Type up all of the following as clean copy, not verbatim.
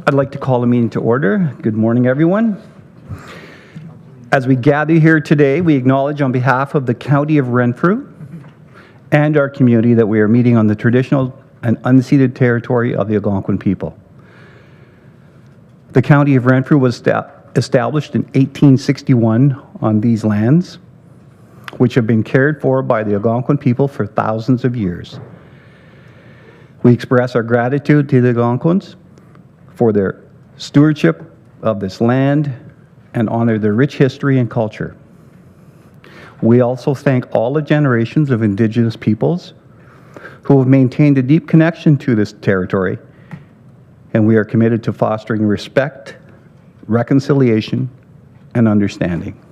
I'd like to call the meeting to order. Good morning, everyone. As we gather here today, we acknowledge on behalf of the County of Renfrew and our community that we are meeting on the traditional and unceded territory of the Algonquin people. The County of Renfrew was established in 1861 on these lands, which have been cared for by the Algonquin people for thousands of years. We express our gratitude to the Algonquins for their stewardship of this land and honor their rich history and culture. We also thank all the generations of Indigenous peoples who have maintained a deep connection to this territory, and we are committed to fostering respect, reconciliation, and understanding.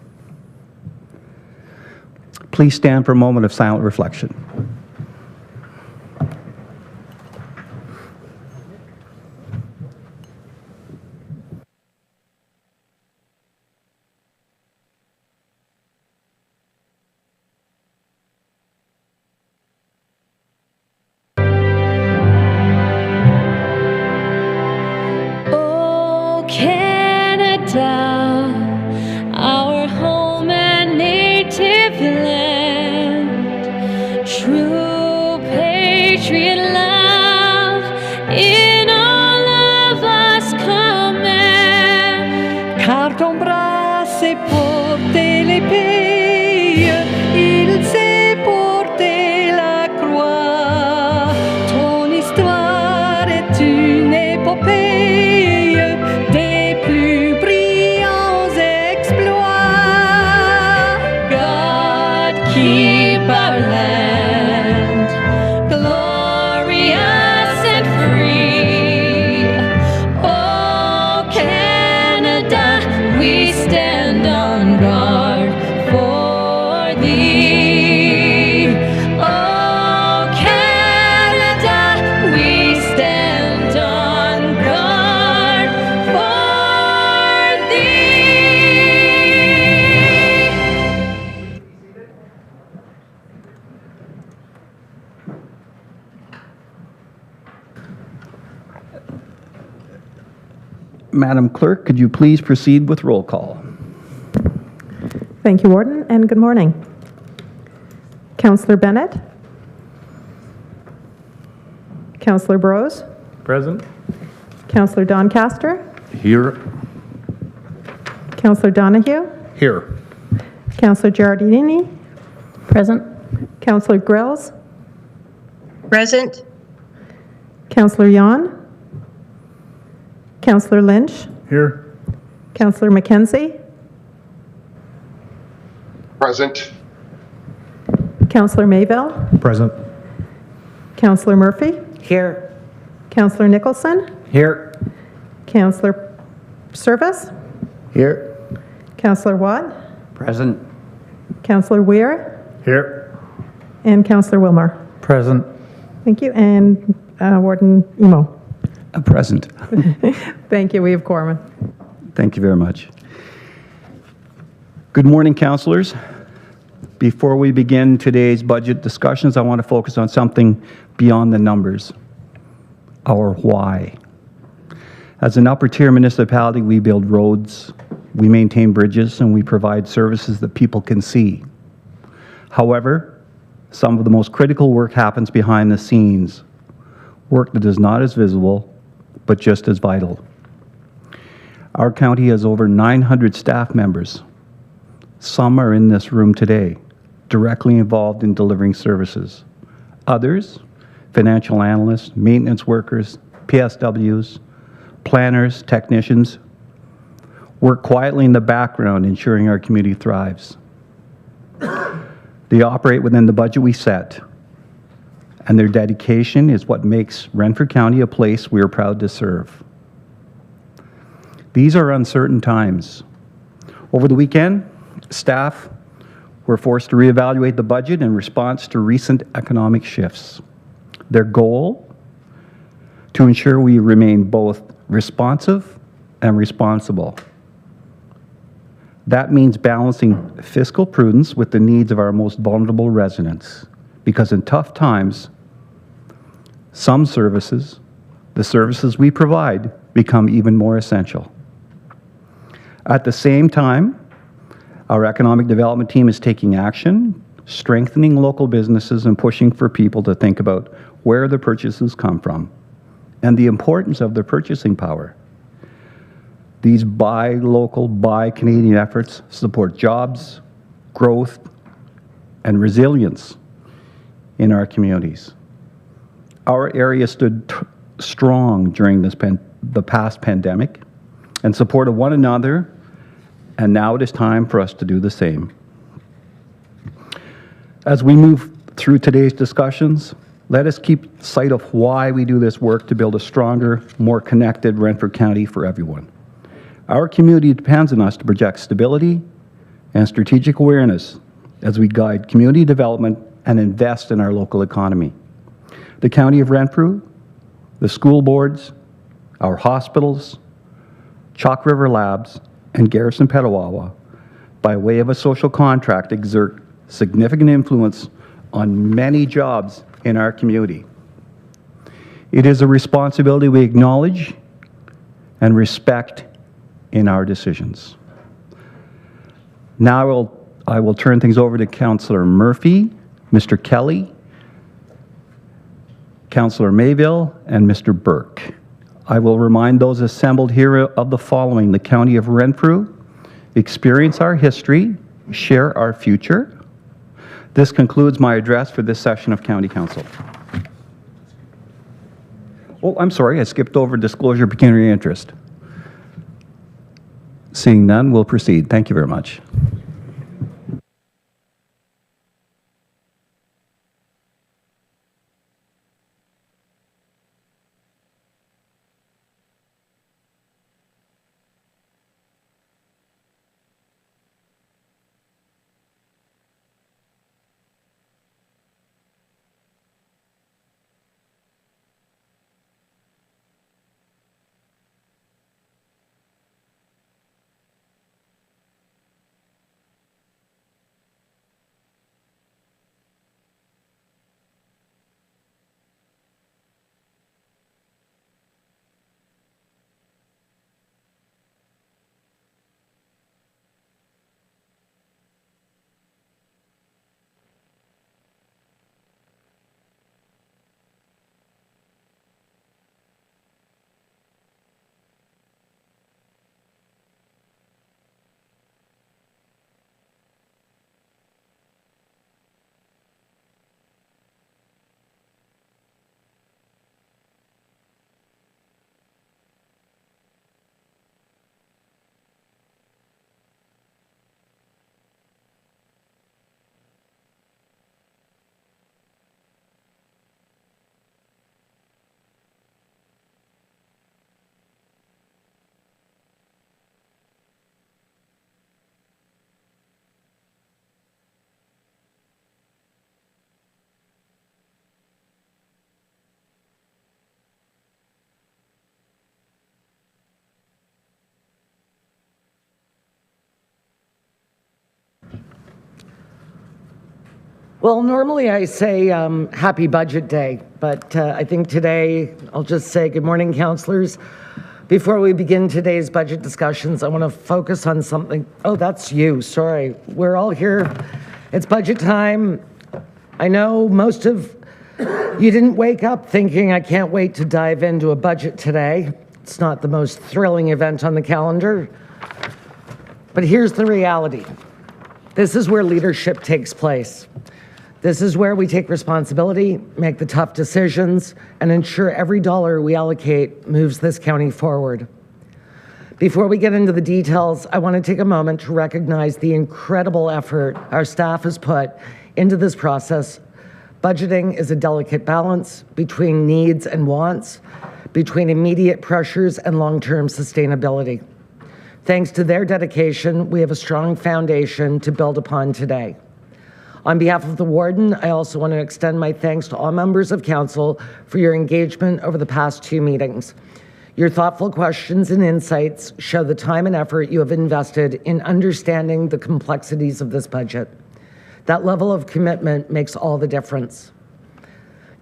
Please stand for a moment of silent reflection. Our home and native land, true patriot love in all of us command. Car ton bras s'est porté l'épée, il s'est porté la croix. Ton histoire est une épopée des plus brillants exploits. God keep our land glorious and free. Oh Canada, we stand on guard for thee. Oh Canada, we stand on guard for thee. Madam Clerk, could you please proceed with roll call? Thank you, Warden, and good morning. Councillor Bennett? Councillor Brose? Present. Councillor Doncaster? Here. Councillor Donahue? Here. Councillor Giardini? Present. Councillor Grills? Present. Councillor Yon? Councillor Lynch? Here. Councillor McKenzie? Present. Councillor Mayville? Present. Councillor Murphy? Here. Councillor Nicholson? Here. Councillor Service? Here. Councillor Watt? Present. Councillor Weir? Here. And Councillor Wilmar. Present. Thank you, and Warden Emo. Present. Thank you, we have quorum. Thank you very much. Good morning, councillors. Before we begin today's budget discussions, I want to focus on something beyond the numbers, our why. As an upper-tier municipality, we build roads, we maintain bridges, and we provide services that people can see. However, some of the most critical work happens behind the scenes, work that is not as visible, but just as vital. Our county has over 900 staff members. Some are in this room today, directly involved in delivering services. Others, financial analysts, maintenance workers, PSWs, planners, technicians, work quietly in the background ensuring our community thrives. They operate within the budget we set, and their dedication is what makes Renfrew County a place we are proud to serve. These are uncertain times. Over the weekend, staff were forced to reevaluate the budget in response to recent economic shifts. Their goal? To ensure we remain both responsive and responsible. That means balancing fiscal prudence with the needs of our most vulnerable residents, because in tough times, some services the services we provide become even more essential. At the same time, our economic development team is taking action, strengthening local businesses and pushing for people to think about where the purchases come from and the importance of their purchasing power. These buy local, buy Canadian efforts support jobs, growth, and resilience in our communities. Our area stood strong during the past pandemic and supported one another, and now it is time for us to do the same. As we move through today's discussions, let us keep sight of why we do this work to build a stronger, more connected Renfrew County for everyone. Our community depends on us to project stability and strategic awareness as we guide community development and invest in our local economy. The County of Renfrew, the school boards, our hospitals, Chalk River Labs, and Garrison Petawawa, by way of a social contract, exert significant influence on many jobs in our community. It is a responsibility we acknowledge and respect in our decisions. Now I will turn things over to Councillor Murphy, Mr. Kelly, Councillor Mayville, and Mr. Burke. I will remind those assembled here of the following: the County of Renfrew, experience our history, share our future. This concludes my address for this session of County Council. Oh, I'm sorry, I skipped over disclosure of pecuniary interest. Seeing none, we'll proceed. Thank you very much. Well, normally I say happy budget day, but I think today I'll just say good morning, councillors. Before we begin today's budget discussions, I want to focus on something. Oh, that's you, sorry. We're all here. It's budget time. I know most of you didn't wake up thinking, I can't wait to dive into a budget today. It's not the most thrilling event on the calendar. But here's the reality. This is where leadership takes place. This is where we take responsibility, make the tough decisions, and ensure every dollar we allocate moves this county forward. Before we get into the details, I want to take a moment to recognize the incredible effort our staff has put into this process. Budgeting is a delicate balance between needs and wants, between immediate pressures and long-term sustainability. Thanks to their dedication, we have a strong foundation to build upon today. On behalf of the Warden, I also want to extend my thanks to all members of Council for your engagement over the past 2 meetings. Your thoughtful questions and insights show the time and effort you have invested in understanding the complexities of this budget. That level of commitment makes all the difference.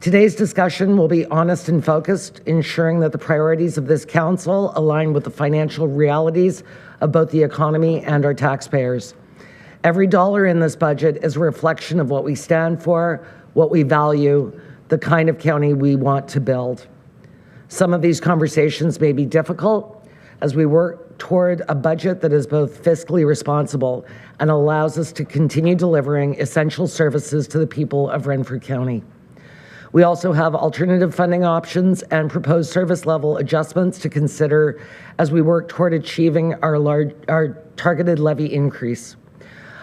Today's discussion will be honest and focused, ensuring that the priorities of this council align with the financial realities of both the economy and our taxpayers. Every dollar in this budget is a reflection of what we stand for, what we value, the kind of county we want to build. Some of these conversations may be difficult as we work toward a budget that is both fiscally responsible and allows us to continue delivering essential services to the people of Renfrew County. We also have alternative funding options and proposed service level adjustments to consider as we work toward achieving our targeted levy increase.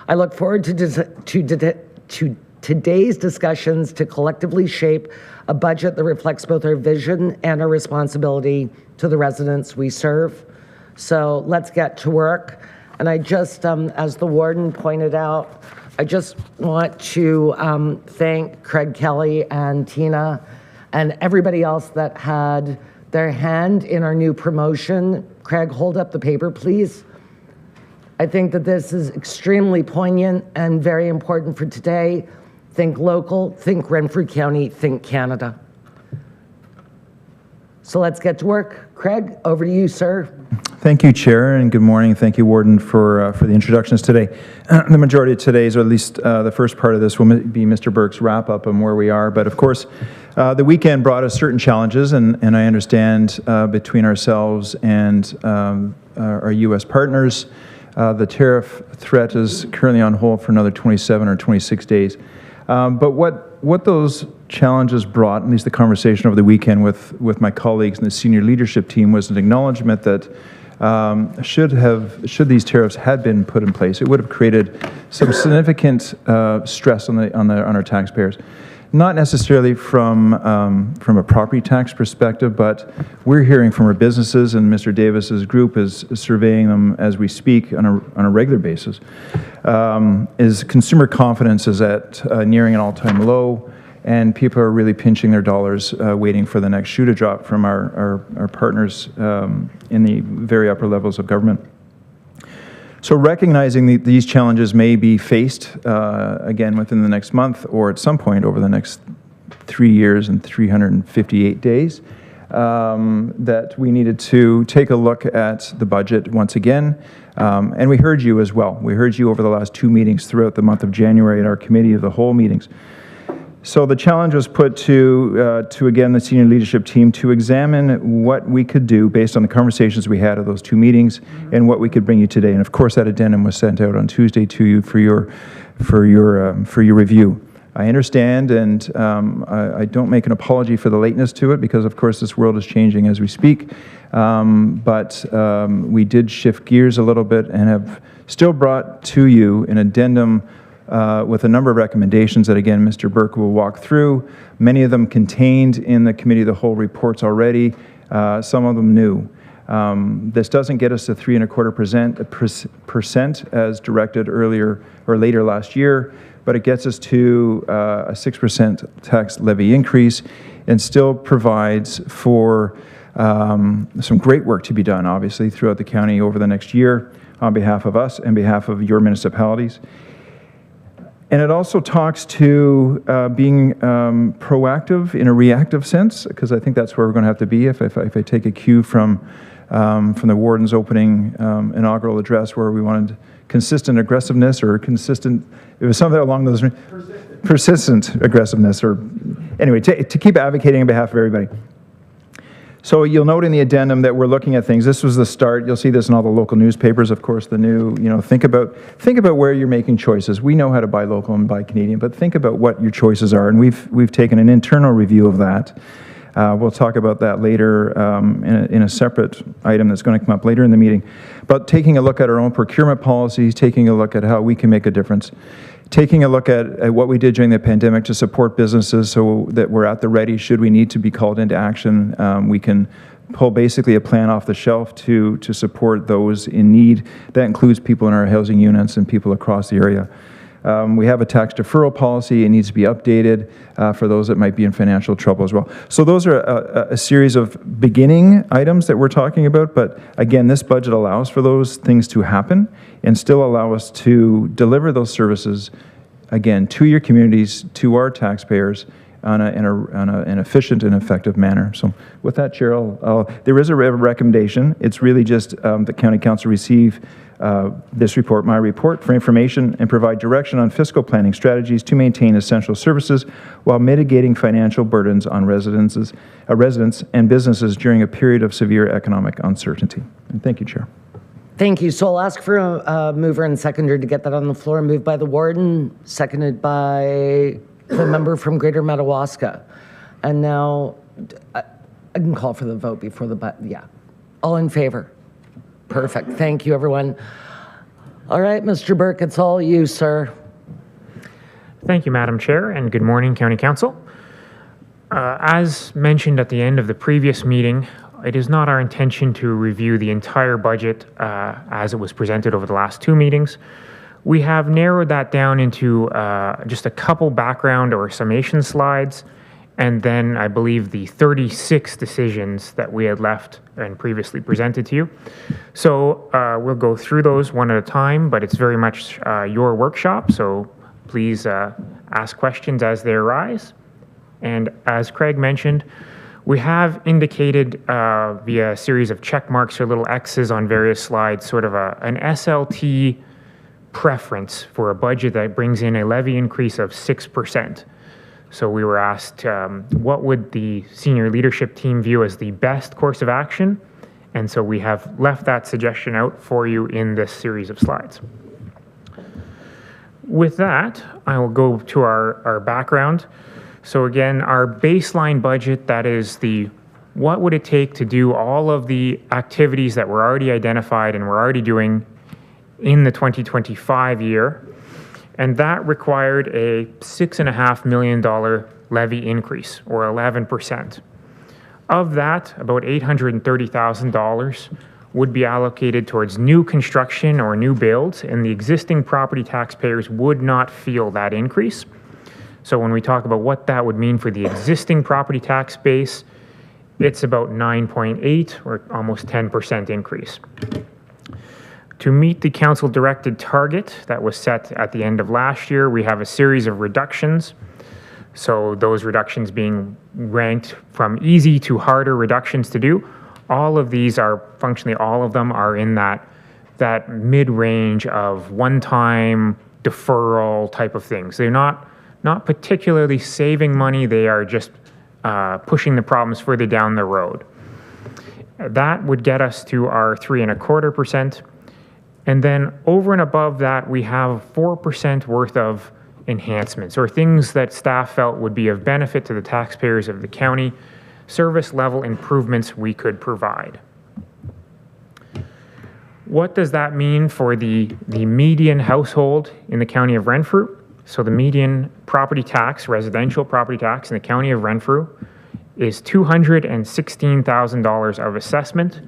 I look forward to today's discussions to collectively shape a budget that reflects both our vision and our responsibility to the residents we serve. So let's get to work. And I just, as the warden pointed out, I just want to thank Craig Kelly and Tina and everybody else that had their hand in our new promotion. Craig, hold up the paper, please. I think that this is extremely poignant and very important for today. Think local, think Renfrew County, think Canada. So let's get to work. Craig, over to you, sir. Thank you, Chair, and good morning. Thank you, Warden, for the introductions today. The majority of today's, or at least the first part of this, will be Mr. Burke's wrap-up on where we are. But of course, the weekend brought us certain challenges, and I understand between ourselves and our U.S. partners, the tariff threat is currently on hold for another 27 or 26 days. But what those challenges brought, at least the conversation over the weekend with my colleagues and the senior leadership team, was an acknowledgement that should these tariffs had been put in place, it would have created some significant stress on our taxpayers. Not necessarily from a property tax perspective, but we're hearing from our businesses, and Mr. Davis's group is surveying them as we speak on a regular basis. Is consumer confidence is at nearing an all-time low, and people are really pinching their dollars, waiting for the next shoe to drop from our partners in the very upper levels of government. So recognizing these challenges may be faced again within the next month or at some point over the next 3 years and 358 days, that we needed to take a look at the budget once again. And we heard you as well. We heard you over the last 2 meetings throughout the month of January at our Committee of the Whole meetings. So the challenge was put to again, the senior leadership team to examine what we could do based on the conversations we had at those 2 meetings and what we could bring you today. And of course, that addendum was sent out on Tuesday to you for your review. I understand, and I don't make an apology for the lateness to it, because of course this world is changing as we speak. But we did shift gears a little bit and have still brought to you an addendum with a number of recommendations that, again, Mr. Burke will walk through. Many of them contained in the Committee of the Whole reports already, some of them new. This doesn't get us to 3.25% as directed earlier or later last year, but it gets us to a 6% tax levy increase and still provides for some great work to be done, obviously, throughout the county over the next year on behalf of us and behalf of your municipalities. And it also talks to being proactive in a reactive sense, because I think that's where we're going to have to be. If I take a cue from the warden's opening inaugural address, where we wanted consistent aggressiveness or consistent, it was something along those persistent aggressiveness, or anyway, to keep advocating on behalf of everybody. So you'll note in the addendum that we're looking at things. This was the start. You'll see this in all the local newspapers, of course, the new, think about where you're making choices. We know how to buy local and buy Canadian, but think about what your choices are. And we've taken an internal review of that. We'll talk about that later in a separate item that's going to come up later in the meeting. But taking a look at our own procurement policies, taking a look at how we can make a difference, taking a look at what we did during the pandemic to support businesses so that we're at the ready should we need to be called into action. We can pull basically a plan off the shelf to support those in need. That includes people in our housing units and people across the area. We have a tax deferral policy. It needs to be updated for those that might be in financial trouble as well. So those are a series of beginning items that we're talking about. But again, this budget allows for those things to happen and still allow us to deliver those services, again, to your communities, to our taxpayers, on an efficient and effective manner. So with that, Chair, there is a recommendation. It's really just the County Council receive this report, my report, for information and provide direction on fiscal planning strategies to maintain essential services while mitigating financial burdens on residents and businesses during a period of severe economic uncertainty. And thank you, Chair. Thank you. So I'll ask for a mover and seconder to get that on the floor. Moved by the warden, seconded by the member from Greater Madawaska. And now I can call for the vote before yeah. All in favor? Perfect. Thank you, everyone. All right, Mr. Burke, it's all you, sir. Thank you, Madam Chair, and good morning, County Council. As mentioned at the end of the previous meeting, it is not our intention to review the entire budget as it was presented over the last two meetings. We have narrowed that down into just a couple background or summation slides, and then I believe the 36 decisions that we had left and previously presented to you. So we'll go through those one at a time, but it's very much your workshop, so please ask questions as they arise. And as Craig mentioned, we have indicated via a series of check marks or little X's on various slides, sort of an SLT preference for a budget that brings in a levy increase of 6%. So we were asked, what would the senior leadership team view as the best course of action? And so we have left that suggestion out for you in this series of slides. With that, I will go to our background. So again, our baseline budget, that is what would it take to do all of the activities that were already identified and we're already doing in the 2025 year. And that required a $6.5 million levy increase, or 11%. Of that, about $830,000 would be allocated towards new construction or new builds, and the existing property taxpayers would not feel that increase. So when we talk about what that would mean for the existing property tax base, it's about 9.8 or almost 10% increase. To meet the council-directed target that was set at the end of last year, we have a series of reductions. So those reductions being ranked from easy to harder reductions to do. All of these are, functionally all of them are in that mid-range of one-time deferral type of things. They're not particularly saving money, they are just pushing the problems further down the road. That would get us to our 3.25%. And then over and above that, we have 4% worth of enhancements or things that staff felt would be of benefit to the taxpayers of the county, service level improvements we could provide. What does that mean for the median household in the county of Renfrew? So the median property tax, residential property tax in the county of Renfrew is $216,000 of assessment.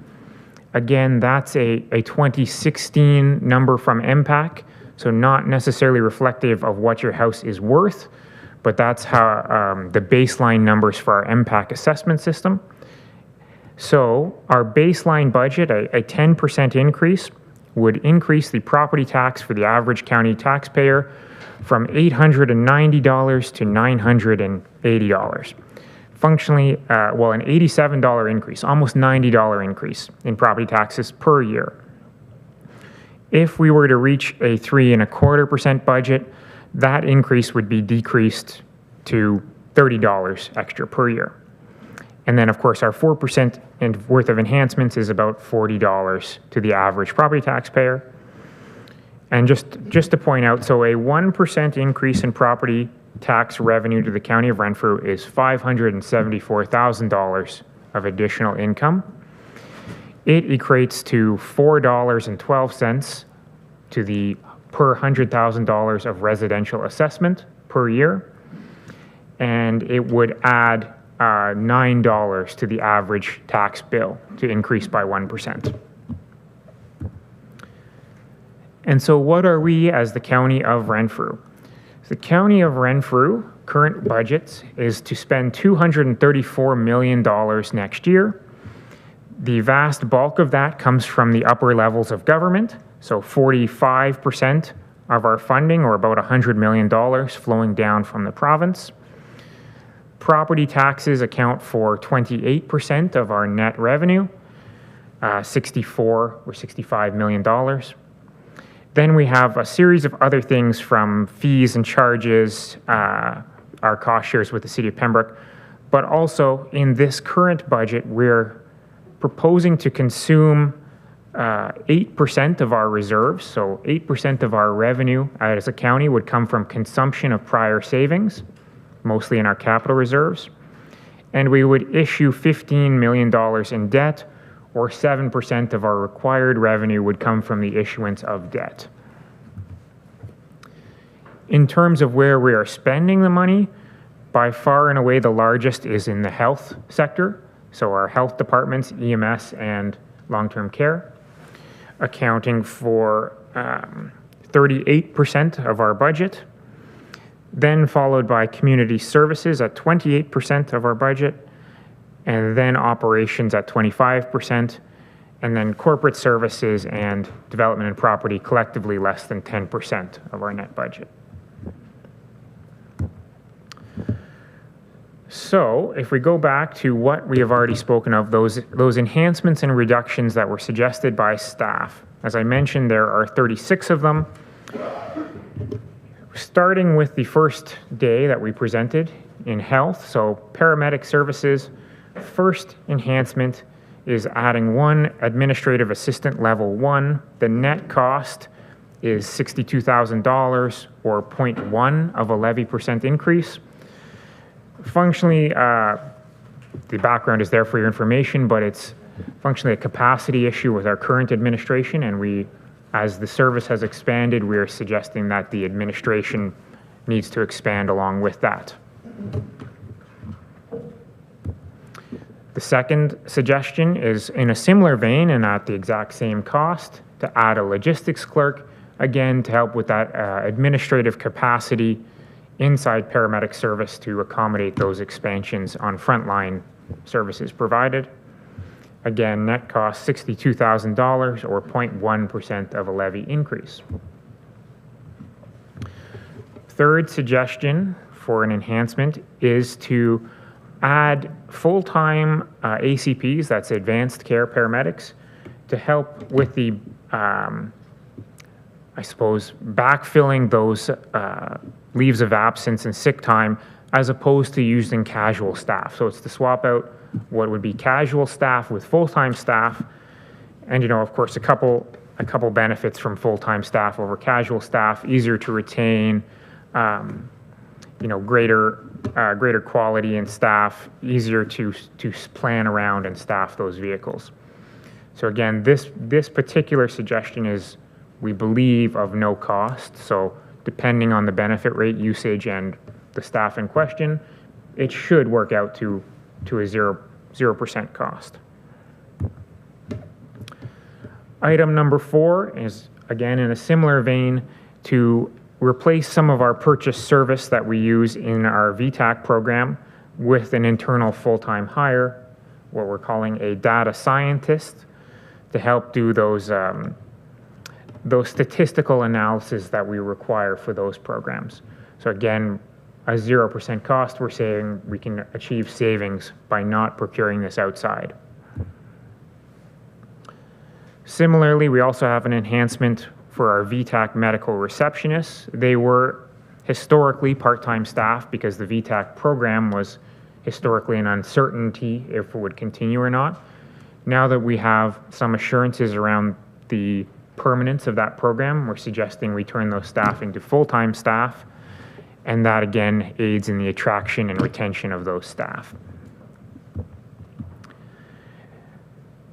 Again, that's a 2016 number from MPAC, so not necessarily reflective of what your house is worth, but that's how the baseline numbers for our MPAC assessment system. So our baseline budget, a 10% increase, would increase the property tax for the average county taxpayer from $890 to $980. Functionally, an $87 increase, almost $90 increase in property taxes per year. If we were to reach a 3.25% budget, that increase would be decreased to $30 extra per year. And then, of course, our 4% worth of enhancements is about $40 to the average property taxpayer. And just to point out, so a 1% increase in property tax revenue to the county of Renfrew is $574,000 of additional income. It equates to $4.12 to the per $100,000 of residential assessment per year, and it would add $9 to the average tax bill to increase by 1%. And so what are we as the county of Renfrew? The county of Renfrew current budget is to spend $234 million next year. The vast bulk of that comes from the upper levels of government, so 45% of our funding, or about $100 million, flowing down from the province. Property taxes account for 28% of our net revenue, 64 or $65 million. Then we have a series of other things from fees and charges, our cost shares with the City of Pembroke, but also in this current budget, we're proposing to consume 8% of our reserves, so 8% of our revenue as a county would come from consumption of prior savings, mostly in our capital reserves, and we would issue $15 million in debt, or 7% of our required revenue would come from the issuance of debt. In terms of where we are spending the money, by far and away the largest is in the health sector, so our health departments, EMS and long-term care, accounting for 38% of our budget, then followed by community services at 28% of our budget, and then operations at 25%, and then corporate services and development and property collectively less than 10% of our net budget. So if we go back to what we have already spoken of, those enhancements and reductions that were suggested by staff, as I mentioned, there are 36 of them. Starting with the first day that we presented in health, so paramedic services, first enhancement is adding one administrative assistant level 1. The net cost is $62,000 or 0.1 of a levy percent increase. Functionally, the background is there for your information, but it's functionally a capacity issue with our current administration, and we, as the service has expanded, we are suggesting that the administration needs to expand along with that. The second suggestion is in a similar vein and at the exact same cost, to add a logistics clerk, again to help with that administrative capacity inside paramedic service to accommodate those expansions on frontline services provided. Again, net cost $62,000 or 0.1% of a levy increase. Third suggestion for an enhancement is to add full-time ACPs, that's advanced care paramedics, to help with the, I suppose, backfilling those leaves of absence and sick time as opposed to using casual staff. So it's to swap out what would be casual staff with full-time staff. And, you know, of course, a couple benefits from full-time staff over casual staff: easier to retain, you know, greater quality in staff, easier to plan around and staff those vehicles. So again, this particular suggestion is, we believe, of no cost. So depending on the benefit rate usage and the staff in question, it should work out to a 0% cost. Item number 4 is, again, in a similar vein, to replace some of our purchase service that we use in our VTAC program with an internal full-time hire, what we're calling a data scientist, to help do those statistical analysis that we require for those programs. So again, a 0% cost, we're saying we can achieve savings by not procuring this outside. Similarly, we also have an enhancement for our VTAC medical receptionists. They were historically part-time staff because the VTAC program was historically an uncertainty if it would continue or not. Now that we have some assurances around the permanence of that program, we're suggesting we turn those staff into full-time staff, and that again aids in the attraction and retention of those staff.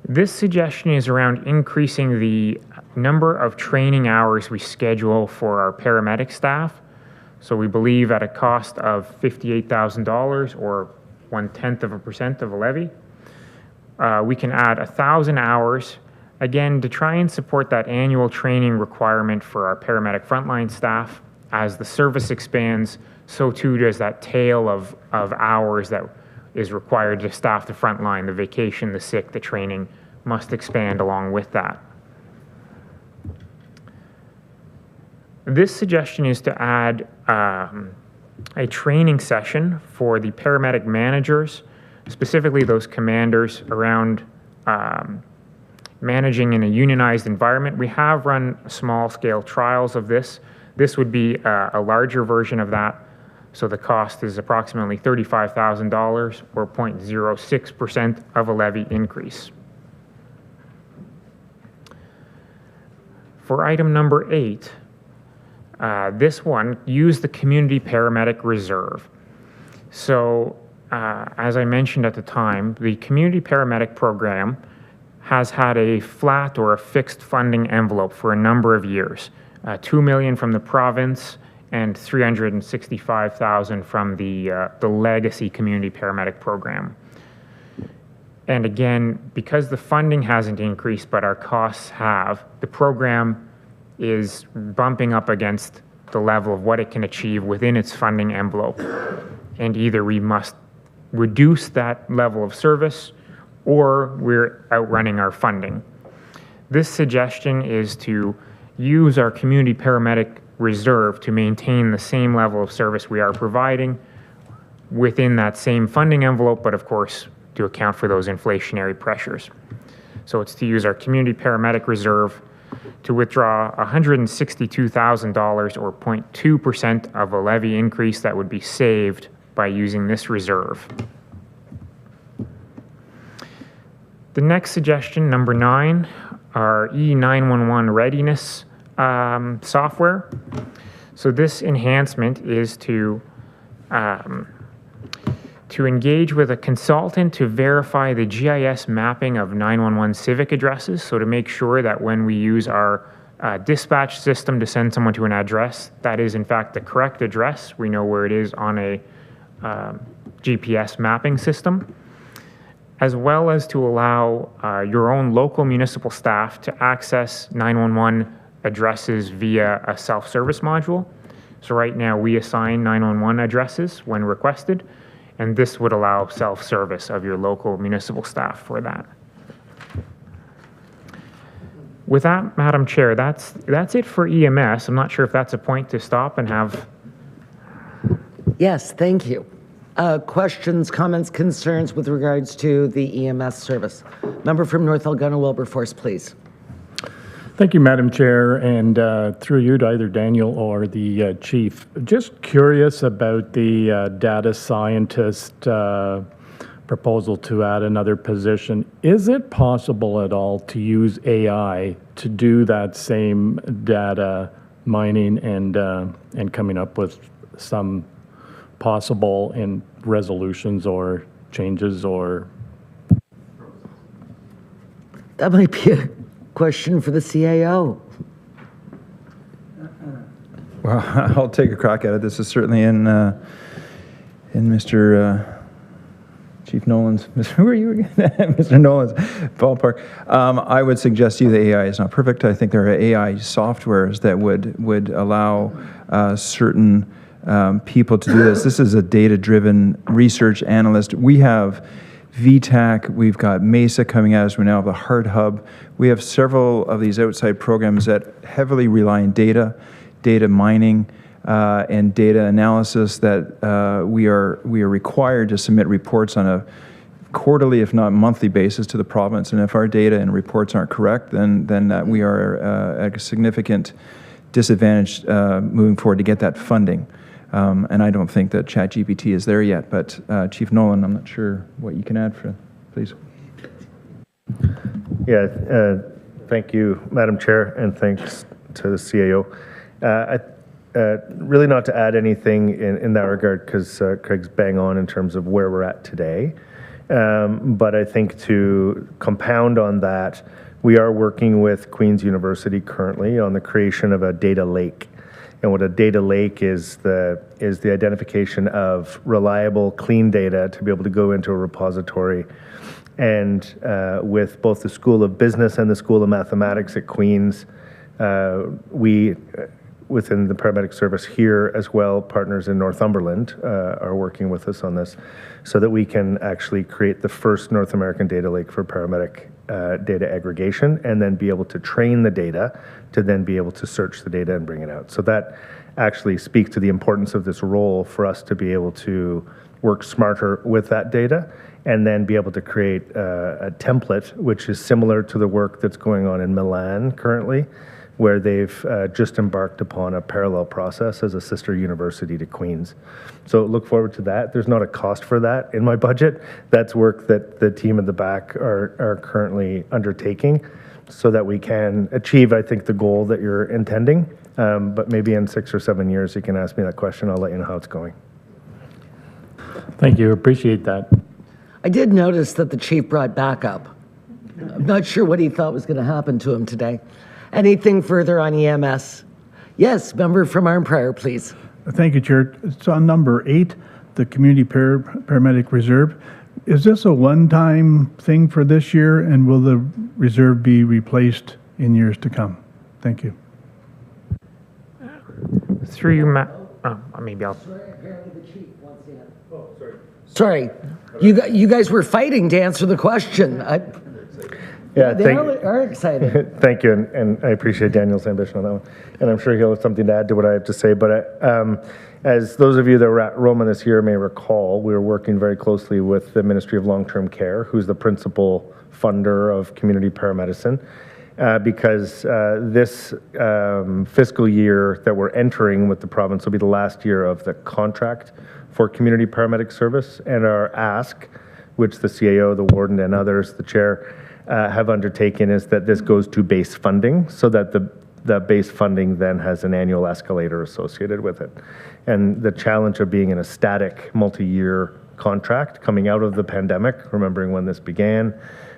This suggestion is around increasing the number of training hours we schedule for our paramedic staff. So we believe at a cost of $58,000 or 0.1% of a levy, we can add 1,000 hours, again, to try and support that annual training requirement for our paramedic frontline staff. As the service expands, so too does that tail of hours that is required to staff the frontline. The vacation, the sick, the training must expand along with that. This suggestion is to add a training session for the paramedic managers, specifically those commanders around managing in a unionized environment. We have run small-scale trials of this. This would be a larger version of that. So the cost is approximately $35,000 or 0.06% of a levy increase. For item number 8, this one, use the Community Paramedic Reserve. So as I mentioned at the time, the Community Paramedic Program has had a flat or a fixed funding envelope for a number of years. $2 million from the province and $365,000 from the legacy Community Paramedic Program. And again, because the funding hasn't increased, but our costs have, the program is bumping up against the level of what it can achieve within its funding envelope. And either we must reduce that level of service or we're outrunning our funding. This suggestion is to use our Community Paramedic Reserve to maintain the same level of service we are providing within that same funding envelope, but of course, to account for those inflationary pressures. So it's to use our Community Paramedic Reserve to withdraw $162,000 or 0.2% of a levy increase that would be saved by using this reserve. The next suggestion, number 9, our E911 readiness software. So this enhancement is to engage with a consultant to verify the GIS mapping of 911 civic addresses, so to make sure that when we use our dispatch system to send someone to an address, that is in fact the correct address. We know where it is on a GPS mapping system, as well as to allow your own local municipal staff to access 911 addresses via a self-service module. So right now we assign 911 addresses when requested, and this would allow self-service of your local municipal staff for that. With that, Madam Chair, that's it for EMS. I'm not sure if that's a point to stop and have. Yes, thank you. Questions, comments, concerns with regards to the EMS service? Member from North Algona Wilberforce, please. Thank you, Madam Chair, and through you to either Daniel or the Chief. Just curious about the data scientist proposal to add another position. Is it possible at all to use AI to do that same data mining and coming up with some possible in resolutions or changes or? That might be a question for the CAO. Well, I'll take a crack at it. This is certainly in Mr. Chief Nolan's, who are you again? Mr. Nolan's ballpark. I would suggest to you that AI is not perfect. I think there are AI softwares that would allow certain people to do this. This is a data-driven research analyst. We have VTAC, we've got MESA coming at us, we now have the Heart Hub. We have several of these outside programs that heavily rely on data mining, and data analysis that we are required to submit reports on a quarterly, if not monthly basis to the province. And if our data and reports aren't correct, then we are at a significant disadvantage moving forward to get that funding. And I don't think that ChatGPT is there yet, but Chief Nolan, I'm not sure what you can add for, please. Yeah, thank you, Madam Chair, and thanks to the CAO. Really not to add anything in that regard, because Craig's bang on in terms of where we're at today. But I think to compound on that, we are working with Queen's University currently on the creation of a data lake. And what a data lake is the identification of reliable, clean data to be able to go into a repository. And with both the School of Business and the School of Mathematics at Queen's, we, within the paramedic service here as well, partners in Northumberland are working with us on this so that we can actually create the first North American data lake for paramedic data aggregation, and then be able to train the data to then be able to search the data and bring it out. So that actually speak to the importance of this role for us to be able to work smarter with that data and then be able to create a template which is similar to the work that's going on in Milan currently, where they've just embarked upon a parallel process as a sister university to Queen's. So look forward to that. There's not a cost for that in my budget. That's work that the team at the back are currently undertaking so that we can achieve, I think, the goal that you're intending. But maybe in 6 or 7 years, you can ask me that question. I'll let you know how it's going. Thank you, appreciate that. I did notice that the chief brought backup. I'm not sure what he thought was going to happen to him today. Anything further on EMS? Yes, member from Renfrew, please. Thank you, Chair. It's on number 8, the Community Paramedic Reserve. Is this a one-time thing for this year, and will the reserve be replaced in years to come? Thank you. Through you, maybe I'll. Sorry, you guys were fighting to answer the question. Yeah, They are excited. Thank you, and I appreciate Daniel's ambition on that one. And I'm sure he'll have something to add to what I have to say. But as those of you that were at Roma this year may recall, we were working very closely with the Ministry of Long-Term Care, who's the principal funder of community paramedicine, because this fiscal year that we're entering with the province will be the last year of the contract for community paramedic service. And our ask, which the CAO, the warden, and others, the chair, have undertaken, is that this goes to base funding so that the base funding then has an annual escalator associated with it. And the challenge of being in a static multi-year contract coming out of the pandemic, remembering when this began,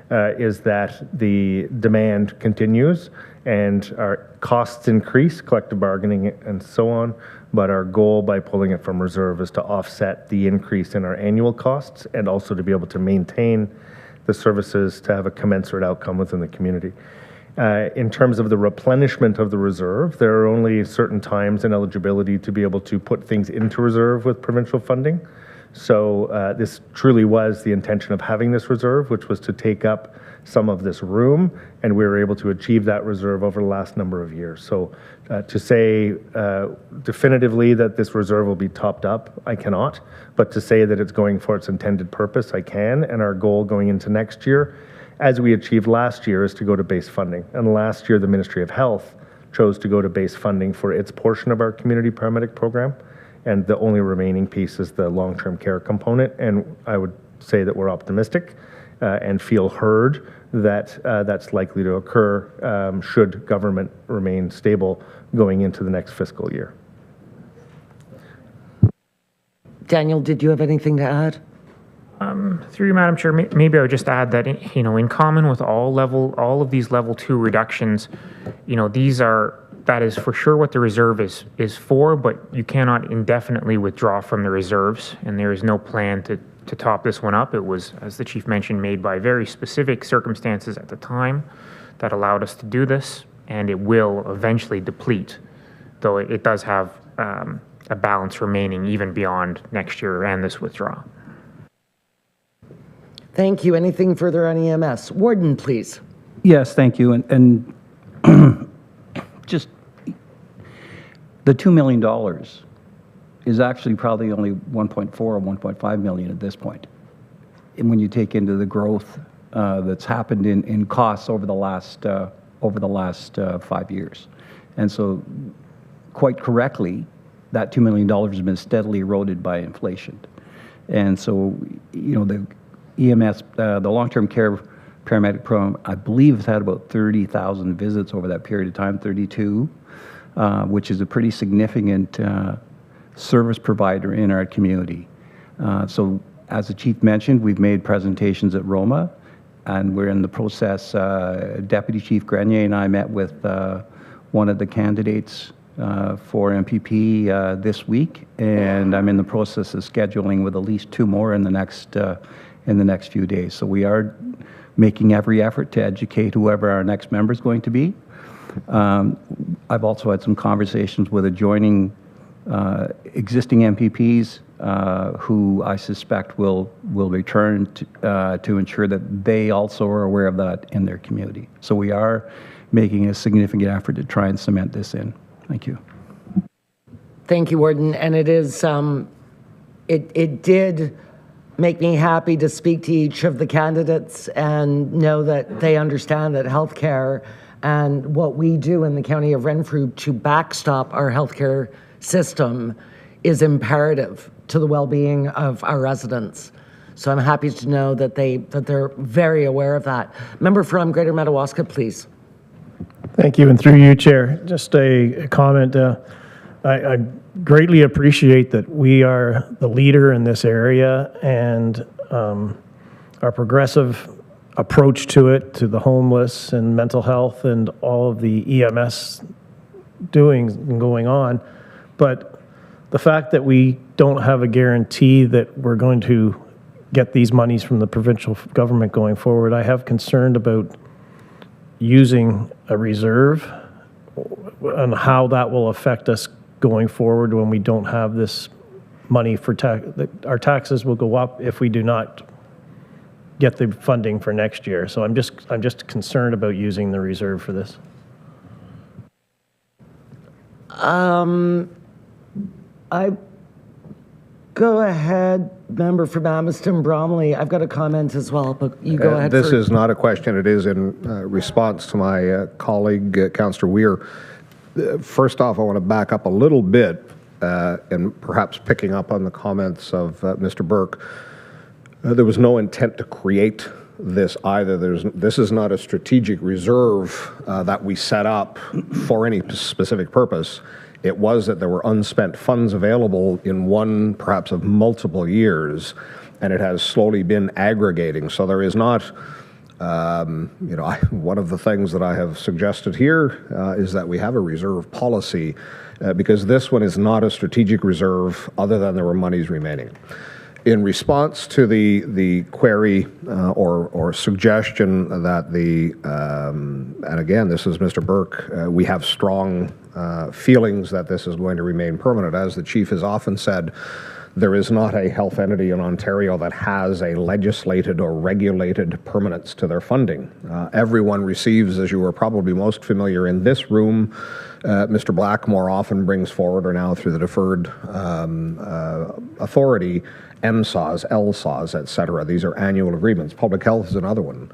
is that the demand continues and our costs increase, collective bargaining and so on, but our goal by pulling it from reserve is to offset the increase in our annual costs and also to be able to maintain the services to have a commensurate outcome within the community. In terms of the replenishment of the reserve, there are only certain times in eligibility to be able to put things into reserve with provincial funding. So this truly was the intention of having this reserve, which was to take up some of this room, and we were able to achieve that reserve over the last number of years. So to say definitively that this reserve will be topped up, I cannot, but to say that it's going for its intended purpose, I can, and our goal going into next year, as we achieved last year, is to go to base funding. And last year, the Ministry of Health chose to go to base funding for its portion of our community paramedic program, and the only remaining piece is the long-term care component, and I would say that we're optimistic and feel heard that that's likely to occur should government remain stable going into the next fiscal year. Daniel, did you have anything to add? Through you, Madam Chair, maybe I would just add that, in common with all of these level 2 reductions, that is for sure what the reserve is for, but you cannot indefinitely withdraw from the reserves, and there is no plan to top this one up. It was, as the chief mentioned, made by very specific circumstances at the time that allowed us to do this, and it will eventually deplete, though it does have a balance remaining even beyond next year and this withdrawal. Thank you. Anything further on EMS? Warden, please. Yes, thank you. And just the $2 million is actually probably only 1.4 or 1.5 million at this point. And when you take into the growth that's happened in costs over the last 5 years. And so quite correctly, that $2 million has been steadily eroded by inflation. And so, the EMS, the long-term care paramedic program, I believe has had about 30,000 visits over that period of time, 32, which is a pretty significant service provider in our community. So as the chief mentioned, we've made presentations at Roma, and we're in the process. Deputy Chief Grenier and I met with one of the candidates for MPP this week, and I'm in the process of scheduling with at least 2 more in the next few days. So we are making every effort to educate whoever our next member is going to be. I've also had some conversations with adjoining existing MPPs who I suspect will return to ensure that they also are aware of that in their community. So we are making a significant effort to try and cement this in. Thank you. Thank you, Warden. And it is, it did make me happy to speak to each of the candidates and know that they understand that healthcare and what we do in the County of Renfrew to backstop our healthcare system is imperative to the well-being of our residents. So I'm happy to know that they're very aware of that. Member from Greater Madawaska, please. Thank you, and through you, Chair, just a comment. I greatly appreciate that we are the leader in this area, and our progressive approach to it, to the homeless and mental health and all of the EMS doings and going on. But the fact that we don't have a guarantee that we're going to get these monies from the provincial government going forward, I have concerned about using a reserve and how that will affect us going forward when we don't have this money for our taxes will go up if we do not get the funding for next year. So I'm just concerned about using the reserve for this. I go ahead, member from Amherst Bromley. I've got a comment as well, but you go ahead. This is not a question. It is in response to my colleague, Councillor Weir. First off, I want to back up a little bit and perhaps picking up on the comments of Mr. Burke. There was no intent to create this either. This is not a strategic reserve that we set up for any specific purpose. It was that there were unspent funds available in one, perhaps of multiple years, and it has slowly been aggregating. So there is not, one of the things that I have suggested here is that we have a reserve policy because this one is not a strategic reserve other than there were monies remaining. In response to the query or suggestion that and again, this is Mr. Burke, we have strong feelings that this is going to remain permanent. As the Chief has often said, there is not a health entity in Ontario that has a legislated or regulated permanence to their funding. Everyone receives, as you are probably most familiar in this room, Mr. Blackmore often brings forward, or now through the deferred authority, MSAWs, LSAWs, et cetera. These are annual agreements. Public health is another one.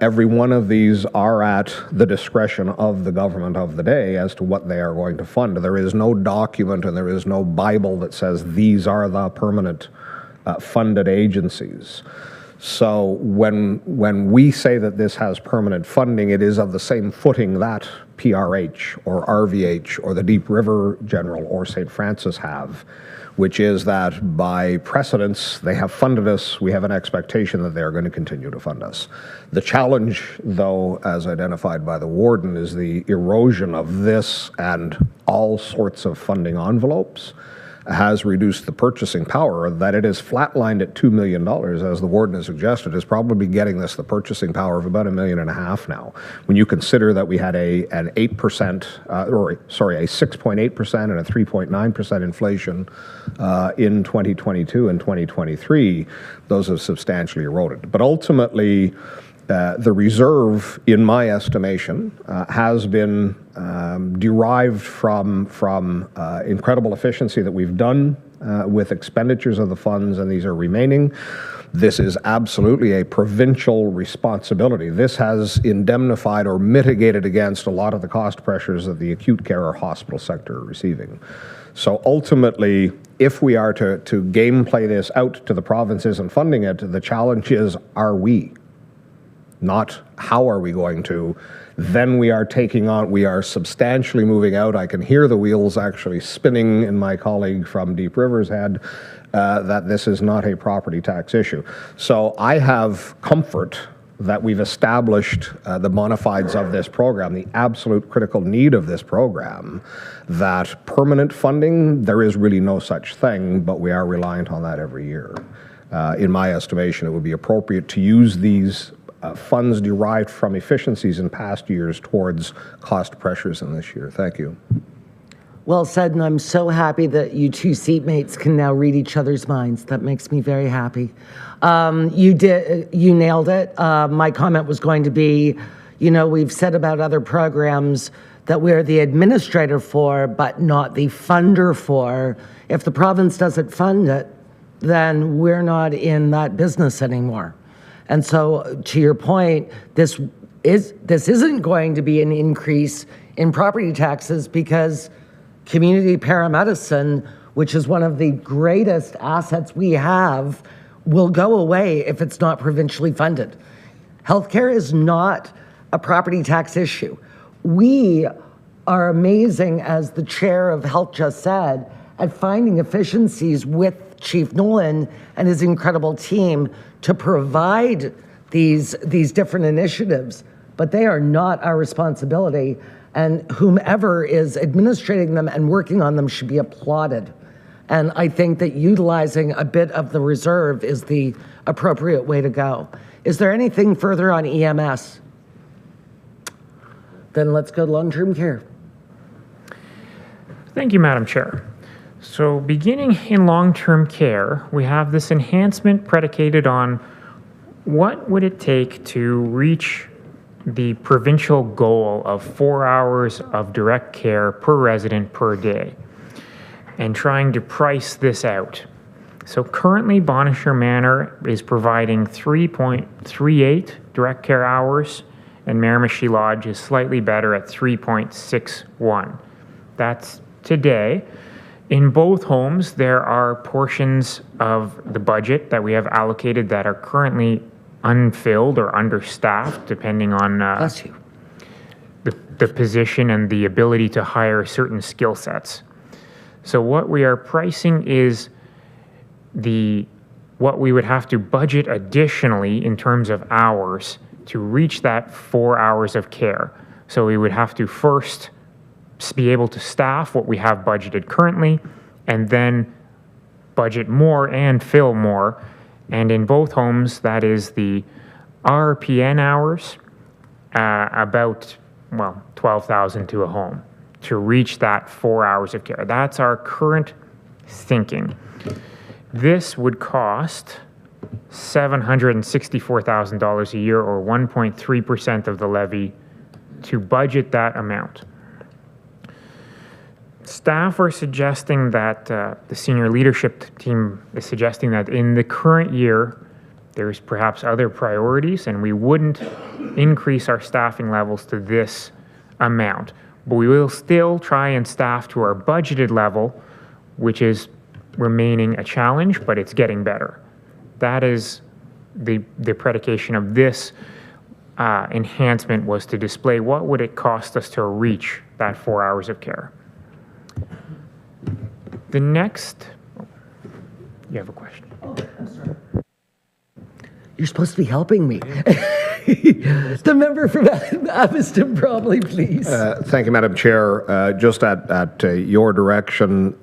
Every one of these are at the discretion of the government of the day as to what they are going to fund. There is no document and there is no Bible that says these are the permanent funded agencies. So when we say that this has permanent funding, it is of the same footing that PRH or RVH or the Deep River General or St. Francis have, which is that by precedence, they have funded us. We have an expectation that they are going to continue to fund us. The challenge, though, as identified by the warden, is the erosion of this and all sorts of funding envelopes has reduced the purchasing power. That it is flatlined at $2 million, as the warden has suggested, is probably getting this the purchasing power of about $1.5 million now. When you consider that we had a 6.8% and a 3.9% inflation in 2022 and 2023, those have substantially eroded. But ultimately, the reserve, in my estimation, has been derived from incredible efficiency that we've done with expenditures of the funds, and these are remaining. This is absolutely a provincial responsibility. This has indemnified or mitigated against a lot of the cost pressures that the acute care or hospital sector are receiving. So ultimately, if we are to gameplay this out to the provinces and funding it, the challenge is, are we? Not how are we going to. Then we are substantially moving out. I can hear the wheels actually spinning in my colleague from Deep River's head that this is not a property tax issue. So I have comfort that we've established the bona fides of this program, the absolute critical need of this program, that permanent funding, there is really no such thing, but we are reliant on that every year. In my estimation, it would be appropriate to use these funds derived from efficiencies in past years towards cost pressures in this year. Thank you. Well said, and I'm so happy that you two seatmates can now read each other's minds. That makes me very happy. You nailed it. My comment was going to be, we've said about other programs that we're the administrator for, but not the funder for. If the province doesn't fund it, then we're not in that business anymore. And so, to your point, this isn't going to be an increase in property taxes because community paramedicine, which is one of the greatest assets we have, will go away if it's not provincially funded. Healthcare is not a property tax issue. We are amazing, as the chair of Health just said, at finding efficiencies with Chief Nolan and his incredible team to provide these different initiatives, but they are not our responsibility, and whomever is administrating them and working on them should be applauded. And I think that utilizing a bit of the reserve is the appropriate way to go. Is there anything further on EMS? Then let's go to long-term care. Thank you, Madam Chair. So beginning in long-term care, we have this enhancement predicated on what would it take to reach the provincial goal of 4 hours of direct care per resident per day, and trying to price this out. So currently, Bonnechere Manor is providing 3.38 direct care hours, and Miramichi Lodge is slightly better at 3.61. That's today. In both homes, there are portions of the budget that we have allocated that are currently unfilled or understaffed, depending on the position and the ability to hire certain skill sets. So what we are pricing is what we would have to budget additionally in terms of hours to reach that 4 hours of care. So we would have to first be able to staff what we have budgeted currently, and then budget more and fill more. And in both homes, that is the RPN hours, about, 12,000 to a home to reach that 4 hours of care. That's our current thinking. This would cost $764,000 a year, or 1.3% of the levy, to budget that amount. Staff are suggesting that, the senior leadership team is suggesting that in the current year, there's perhaps other priorities, and we wouldn't increase our staffing levels to this amount. But we will still try and staff to our budgeted level, which is remaining a challenge, but it's getting better. That is the predication of this enhancement, was to display what would it cost us to reach that 4 hours of care. The next, you have a question. Oh, I'm sorry. You're supposed to be helping me. The member from Aviston, probably, please. Thank you, Madam Chair. Just at your direction,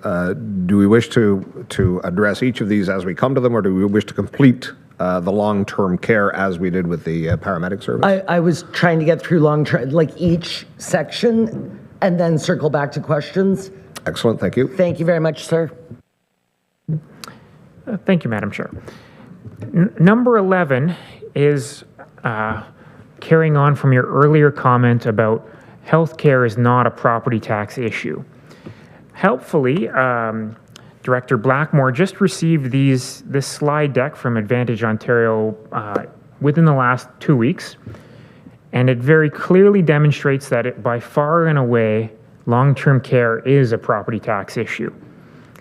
do we wish to address each of these as we come to them, or do we wish to complete the long-term care as we did with the paramedic service? I was trying to get through long-term, like each section, and then circle back to questions. Excellent, thank you. Thank you very much, sir. Thank you, Madam Chair. Number 11 is carrying on from your earlier comment about healthcare is not a property tax issue. Helpfully, Director Blackmore just received this slide deck from Advantage Ontario within the last 2 weeks, and it very clearly demonstrates that by far and away, long-term care is a property tax issue.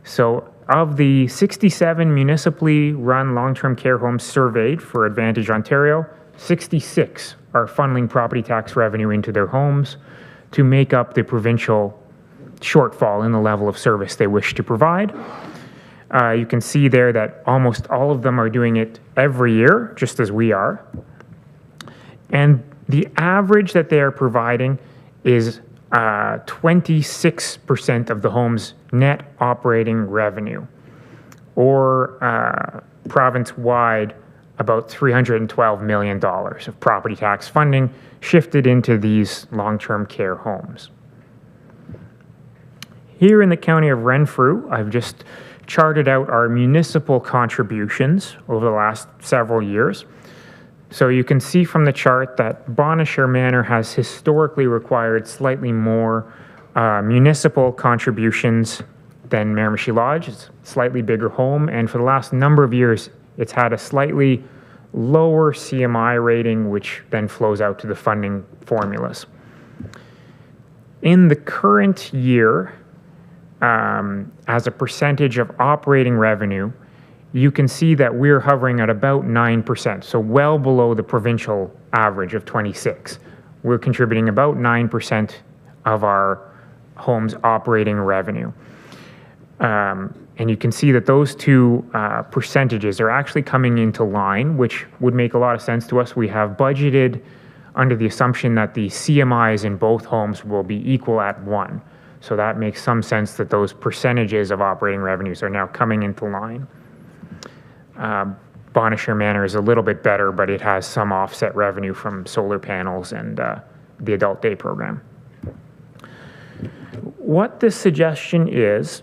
So of the 67 municipally run long-term care homes surveyed for Advantage Ontario, 66 are funneling property tax revenue into their homes to make up the provincial shortfall in the level of service they wish to provide. You can see there that almost all of them are doing it every year, just as we are. And the average that they are providing is 26% of the home's net operating revenue, or province-wide, about $312 million of property tax funding shifted into these long-term care homes. Here in the county of Renfrew, I've just charted out our municipal contributions over the last several years. So you can see from the chart that Bonnashare Manor has historically required slightly more municipal contributions than Miramichi Lodge. It's a slightly bigger home, and for the last number of years, it's had a slightly lower CMI rating, which then flows out to the funding formulas. In the current year, as a percentage of operating revenue, you can see that we're hovering at about 9%, so well below the provincial average of 26. We're contributing about 9% of our home's operating revenue. And you can see that those two percentages are actually coming into line, which would make a lot of sense to us. We have budgeted under the assumption that the CMIs in both homes will be equal at 1. So that makes some sense that those percentages of operating revenues are now coming into line. Bonnashare Manor is a little bit better, but it has some offset revenue from solar panels and the adult day program. What this suggestion is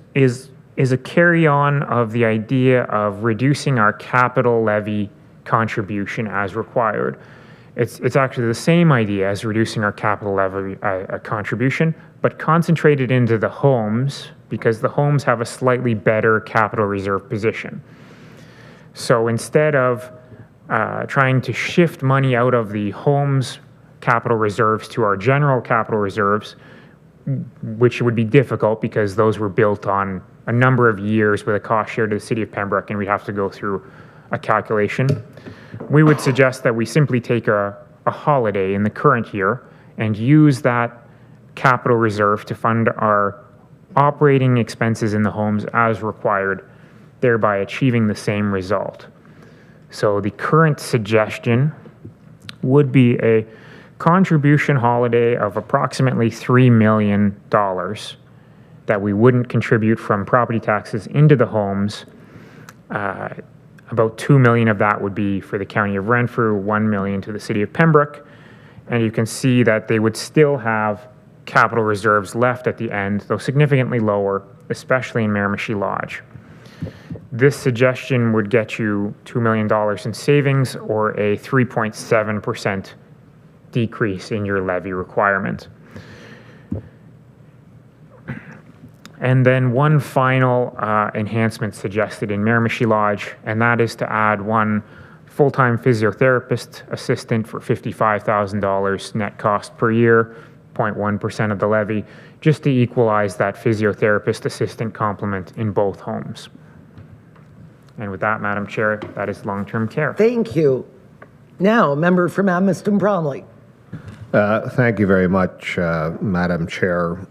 a carry-on of the idea of reducing our capital levy contribution as required. It's actually the same idea as reducing our capital levy contribution, but concentrated into the homes because the homes have a slightly better capital reserve position. So instead of trying to shift money out of the homes capital reserves to our general capital reserves, which would be difficult because those were built on a number of years with a cost share to the City of Pembroke, and we'd have to go through a calculation. We would suggest that we simply take a holiday in the current year and use that capital reserve to fund our operating expenses in the homes as required, thereby achieving the same result. So the current suggestion would be a contribution holiday of approximately $3 million that we wouldn't contribute from property taxes into the homes. About $2 million of that would be for the County of Renfrew, $1 million to the City of Pembroke, and you can see that they would still have capital reserves left at the end, though significantly lower, especially in Miramichi Lodge. This suggestion would get you $2 million in savings or a 3.7% decrease in your levy requirement. And then one final enhancement suggested in Miramichi Lodge, and that is to add one full-time physiotherapist assistant for $55,000 net cost per year, 0.1% of the levy, just to equalize that physiotherapist assistant complement in both homes. And with that, Madam Chair, that is long-term care. Thank you. Now, a member from Amherst Bromley. Thank you very much, Madam Chair.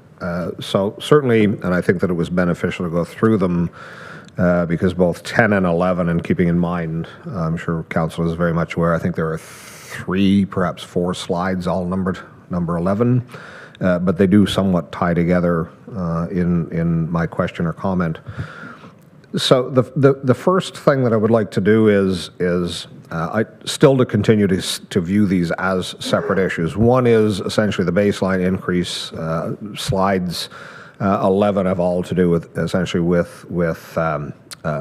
So certainly, and I think that it was beneficial to go through them because both 10 and 11, and keeping in mind, I'm sure Council is very much aware, I think there are 3, perhaps 4 slides, all numbered number 11, but they do somewhat tie together in my question or comment. So the first thing that I would like to do is I still to continue to view these as separate issues. One is essentially the baseline increase. Slides 11 have all to do with essentially with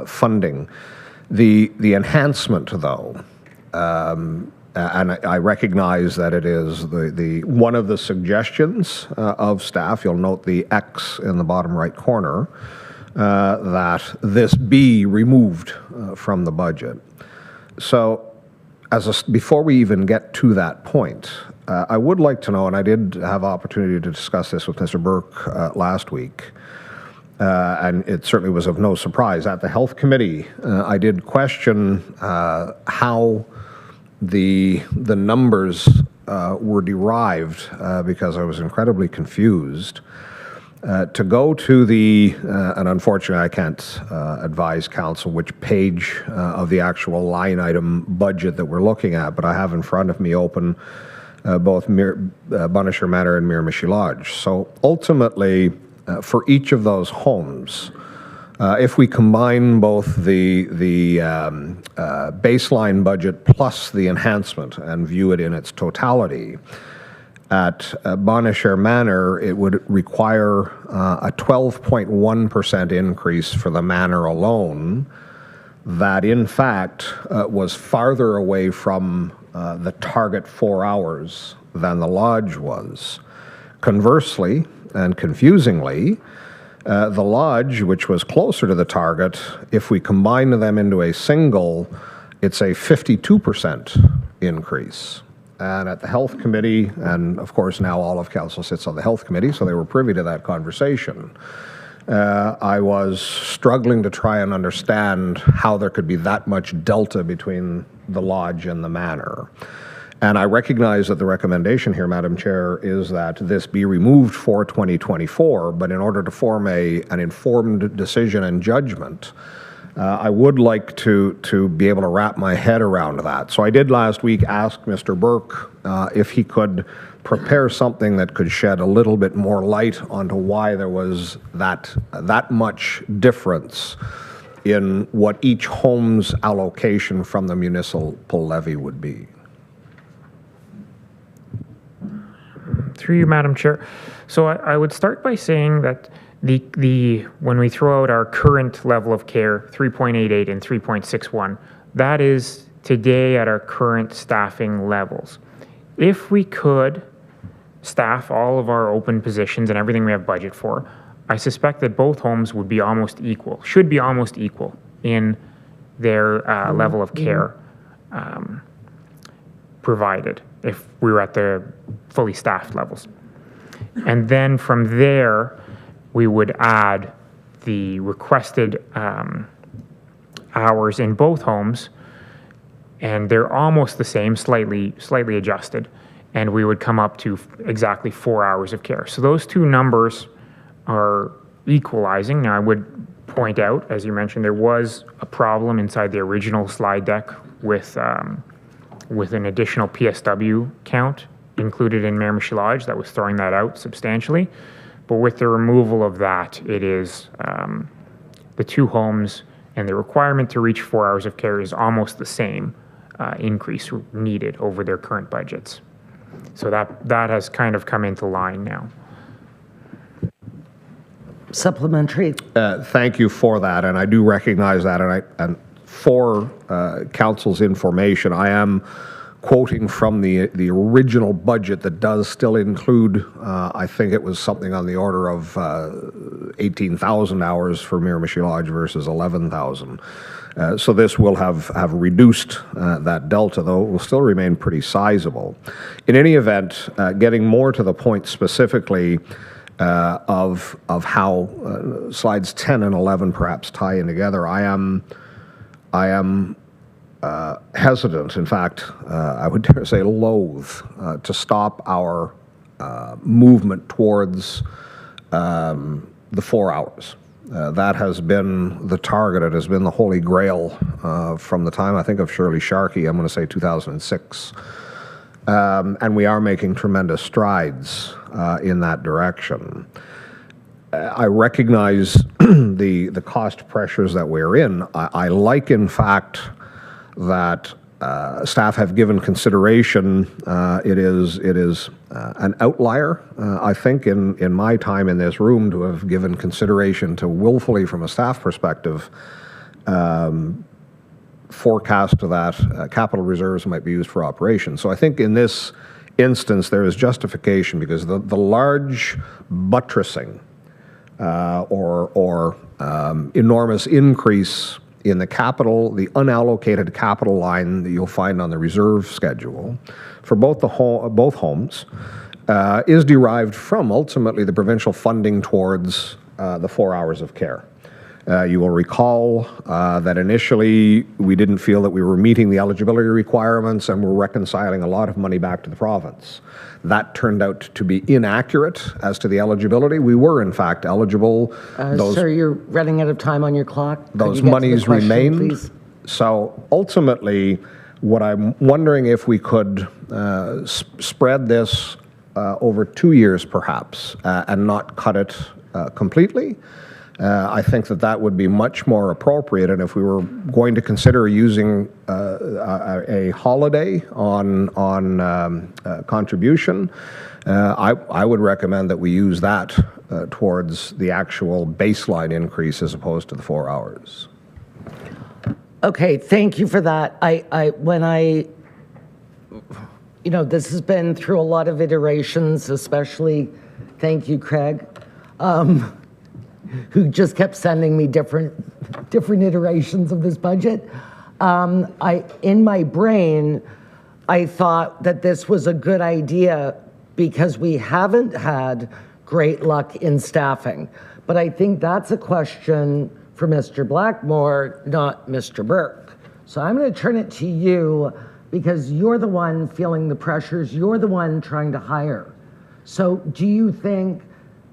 funding. The enhancement, though, and I recognize that it is the one of the suggestions of staff. You'll note the X in the bottom right corner. That this be removed from the budget. So, before we even get to that point, I would like to know, and I did have opportunity to discuss this with Mr. Burke last week, and it certainly was of no surprise. At the Health Committee, I did question how the numbers were derived because I was incredibly confused. To go to the, and unfortunately I can't advise Council which page of the actual line item budget that we're looking at, but I have in front of me open both Bonnashare Manor and Miramichi Lodge. So ultimately, for each of those homes, if we combine both the baseline budget plus the enhancement and view it in its totality, at Bonnashare Manor, it would require a 12.1% increase for the manor alone that, in fact, was farther away from the target 4 hours than the lodge was. Conversely, and confusingly, the lodge, which was closer to the target, if we combine them into a single, it's a 52% increase. And at the Health Committee, and of course now all of Council sits on the Health Committee, so they were privy to that conversation. I was struggling to try and understand how there could be that much delta between the lodge and the manor. And I recognize that the recommendation here, Madam Chair, is that this be removed for 2024, but in order to form an informed decision and judgment, I would like to be able to wrap my head around that. So I did last week ask Mr. Burke if he could prepare something that could shed a little bit more light onto why there was that much difference in what each home's allocation from the municipal levy would be. Through you, Madam Chair. So I would start by saying that when we throw out our current level of care, 3.88 and 3.61, that is today at our current staffing levels. If we could staff all of our open positions and everything we have budget for, I suspect that both homes would be almost equal, should be almost equal in their level of care provided if we were at the fully staffed levels. And then from there, we would add the requested hours in both homes, and they're almost the same, slightly adjusted, and we would come up to exactly 4 hours of care. So those two numbers are equalizing. Now, I would point out, as you mentioned, there was a problem inside the original slide deck with an additional PSW count included in Miramichi Lodge that was throwing that out substantially. But with the removal of that, it is the two homes and the requirement to reach 4 hours of care is almost the same increase needed over their current budgets. So that has kind of come into line now. Supplementary. Thank you for that, and I do recognize that, and for Council's information, I am quoting from the original budget that does still include, I think it was something on the order of 18,000 hours for Miramichi Lodge versus 11,000. So this will have reduced that delta, though it will still remain pretty sizable. In any event, getting more to the point specifically of how slides 10 and 11 perhaps tie in together, I am hesitant, in fact, I would dare say loath, to stop our movement towards the 4 hours. That has been the target. It has been the holy grail from the time, I think, of Shirley Sharkey, I'm going to say 2006. And we are making tremendous strides in that direction. I recognize the cost pressures that we're in. I like, in fact, that staff have given consideration. It is an outlier, I think, in my time in this room to have given consideration to willfully, from a staff perspective, forecast that capital reserves might be used for operations. So I think in this instance there is justification because the large buttressing or enormous increase in the capital, the unallocated capital line that you'll find on the reserve schedule for both homes is derived from ultimately the provincial funding towards the 4 hours of care. You will recall that initially we didn't feel that we were meeting the eligibility requirements and were reconciling a lot of money back to the province. That turned out to be inaccurate as to the eligibility. We were, in fact, eligible. Sir, you're running out of time on your clock. Those monies remained. So ultimately, what I'm wondering if we could spread this over 2 years, perhaps, and not cut it completely. I think that would be much more appropriate, and if we were going to consider using a holiday on contribution, I would recommend that we use that towards the actual baseline increase as opposed to the 4 hours. Okay, thank you for that. When I you know, this has been through a lot of iterations, especially, thank you, Craig, who just kept sending me different iterations of this budget. In my brain, I thought that this was a good idea because we haven't had great luck in staffing. But I think that's a question for Mr. Blackmore, not Mr. Burke. So I'm going to turn it to you because you're the one feeling the pressures, you're the one trying to hire. So do you think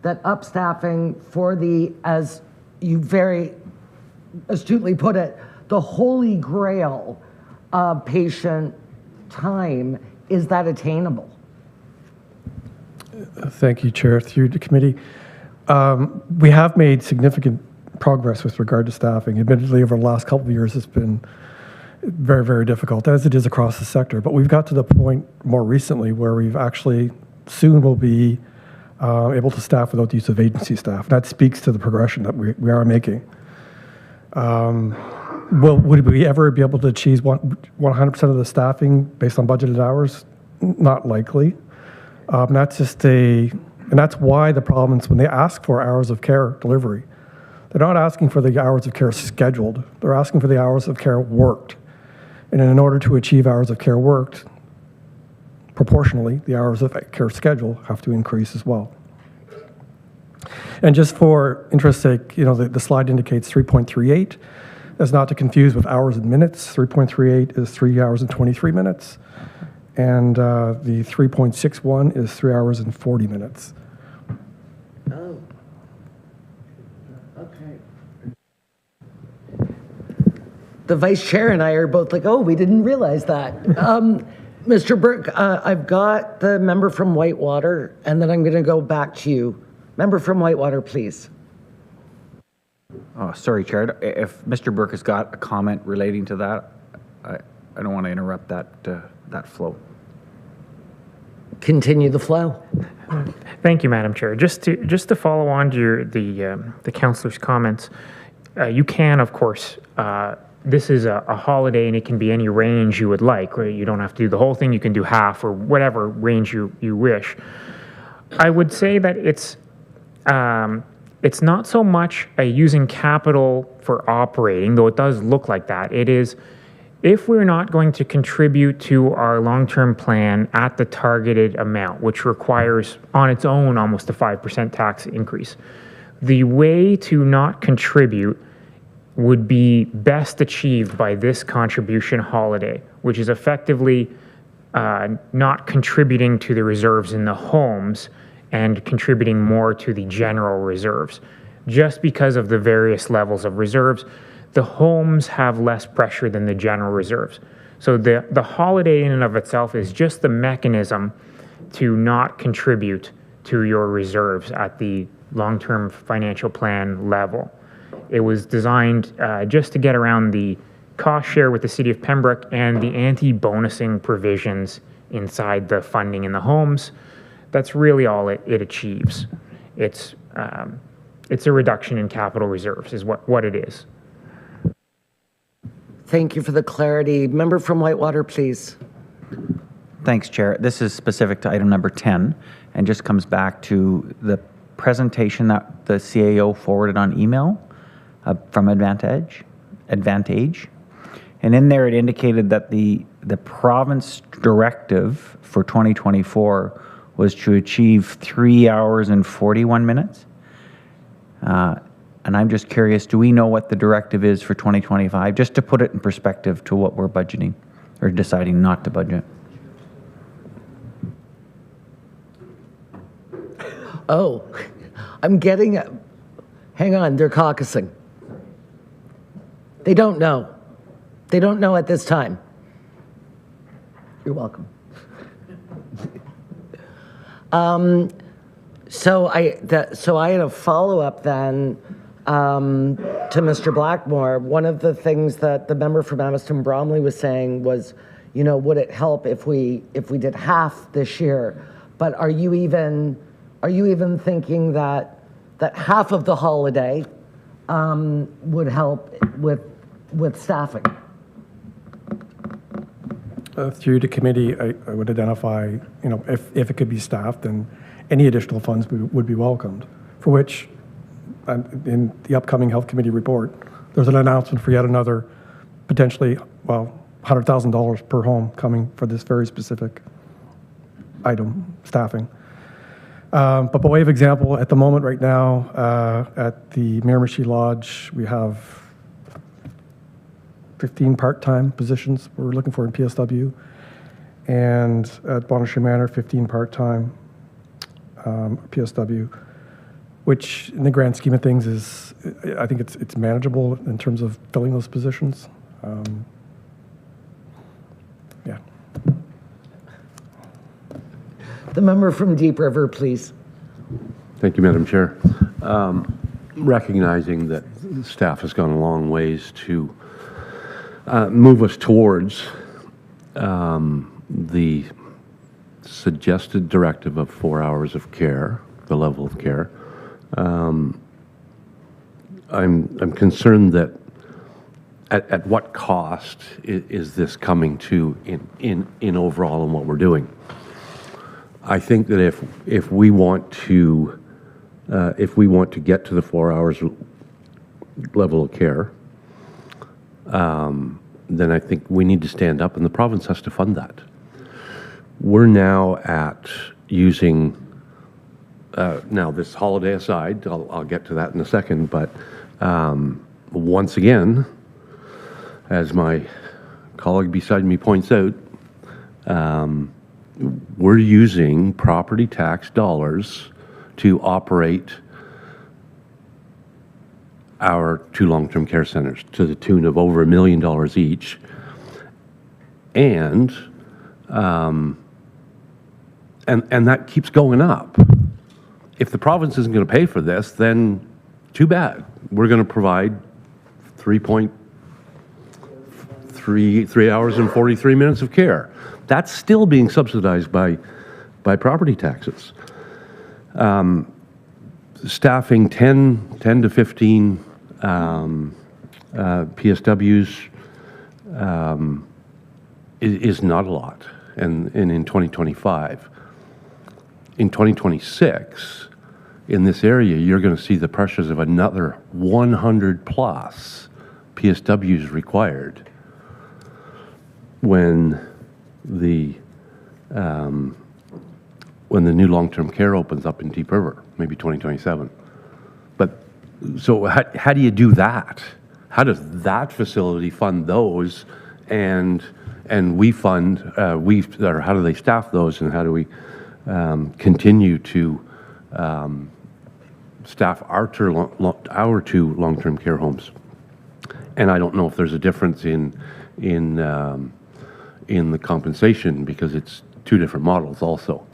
that upstaffing for the, as you very astutely put it, the holy grail of patient time, is that attainable? Thank you, Chair. Through the committee, we have made significant progress with regard to staffing. Admittedly, over the last couple of years, it's been very, very difficult, as it is across the sector. But we've got to the point more recently where we've actually soon will be able to staff without the use of agency staff. That speaks to the progression that we are making. Would we ever be able to achieve 100% of the staffing based on budgeted hours? Not likely. And that's why the province, when they ask for hours of care delivery, they're not asking for the hours of care scheduled. They're asking for the hours of care worked. And in order to achieve hours of care worked, proportionally, the hours of care scheduled have to increase as well. And just for interest's sake, you know, the slide indicates 3.38. That's not to confuse with hours and minutes. 3.38 is 3 hours and 23 minutes. And the 3.61 is 3 hours and 40 minutes. Oh. Okay. The vice chair and I are both like, oh, we didn't realize that. Mr. Burke, I've got the member from Whitewater, and then I'm going to go back to you. Member from Whitewater, please. Oh, sorry, Chair. If Mr. Burke has got a comment relating to that, I don't want to interrupt that flow. Continue the flow. Thank you, Madam Chair. Just to follow on to the councillor's comments, you can, of course, this is a holiday and it can be any range you would like. Right? You don't have to do the whole thing. You can do half or whatever range you wish. I would say that it's not so much using capital for operating, though it does look like that. It is, if we're not going to contribute to our long-term plan at the targeted amount, which requires on its own almost a 5% tax increase, the way to not contribute would be best achieved by this contribution holiday, which is effectively not contributing to the reserves in the homes and contributing more to the general reserves. Just because of the various levels of reserves, the homes have less pressure than the general reserves. So the holiday in and of itself is just the mechanism to not contribute to your reserves at the long-term financial plan level. It was designed just to get around the cost share with the City of Pembroke and the anti-bonusing provisions inside the funding in the homes. That's really all it achieves. It's a reduction in capital reserves is what it is. Thank you for the clarity. Member from Whitewater, please. Thanks, Chair. This is specific to item number 10 and just comes back to the presentation that the CAO forwarded on email from Advantage. And in there it indicated that the province directive for 2024 was to achieve 3 hours and 41 minutes. And I'm just curious, do we know what the directive is for 2025? Just to put it in perspective to what we're budgeting or deciding not to budget. Oh, I'm getting it. Hang on, they're caucusing. They don't know. They don't know at this time. You're welcome. So I had a follow-up then to Mr. Blackmore. One of the things that the member from Aviston Bromley was saying was, you know, would it help if we did half this year? But are you even thinking that half of the holiday would help with staffing? through the committee, I would identify, if it could be staffed, then any additional funds would be welcomed, for which, in the upcoming Health Committee report, there's an announcement for yet another potentially, $100,000 per home coming for this very specific item, staffing. But by way of example, at the moment right now, at the Miramichi Lodge, we have 15 part-time positions we're looking for in PSW. And at Bonnechere Manor, 15 part-time PSW, which in the grand scheme of things is, I think it's manageable in terms of filling those positions. Yeah. The member from Deep River, please. Thank you, Madam Chair. Recognizing that staff has gone a long ways to move us towards the suggested directive of 4 hours of care, the level of care. I'm concerned that at what cost is this coming to in overall in what we're doing. I think that if we want to get to the 4 hours level of care, then I think we need to stand up, and the province has to fund that. We're now at using, now this holiday aside, I'll get to that in a second, but once again, as my colleague beside me points out, we're using property tax dollars to operate our 2 long-term care centers to the tune of over $1 million each. And that keeps going up. If the province isn't going to pay for this, then too bad. We're going to provide 3 hours and 43 minutes of care. That's still being subsidized by property taxes. Staffing 10 to 15 PSWs is not a lot, and in 2025. In 2026, in this area, you're going to see the pressures of another 100 plus PSWs required when the new long-term care opens up in Deep River, maybe 2027. But so how do you do that? How does that facility fund those, and we fund or how do they staff those, and how do we continue to staff our 2 long-term care homes? And I don't know if there's a difference in the compensation, because it's 2 different models also.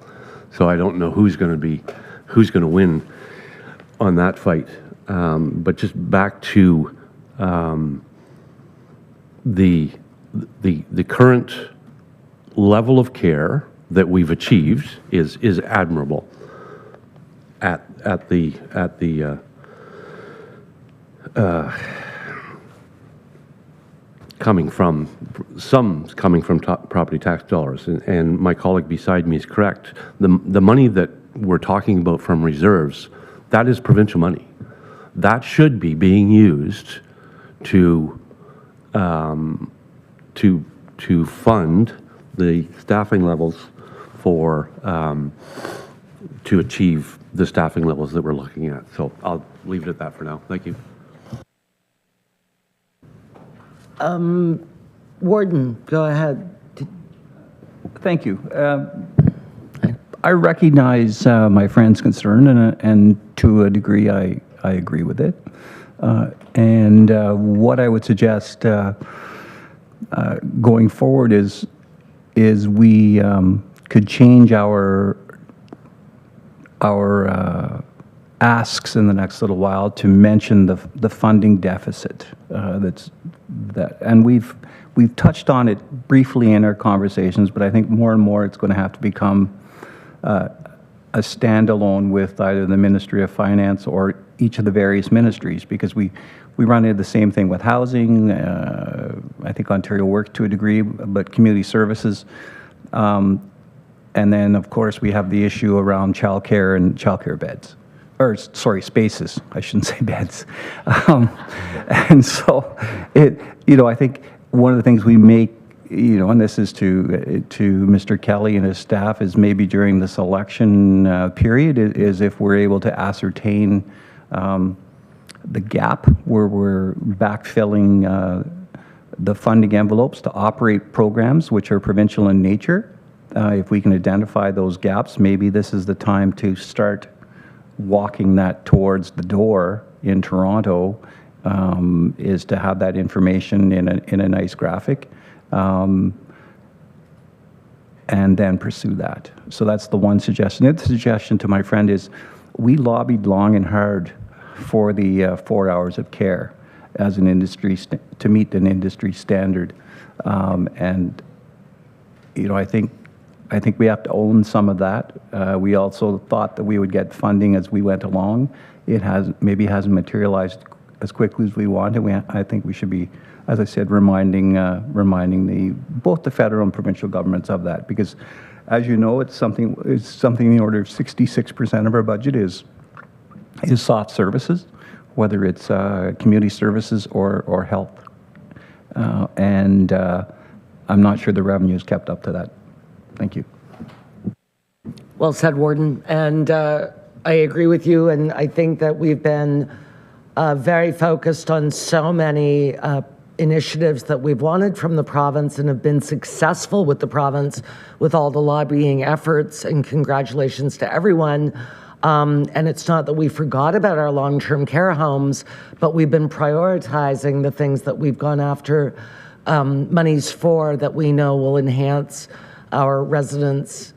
So I don't know who's going to win on that fight. But just back to the current level of care that we've achieved is admirable at the coming from property tax dollars, and my colleague beside me is correct. The money that we're talking about from reserves, that is provincial money. That should be being used to fund the staffing levels for to achieve the staffing levels that we're looking at. So I'll leave it at that for now. Thank you. Warden, go ahead. Thank you. I recognize my friend's concern, and to a degree, I agree with it. And what I would suggest going forward is we could change our asks in the next little while to mention the funding deficit and we've touched on it briefly in our conversations, but I think more and more it's going to have to become a standalone with either the Ministry of Finance or each of the various ministries, because we We run into the same thing with housing. I think Ontario Works to a degree, but community services. And then, of course, we have the issue around childcare and childcare beds. Or, sorry, spaces. I shouldn't say beds. And so, I think one of the things we make, and this is to Mr. Kelly and his staff, is maybe during this election period, is if we're able to ascertain the gap where we're backfilling the funding envelopes to operate programs which are provincial in nature. If we can identify those gaps, maybe this is the time to start walking that towards the door in Toronto, is to have that information in a nice graphic, and then pursue that. So that's the one suggestion. The other suggestion to my friend is, we lobbied long and hard for the 4 hours of care as an industry, to meet an industry standard. And, I think we have to own some of that. We also thought that we would get funding as we went along. It maybe hasn't materialized as quickly as we wanted. I think we should be, as I said, reminding both the federal and provincial governments of that, because, as you know, it's something in the order of 66% of our budget is soft services, whether it's community services or health, and I'm not sure the revenue is kept up to that. Thank you. Well said, Warden. And I agree with you. And I think that we've been very focused on so many initiatives that we've wanted from the province and have been successful with the province with all the lobbying efforts. And congratulations to everyone. And it's not that we forgot about our long-term care homes, but we've been prioritizing the things that we've gone after monies for, that we know will enhance our residents'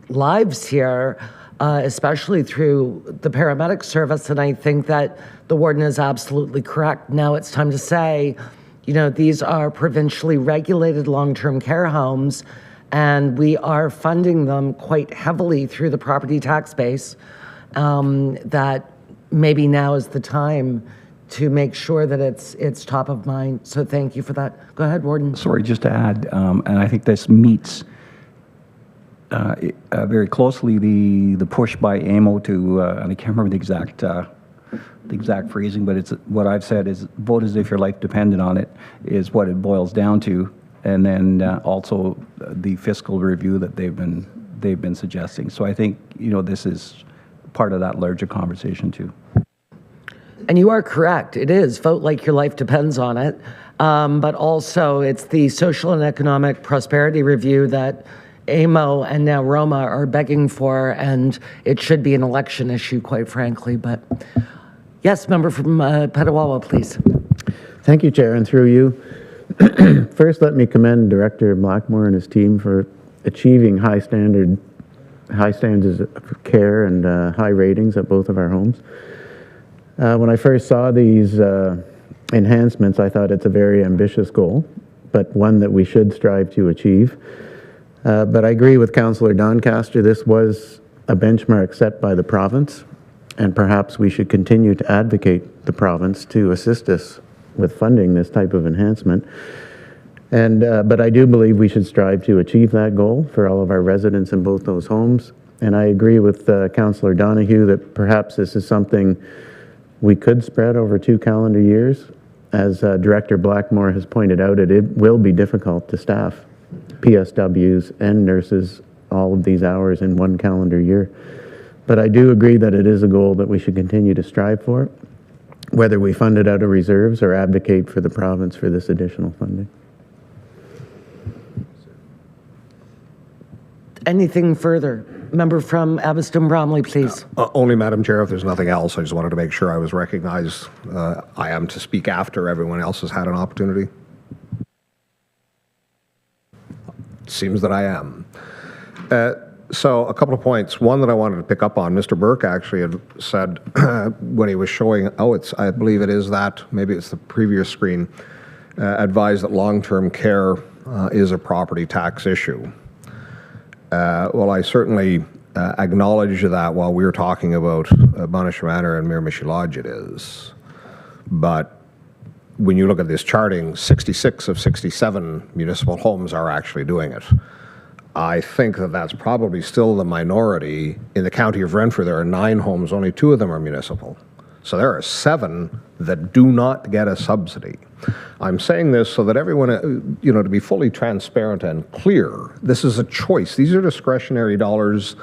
lives here, especially through the paramedic service. And I think that the warden is absolutely correct. Now it's time to say, these are provincially regulated long-term care homes, and we are funding them quite heavily through the property tax base, that maybe now is the time to make sure that it's top of mind. So thank you for that. Go ahead, Warden. Sorry, just to add, and I think this meets very closely the push by AMO to, and I can't remember the exact phrasing, but it's what I've said is, vote as if your life depended on it, is what it boils down to, and then also the fiscal review that they've been suggesting. So I think this is part of that larger conversation too. And you are correct. It is vote like your life depends on it. But also it's the social and economic prosperity review that AMO and now Roma are begging for, and it should be an election issue, quite frankly. But yes, member from Petawawa, please. Thank you, Chair, and through you. First, let me commend Director Blackmore and his team for achieving high standards of care and high ratings at both of our homes. When I first saw these enhancements, I thought it's a very ambitious goal, but one that we should strive to achieve. But I agree with Councillor Doncaster, this was a benchmark set by the province, and perhaps we should continue to advocate the province to assist us with funding this type of enhancement. And but I do believe we should strive to achieve that goal for all of our residents in both those homes. And I agree with Councillor Donahue that perhaps this is something we could spread over 2 calendar years. As Director Blackmore has pointed out, it will be difficult to staff PSWs and nurses all of these hours in 1 calendar year. But I do agree that it is a goal that we should continue to strive for, whether we fund it out of reserves or advocate for the province for this additional funding. Anything further? Member from Abbotston Bromley, please. Only, Madam Chair, if there's nothing else, I just wanted to make sure I was recognized. I am to speak after everyone else has had an opportunity. Seems that I am. So a couple of points. One that I wanted to pick up on, Mr. Burke actually had said when he was showing, I believe it is that, maybe it's the previous screen, advised that long-term care is a property tax issue. Well, I certainly acknowledge that while we were talking about Monash Manor and Miramichi Lodge, it is. But when you look at this charting, 66 of 67 municipal homes are actually doing it. I think that that's probably still the minority. In the county of Renfrew, there are 9 homes, only 2 of them are municipal. So there are 7 that do not get a subsidy. I'm saying this so that everyone, to be fully transparent and clear, this is a choice. These are discretionary dollars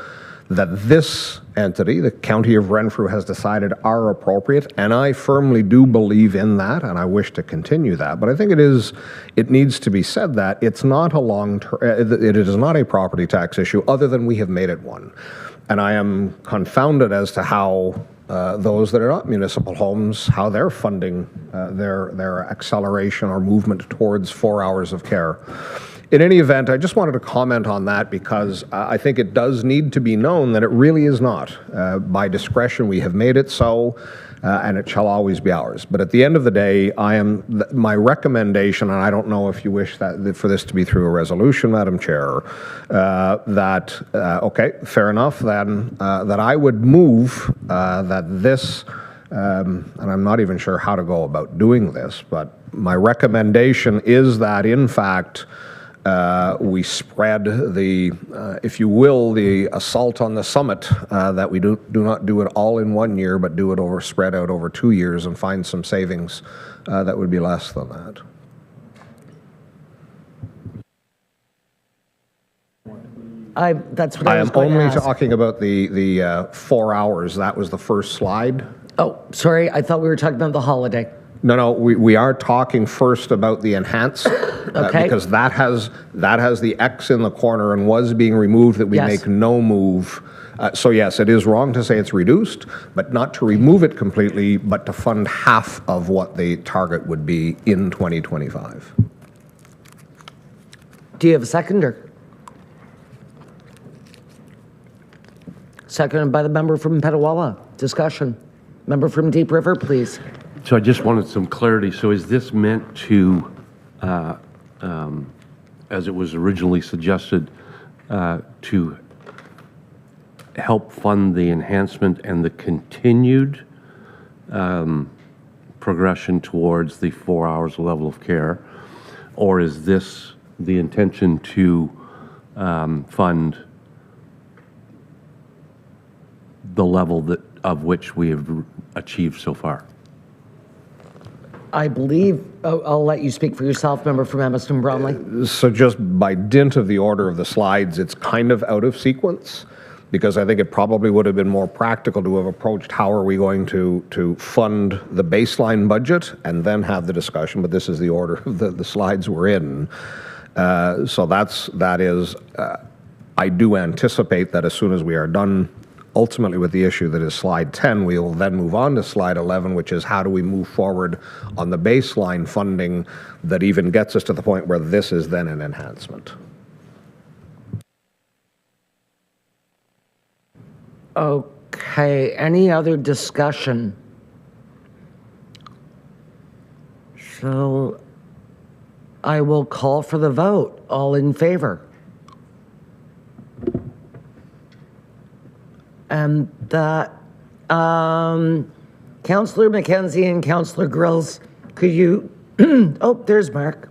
that this entity, the County of Renfrew, has decided are appropriate, and I firmly do believe in that, and I wish to continue that. But I think it needs to be said that it's not a long-term, it is not a property tax issue, other than we have made it one. And I am confounded as to how those that are not municipal homes, how they're funding their acceleration or movement towards 4 hours of care. In any event, I just wanted to comment on that because I think it does need to be known that it really is not. By discretion, we have made it so, and it shall always be ours. But at the end of the day, my recommendation, and I don't know if you wish for this to be through a resolution, Madam Chair, okay, fair enough, then, that I would move that this, and I'm not even sure how to go about doing this, but my recommendation is that, in fact, we spread the, if you will, the assault on the summit, that we do not do it all in 1 year, but do it spread out over 2 years and find some savings that would be less than that. That's what I was going to ask. I'm only talking about the 4 hours. That was the first slide. Oh, sorry. I thought we were talking about the holiday. No, we are talking first about the enhanced, okay. Because that has the X in the corner and was being removed, that we make no move. So yes, it is wrong to say it's reduced, but not to remove it completely, but to fund half of what the target would be in 2025. Do you have a seconder? Seconded by the member from Petawawa. Discussion. Member from Deep River, please. So I just wanted some clarity. So is this meant to, as it was originally suggested, to help fund the enhancement and the continued progression towards the 4 hours level of care? Or is this the intention to fund the level of which we have achieved so far? I believe, I'll let you speak for yourself, member from Emerson Bromley. So just by dint of the order of the slides, it's kind of out of sequence, because I think it probably would have been more practical to have approached how are we going to fund the baseline budget and then have the discussion, but this is the order of the slides we're in. So that is, I do anticipate that as soon as we are done ultimately with the issue that is slide 10, we will then move on to slide 11, which is how do we move forward on the baseline funding that even gets us to the point where this is then an enhancement. Okay, any other discussion? So I will call for the vote. All in favor? And that, Councillor McKenzie and Councillor Grills, could you, oh, there's Mark.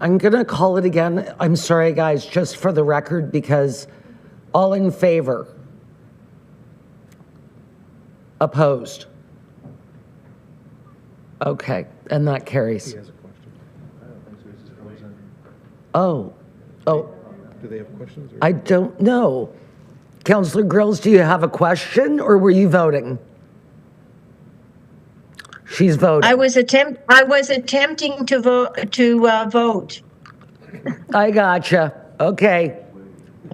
I'm going to call it again. I'm sorry, guys, just for the record, because all in favor? Opposed? Okay, and that carries. He has a question. I don't think so. He's just frozen. Oh. Do they have questions? I don't know. Councillor Grills, do you have a question, or were you voting? She's voting. I was attempting to vote. I gotcha. Okay.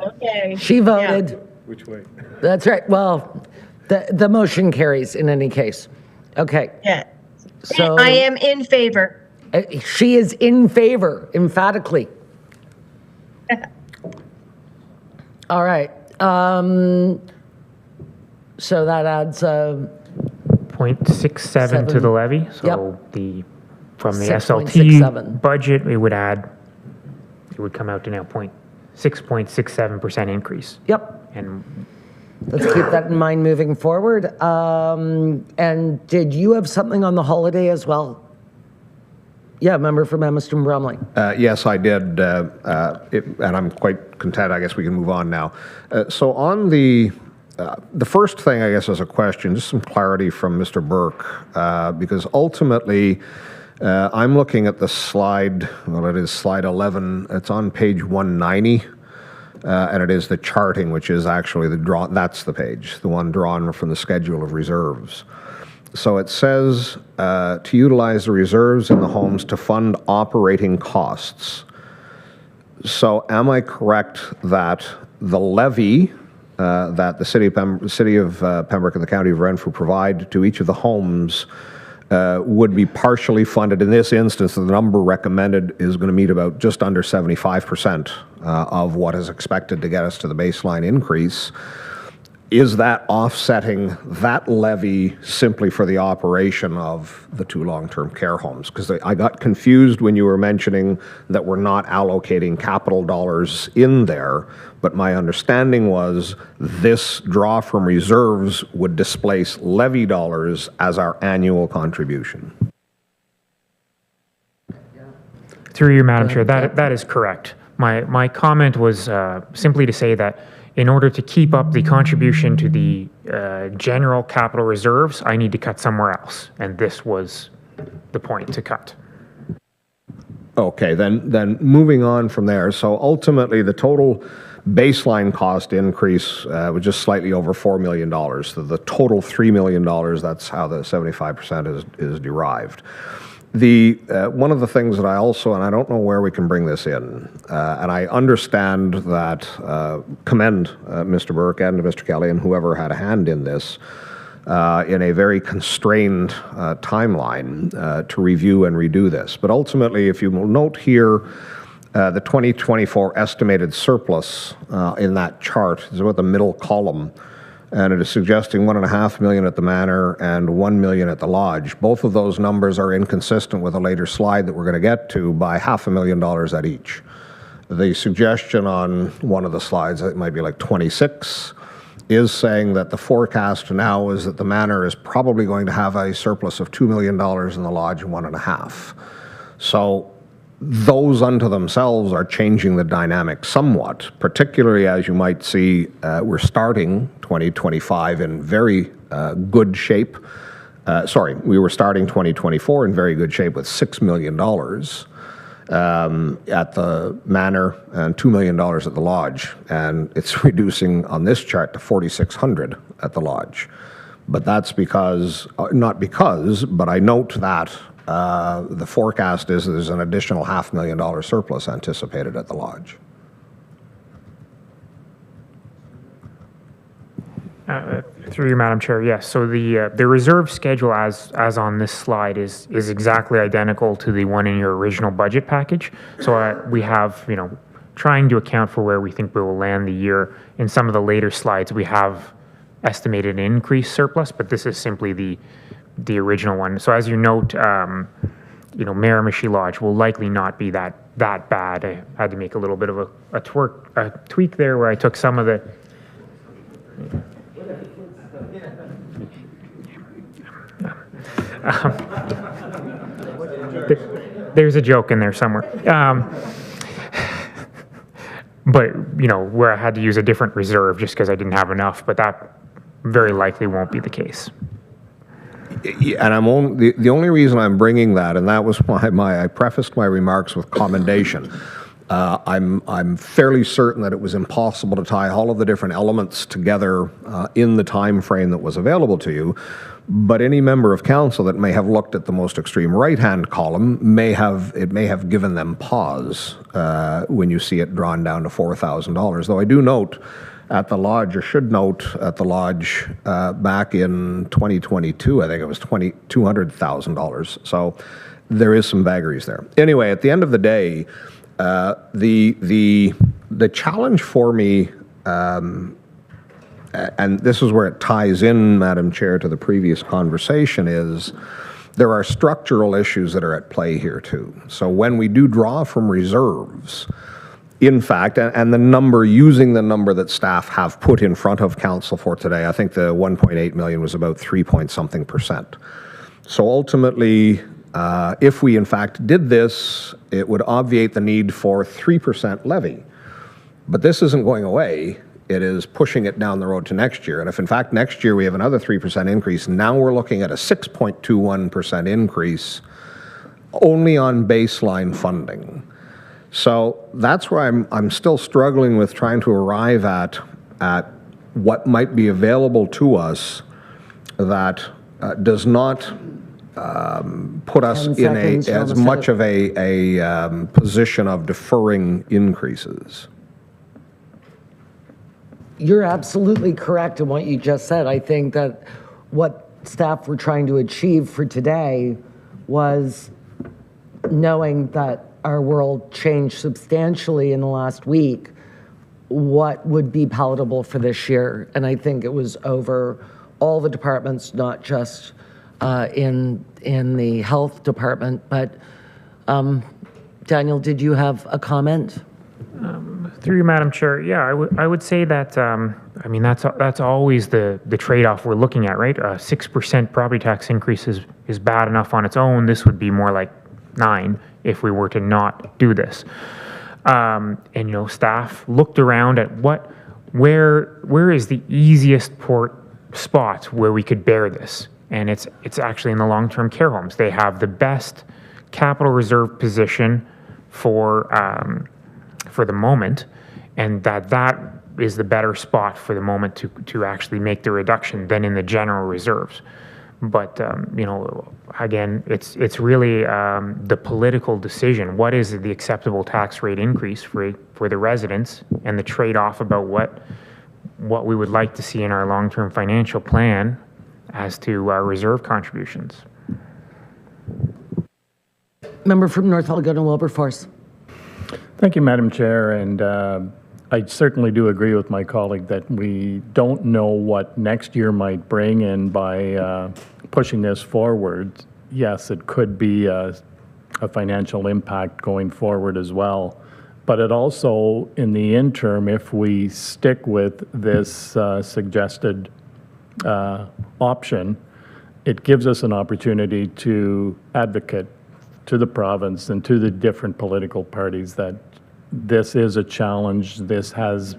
Okay. She voted. Yeah. Which way? That's right. Well, the motion carries in any case. Okay. Yeah. So I am in favor. She is in favor, emphatically. All right. So that adds 0.67 to the levy. So from the SLT 6.67 budget, it would come out to now 6.67% increase. Yep. And Let's keep that in mind moving forward. And did you have something on the holiday as well? Yeah, member from Emerson Bromley. Yes, I did, and I'm quite content. I guess we can move on now. So on the first thing, I guess, is a question, just some clarity from Mr. Burke, because ultimately, I'm looking at the slide, well, it is slide 11. It's on page 190, and it is the charting, which is actually that's the page, the one drawn from the schedule of reserves. So it says to utilize the reserves in the homes to fund operating costs. So am I correct that the levy that the city of Pembroke and the county of Renfrew provide to each of the homes would be partially funded? In this instance, the number recommended is going to meet about just under 75% of what is expected to get us to the baseline increase. Is that offsetting that levy simply for the operation of the 2 long-term care homes? Because I got confused when you were mentioning that we're not allocating capital dollars in there, but my understanding was this draw from reserves would displace levy dollars as our annual contribution. Through you, Madam Chair, that is correct. My comment was simply to say that in order to keep up the contribution to the general capital reserves, I need to cut somewhere else, and this was the point to cut. Okay, then moving on from there. So ultimately, the total baseline cost increase was just slightly over $4 million. So the total $3 million, that's how the 75% is derived. One of the things that I also, and I don't know where we can bring this in, and I understand that, commend Mr. Burke and Mr. Kelly and whoever had a hand in this, in a very constrained timeline to review and redo this. But ultimately, if you will note here, the 2024 estimated surplus in that chart is about the middle column, and it is suggesting $1.5 million at the manor and $1 million at the lodge. Both of those numbers are inconsistent with a later slide that we're going to get to by $500,000 at each. The suggestion on one of the slides, it might be like 26, is saying that the forecast now is that the manor is probably going to have a surplus of $2 million in the lodge and $1.5 million. So those unto themselves are changing the dynamic somewhat, particularly as you might see, we're starting 2025 in very good shape. We were starting 2024 in very good shape with $6 million at the manor and $2 million at the lodge. And it's reducing on this chart to $4,600 at the lodge. But that's because, not because, but I note that the forecast is there's an additional $500,000 surplus anticipated at the lodge. Through you, Madam Chair, yes. So the reserve schedule as on this slide is exactly identical to the one in your original budget package. So we have, trying to account for where we think we will land the year. In some of the later slides, we have estimated an increased surplus, but this is simply the original one. So as you note, Miramichi Lodge will likely not be that bad. I had to make a little bit of a tweak there where I took some of the. There's a joke in there somewhere. But, where I had to use a different reserve just because I didn't have enough, but that very likely won't be the case. And the only reason I'm bringing that, and that was why I prefaced my remarks with commendation. I'm fairly certain that it was impossible to tie all of the different elements together in the time frame that was available to you. But any member of council that may have looked at the most extreme right-hand column may have given them pause when you see it drawn down to $4,000. Though I do note at the lodge, or should note at the lodge, back in 2022, I think it was $200,000. So there is some vagaries there. Anyway, at the end of the day, the challenge for me, and this is where it ties in, Madam Chair, to the previous conversation, is there are structural issues that are at play here too. So when we do draw from reserves, in fact, and the number, using the number that staff have put in front of council for today, I think the 1.8 million was about 3-point-something%. So ultimately, if we in fact did this, it would obviate the need for 3% levy. But this isn't going away. It is pushing it down the road to next year. And if in fact next year we have another 3% increase, now we're looking at a 6.21% increase only on baseline funding. So that's where I'm still struggling with trying to arrive at what might be available to us that does not put us in as much of a position of deferring increases. You're absolutely correct in what you just said. I think that what staff were trying to achieve for today was knowing that our world changed substantially in the last week, what would be palatable for this year. And I think it was over all the departments, not just in the health department. But Daniel, did you have a comment? Through you, Madam Chair, yeah, I would say that, I mean, that's always the trade-off we're looking at, right? 6% property tax increase is bad enough on its own. This would be more like 9 if we were to not do this. And, you know, staff looked around at where is the easiest spot where we could bear this? And it's actually in the long-term care homes. They have the best capital reserve position for the moment, and that is the better spot for the moment to actually make the reduction than in the general reserves. But you know, again, it's really the political decision. What is the acceptable tax rate increase for the residents, and the trade-off about what we would like to see in our long-term financial plan as to reserve contributions. Member from North Elgin, Wilberforce. Thank you, Madam Chair, and I certainly do agree with my colleague that we don't know what next year might bring, and by pushing this forward, yes, it could be a financial impact going forward as well. But it also, in the interim, if we stick with this suggested option, it gives us an opportunity to advocate to the province and to the different political parties that this is a challenge, this has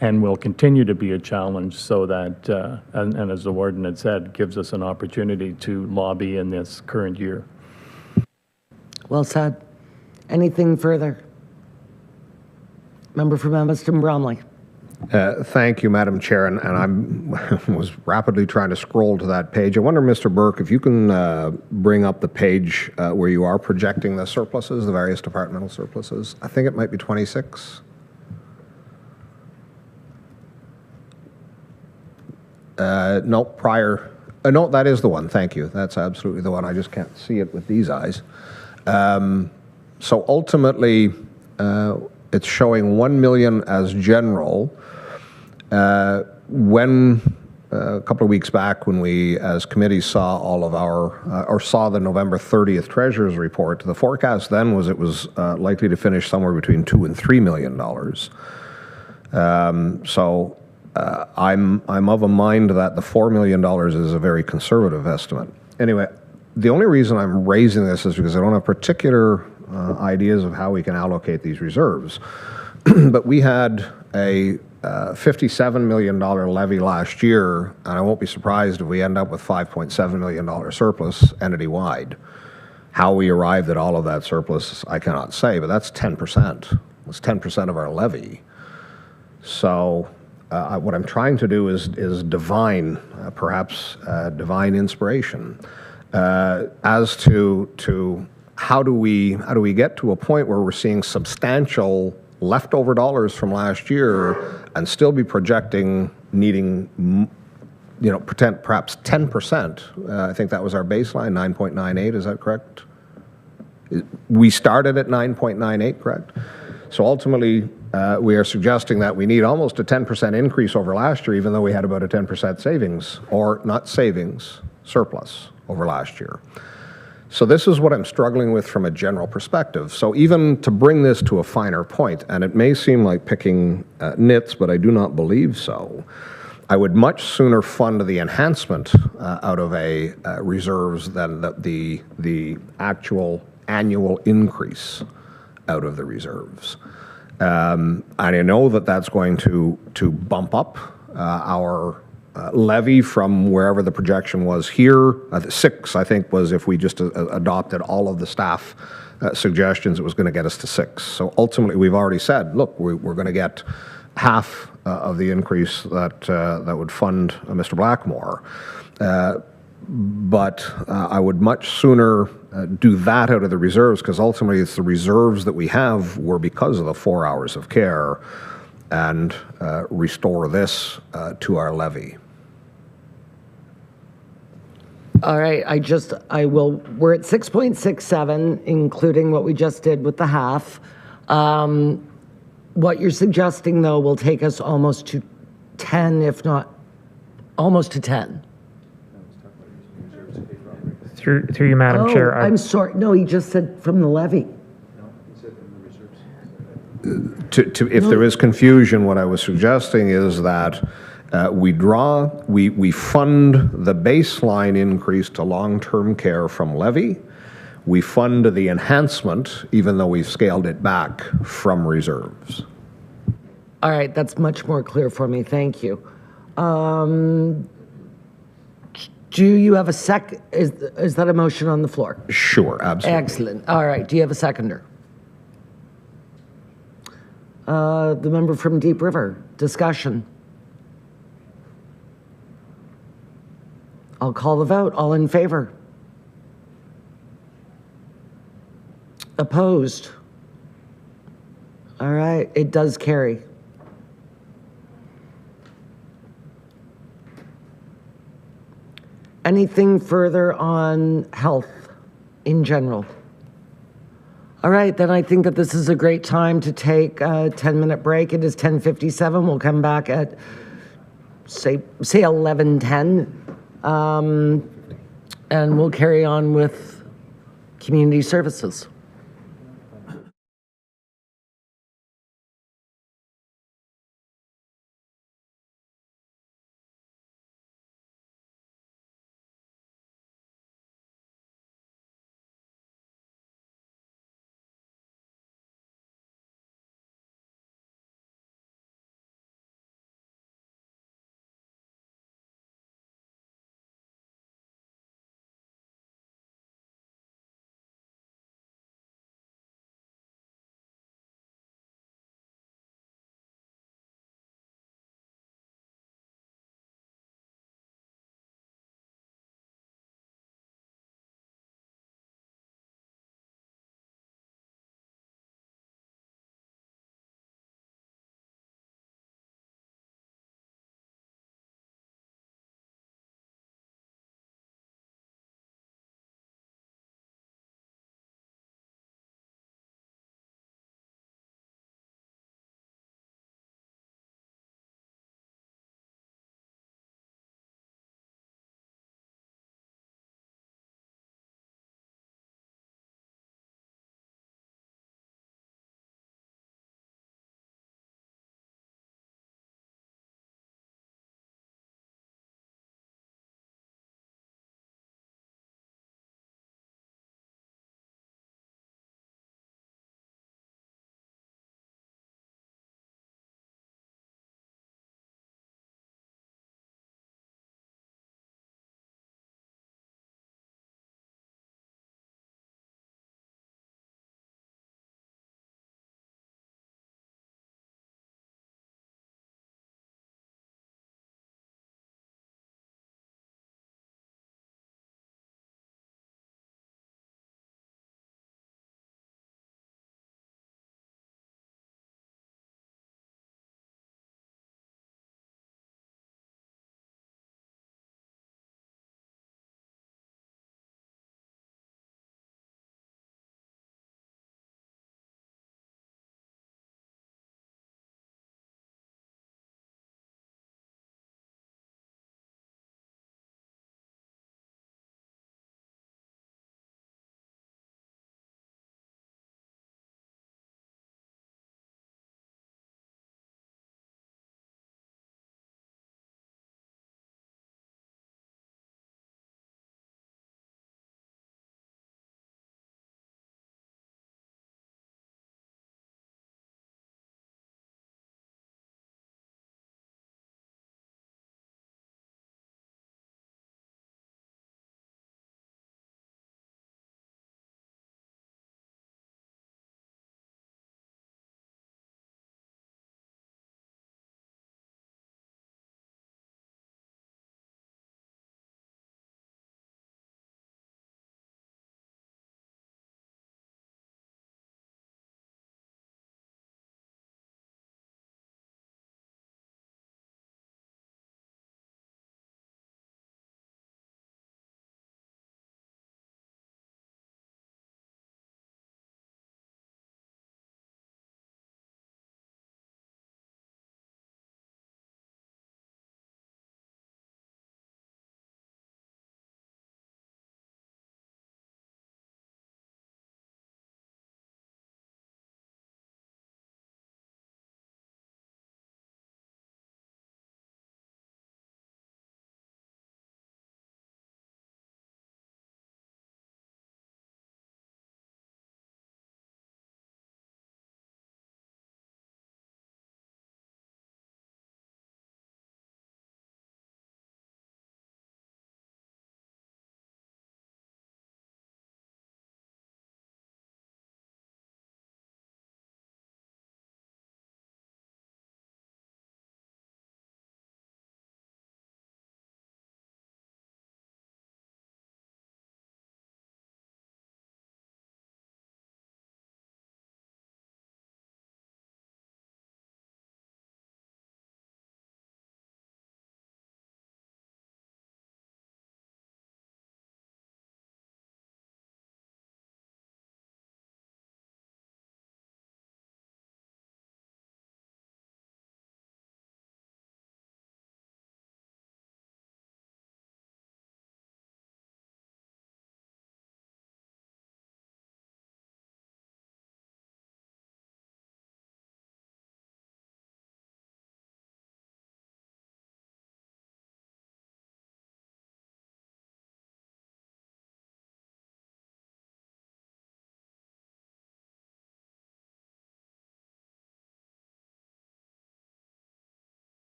and will continue to be a challenge, so that, and as the warden had said, gives us an opportunity to lobby in this current year. Well said. Anything further? Member from Evanston Bromley. Thank you, Madam Chair, and I was rapidly trying to scroll to that page. I wonder, Mr. Burke, if you can bring up the page where you are projecting the surpluses, the various departmental surpluses. I think it might be 26. No, prior. No, that is the one. Thank you. That's absolutely the one. I just can't see it with these eyes. So ultimately, it's showing 1 million as general. When a couple of weeks back, when we as committee saw all of our, or saw the November 30th Treasurer's report, the forecast then was it was likely to finish somewhere between $2 and $3 million. So I'm of a mind that the $4 million is a very conservative estimate. Anyway, the only reason I'm raising this is because I don't have particular ideas of how we can allocate these reserves. But we had a $57 million levy last year, and I won't be surprised if we end up with $5.7 million surplus entity-wide. How we arrived at all of that surplus, I cannot say, but that's 10%. That's 10% of our levy. So what I'm trying to do is divine, perhaps divine inspiration, as to how do we get to a point where we're seeing substantial leftover dollars from last year and still be projecting needing, you know, perhaps 10%. I think that was our baseline, 9.98, is that correct? We started at 9.98, correct? So ultimately, we are suggesting that we need almost a 10% increase over last year, even though we had about a 10% savings, or not savings, surplus over last year. So this is what I'm struggling with from a general perspective. So even to bring this to a finer point, and it may seem like picking nits, but I do not believe so, I would much sooner fund the enhancement out of a reserves than the actual annual increase out of the reserves. And I know that that's going to bump up our levy from wherever the projection was here. 6, I think, was if we just adopted all of the staff suggestions, it was going to get us to 6. So ultimately, we've already said, look, we're going to get half of the increase that would fund Mr. Blackmore. But I would much sooner do that out of the reserves, because ultimately it's the reserves that we have were because of the 4 hours of care, and restore this to our levy. All right, we're at 6.67, including what we just did with the half. What you're suggesting, though, will take us almost to 10, if not almost to 10. Through you, Madam Chair. I'm sorry. No, he just said from the levy. If there is confusion, what I was suggesting is that we fund the baseline increase to long-term care from levy. We fund the enhancement, even though we've scaled it back, from reserves. All right, that's much more clear for me. Thank you. Do you have a is that a motion on the floor? Sure, absolutely. Excellent. All right, do you have a seconder? The member from Deep River, discussion. I'll call the vote. All in favor? Opposed? All right, it does carry. Anything further on health in general? All right, then I think that this is a great time to take a 10-minute break. It is 10:57. We'll come back at, say 11:10, and we'll carry on with community services.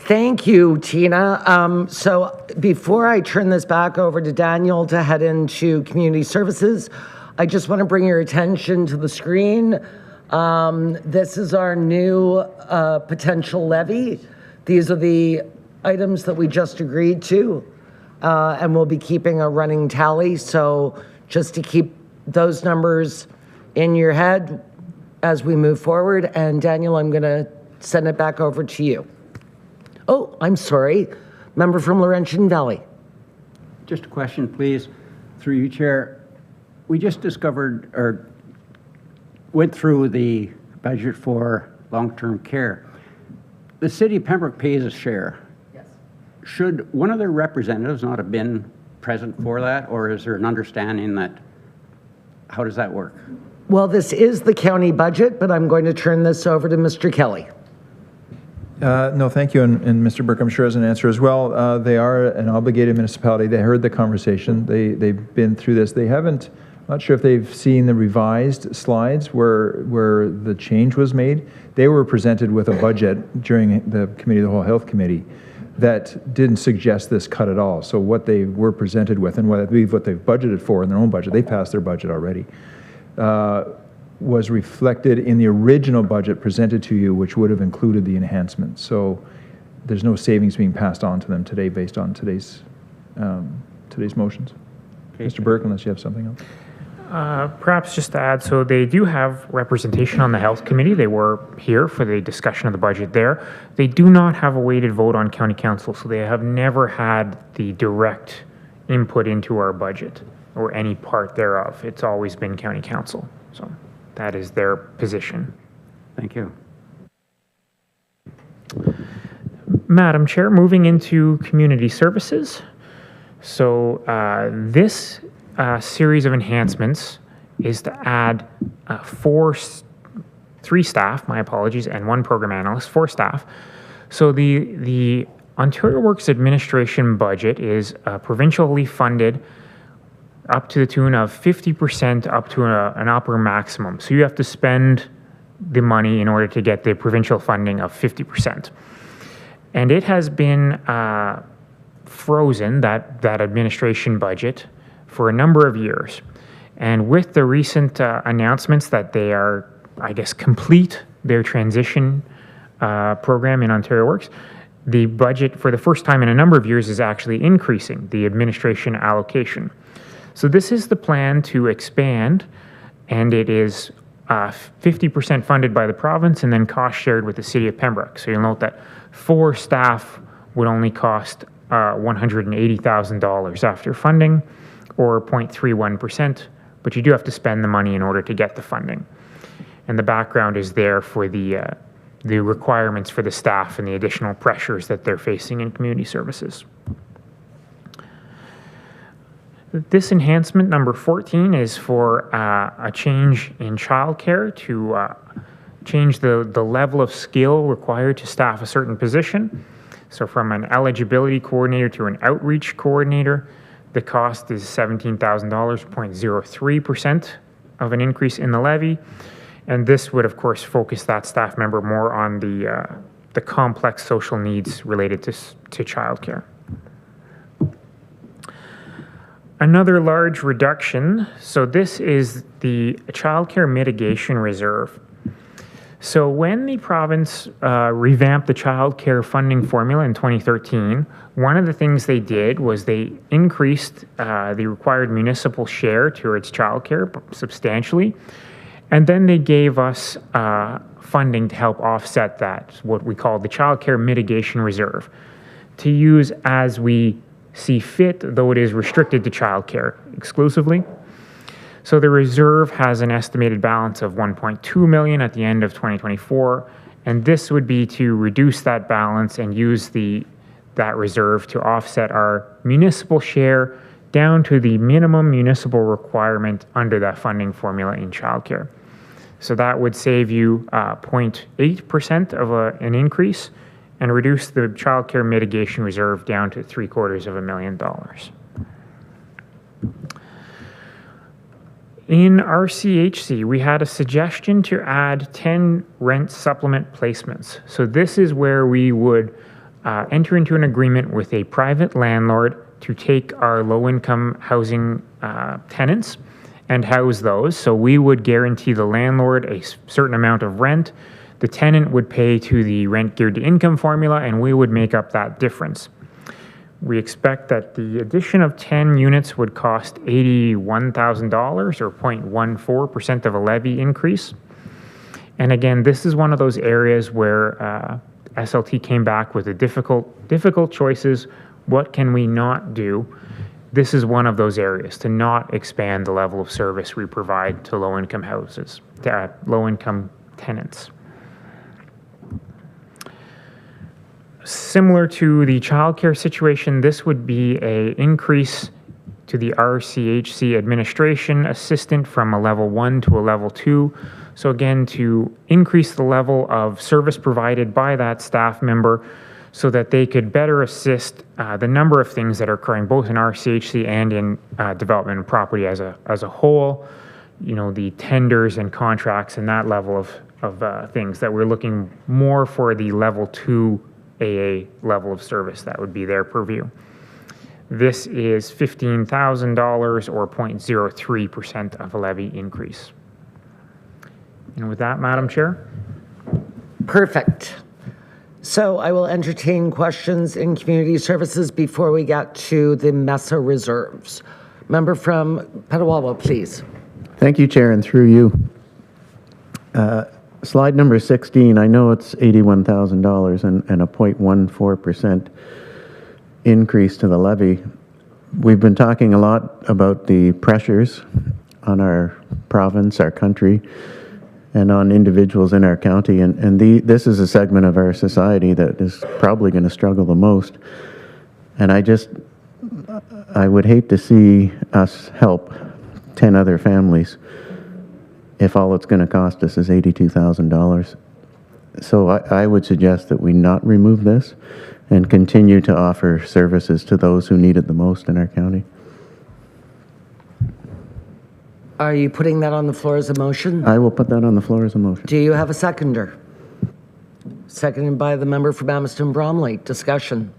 Thank you, Tina. So before I turn this back over to Daniel to head into community services, I just want to bring your attention to the screen. This is our new potential levy. These are the items that we just agreed to, and we'll be keeping a running tally. So just to keep those numbers in your head as we move forward. And Daniel, I'm going to send it back over to you. Oh, I'm sorry. Member from Laurentian Valley. Just a question, please, through you, Chair. We just discovered or went through the budget for long-term care. The city of Pembroke pays a share. Yes. Should one of their representatives not have been present for that, or is there an understanding that, how does that work? Well, this is the county budget, but I'm going to turn this over to Mr. Kelly. No, thank you, and Mr. Burke, I'm sure has an answer as well. They are an obligated municipality. They heard the conversation. They've been through this. They haven't, I'm not sure if they've seen the revised slides where the change was made. They were presented with a budget during the committee, the whole health committee, that didn't suggest this cut at all. So what they were presented with and what I believe what they've budgeted for in their own budget, they passed their budget already, was reflected in the original budget presented to you, which would have included the enhancements. So there's no savings being passed on to them today based on today's motions. Okay. Mr. Burke, unless you have something else. Perhaps just to add, so they do have representation on the Health Committee. They were here for the discussion of the budget there. They do not have a weighted vote on County Council, so they have never had the direct input into our budget or any part thereof. It's always been County Council. So that is their position. Thank you. Madam Chair, moving into community services. So this series of enhancements is to add 3 staff, my apologies, and 1 program analyst, 4 staff. So the Ontario Works Administration budget is provincially funded up to the tune of 50% up to an upper maximum. So you have to spend the money in order to get the provincial funding of 50%. And it has been frozen, that administration budget, for a number of years. And with the recent announcements that they are, I guess, complete their transition program in Ontario Works, the budget for the first time in a number of years is actually increasing, the administration allocation. So this is the plan to expand, and it is 50% funded by the province and then cost shared with the city of Pembroke. So you'll note that 4 staff would only cost $180,000 after funding, or 0.31%, but you do have to spend the money in order to get the funding. And the background is there for the requirements for the staff and the additional pressures that they're facing in community services. This enhancement, number 14, is for a change in childcare to change the level of skill required to staff a certain position. So from an eligibility coordinator to an outreach coordinator, the cost is $17,000, 0.03% of an increase in the levy. And this would, of course, focus that staff member more on the complex social needs related to childcare. Another large reduction, so this is the childcare mitigation reserve. So when the province revamped the childcare funding formula in 2013, one of the things they did was they increased the required municipal share towards childcare substantially, and then they gave us funding to help offset that, what we call the childcare mitigation reserve, to use as we see fit, though it is restricted to childcare exclusively. So the reserve has an estimated balance of $1.2 million at the end of 2024, and this would be to reduce that balance and use that reserve to offset our municipal share down to the minimum municipal requirement under that funding formula in childcare. So that would save you 0.8% of an increase and reduce the childcare mitigation reserve down to $750,000. In RCHC, we had a suggestion to add 10 rent supplement placements. So this is where we would enter into an agreement with a private landlord to take our low-income housing tenants and house those. So we would guarantee the landlord a certain amount of rent. The tenant would pay to the rent geared to income formula, and we would make up that difference. We expect that the addition of 10 units would cost $81,000 or 0.14% of a levy increase. And again, this is one of those areas where SLT came back with the difficult choices. What can we not do? This is one of those areas, to not expand the level of service we provide to low-income houses, to low-income tenants. Similar to the childcare situation, this would be an increase to the RCHC administration assistant from a level 1 to a level 2. So again, to increase the level of service provided by that staff member so that they could better assist the number of things that are occurring both in RCHC and in development and property as a whole, you know, the tenders and contracts and that level of things that we're looking more for the level 2 AA level of service that would be their purview. This is $15,000 or 0.03% of a levy increase. And with that, Madam Chair. Perfect. So I will entertain questions in community services before we get to the MESA reserves. Member from Petawawa, please. Thank you, Chair, and through you. Slide number 16, I know it's $81,000 and a 0.14% increase to the levy. We've been talking a lot about the pressures on our province, our country, and on individuals in our county, and this is a segment of our society that is probably going to struggle the most. And I would hate to see us help 10 other families if all it's going to cost us is $82,000. So I would suggest that we not remove this and continue to offer services to those who need it the most in our county. Are you putting that on the floor as a motion? I will put that on the floor as a motion. Do you have a seconder? Seconded by the member from Amherst Bromley. Discussion.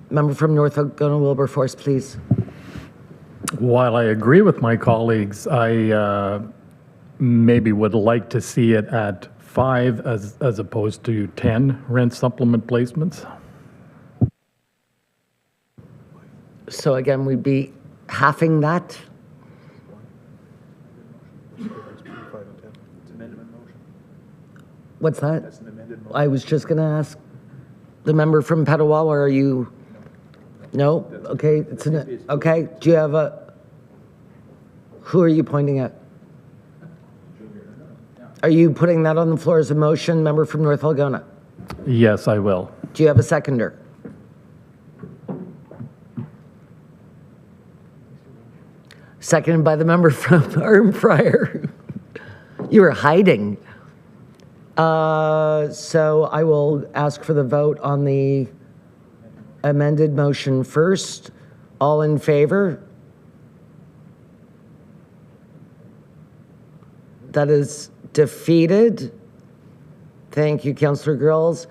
Member from North Algona Wilberforce, please. While I agree with my colleagues, I maybe would like to see it at 5 as opposed to 10 rent supplement placements. So again, we'd be halving that. What's that? That's an amended motion. I was just going to ask the member from Petawawa, are you? No? Okay. Okay. Do you have a? Who are you pointing at? Are you putting that on the floor as a motion, member from North Algona? Yes, I will. Do you have a seconder? Seconded by the member from Renfrew. You were hiding. So I will ask for the vote on the amended motion first. All in favor? That is defeated. Thank you, Councillor Grills.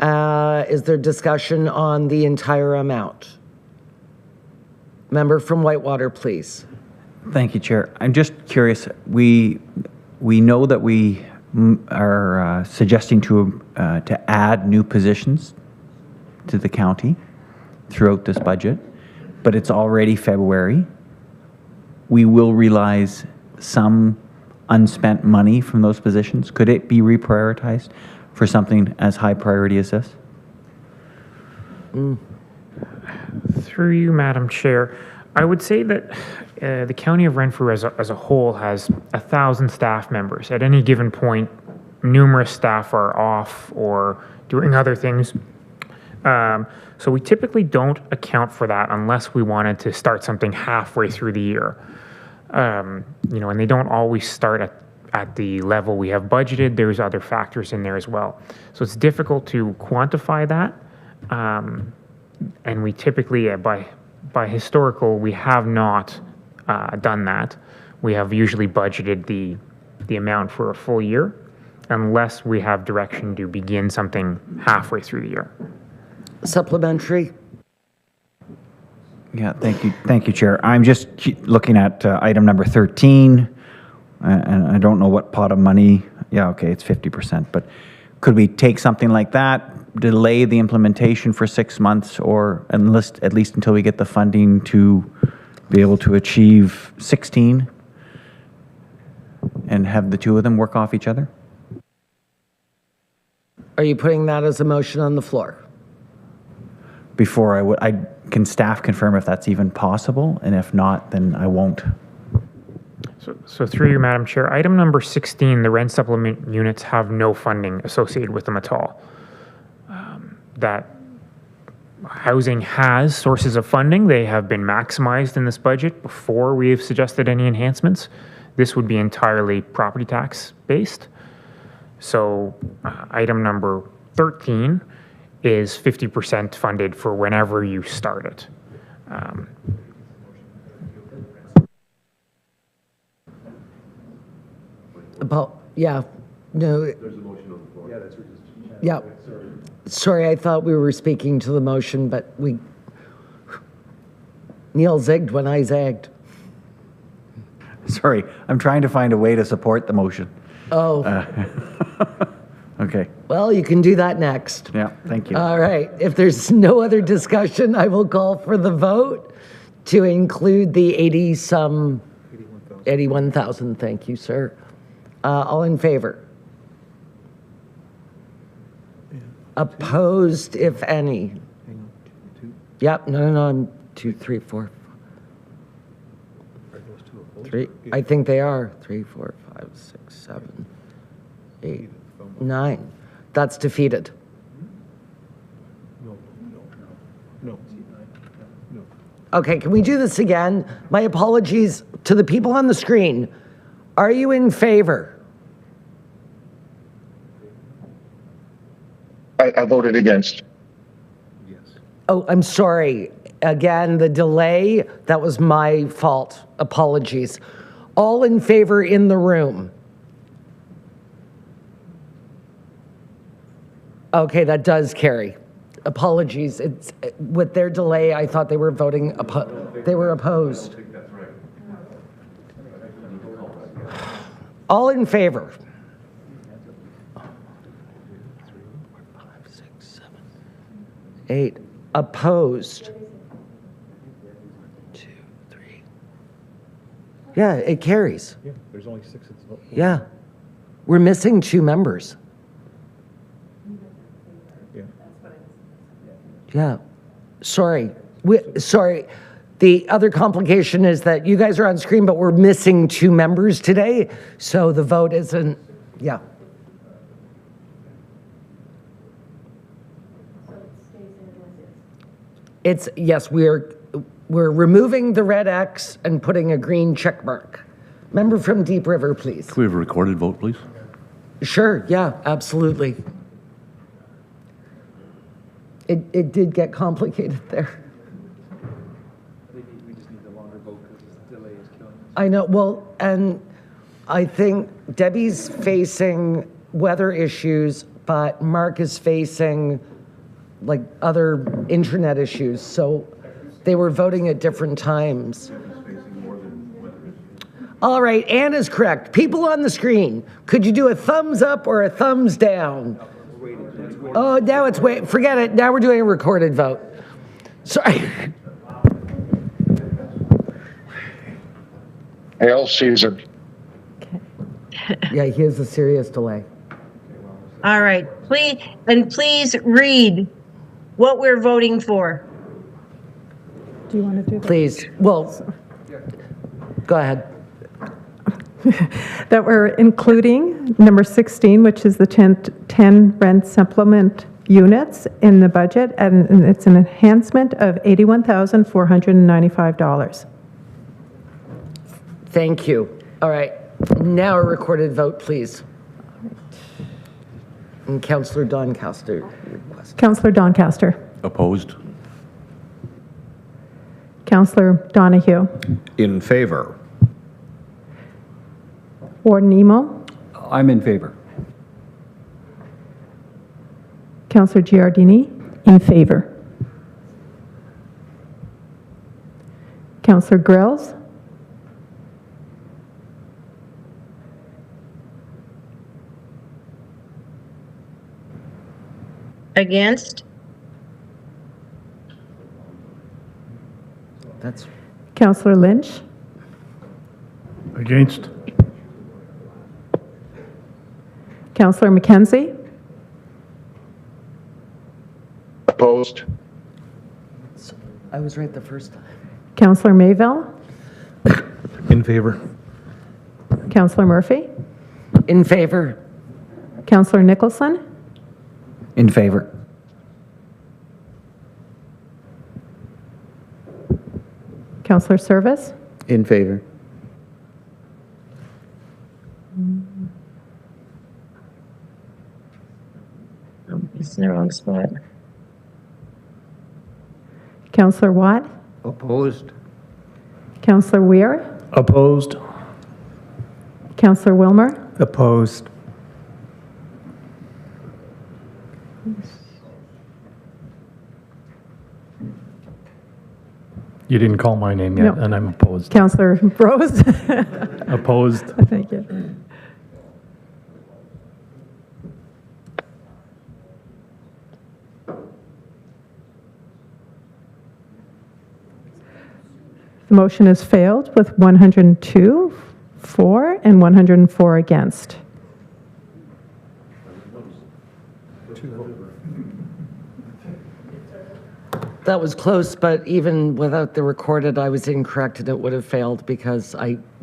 Is there discussion on the entire amount? Member from Whitewater, please. Thank you, Chair. I'm just curious. We know that we are suggesting to add new positions to the county throughout this budget, but it's already February. We will realize some unspent money from those positions. Could it be reprioritized for something as high priority as this? Through you, Madam Chair, I would say that the County of Renfrew as a whole has 1,000 staff members. At any given point, numerous staff are off or doing other things. So we typically don't account for that unless we wanted to start something halfway through the year. And they don't always start at the level we have budgeted. There's other factors in there as well. So it's difficult to quantify that. And we typically, by historical, we have not done that. We have usually budgeted the amount for a full year unless we have direction to begin something halfway through the year. supplementary. Yeah, thank you, Chair. I'm just looking at item number 13, and I don't know what pot of money, yeah, okay, it's 50%, but could we take something like that, delay the implementation for 6 months, or at least until we get the funding to be able to achieve 16, and have the two of them work off each other? Are you putting that as a motion on the floor? Before can staff confirm if that's even possible, and if not, then I won't. So through you, Madam Chair, item number 16, the rent supplement units have no funding associated with them at all. That housing has sources of funding. They have been maximized in this budget before we have suggested any enhancements. This would be entirely property tax based. So item number 13 is 50% funded for whenever you start it. Yeah, no. There's a motion on the floor. Yeah, that's yeah. Sorry, I thought we were speaking to the motion, but Neil zigged when I zagged. Sorry, I'm trying to find a way to support the motion. Oh. Okay. Well, you can do that next. Yeah, thank you. All right. If there's no other discussion, I will call for the vote to include the 81,000. Thank you, sir. All in favor? Opposed, if any? Yep, no, I'm 2, 3, 4. 3, I think they are. 3, 4, 5, 6, 7, 8, 9. That's defeated. No. Okay, can we do this again? My apologies to the people on the screen. Are you in favor? I voted against. Oh, I'm sorry. Again, the delay, that was my fault. Apologies. All in favor in the room? Okay, that does carry. Apologies. It's with their delay, I thought they were voting they were opposed. All in favor? 8. Opposed? 2, 3. Yeah, it carries. Yeah, there's only 6 that's voting. Yeah. We're missing 2 members. Yeah. Sorry. Sorry. The other complication is that you guys are on screen, but we're missing 2 members today. So the vote isn't, yeah. It's, yes, we're removing the red X and putting a green check mark. Member from Deep River, please. Can we have a recorded vote, please? Sure, yeah, absolutely. It did get complicated there. We just need the longer vote because the delay is killing us. I know, well, and I think Debbie's facing weather issues, but Mark is facing like other internet issues, so they were voting at different times. All right, Ann is correct. People on the screen, could you do a thumbs up or a thumbs down? Oh, now it's forget it. Now we're doing a recorded vote. Sorry. Hail Caesar. Yeah, he has a serious delay. All right, please read what we're voting for. Do you want to do that? Please, well, go ahead. That we're including number 16, which is the 10 rent supplement units in the budget, and it's an enhancement of $81,495. Thank you. All right, now a recorded vote, please. And Councillor Doncaster. Councillor Doncaster. Opposed? Councillor Donahue. In favor. Warden Emo. I'm in favor. Councillor Giardini. In favor. Councillor Grills, Against? That's Councillor Lynch, Against? Councillor McKenzie, Opposed? I was right the first time. Councillor Mayville, In favor. Councillor Murphy, In favor. Councillor Nicholson, In favor. Councillor Service, In favor. It's in the wrong spot. Councillor Watt, Opposed? Councillor Weir, Opposed? Councillor Wilmer, Opposed? You didn't call my name yet, No. and I'm opposed. Councillor Rose. Opposed? Thank you. The motion has failed with 102 for and 104 against. That was close, but even without the recorded, I was incorrect and it would have failed because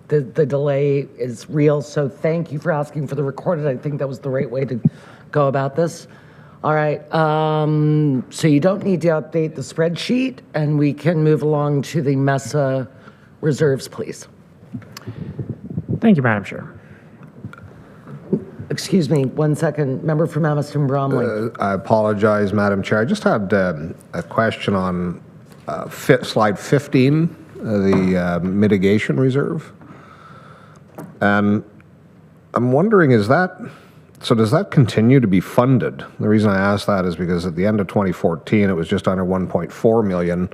the delay is real. So thank you for asking for the recorded. I think that was the right way to go about this. All right, so you don't need to update the spreadsheet and we can move along to the MESA reserves, please. Thank you, Madam Chair. Excuse me, 1 second. Member from Amiston Bromley. I apologize, Madam Chair. I just had a question on slide 15, the mitigation reserve. And I'm wondering, does that continue to be funded? The reason I ask that is because at the end of 2014, it was just under 1.4 million.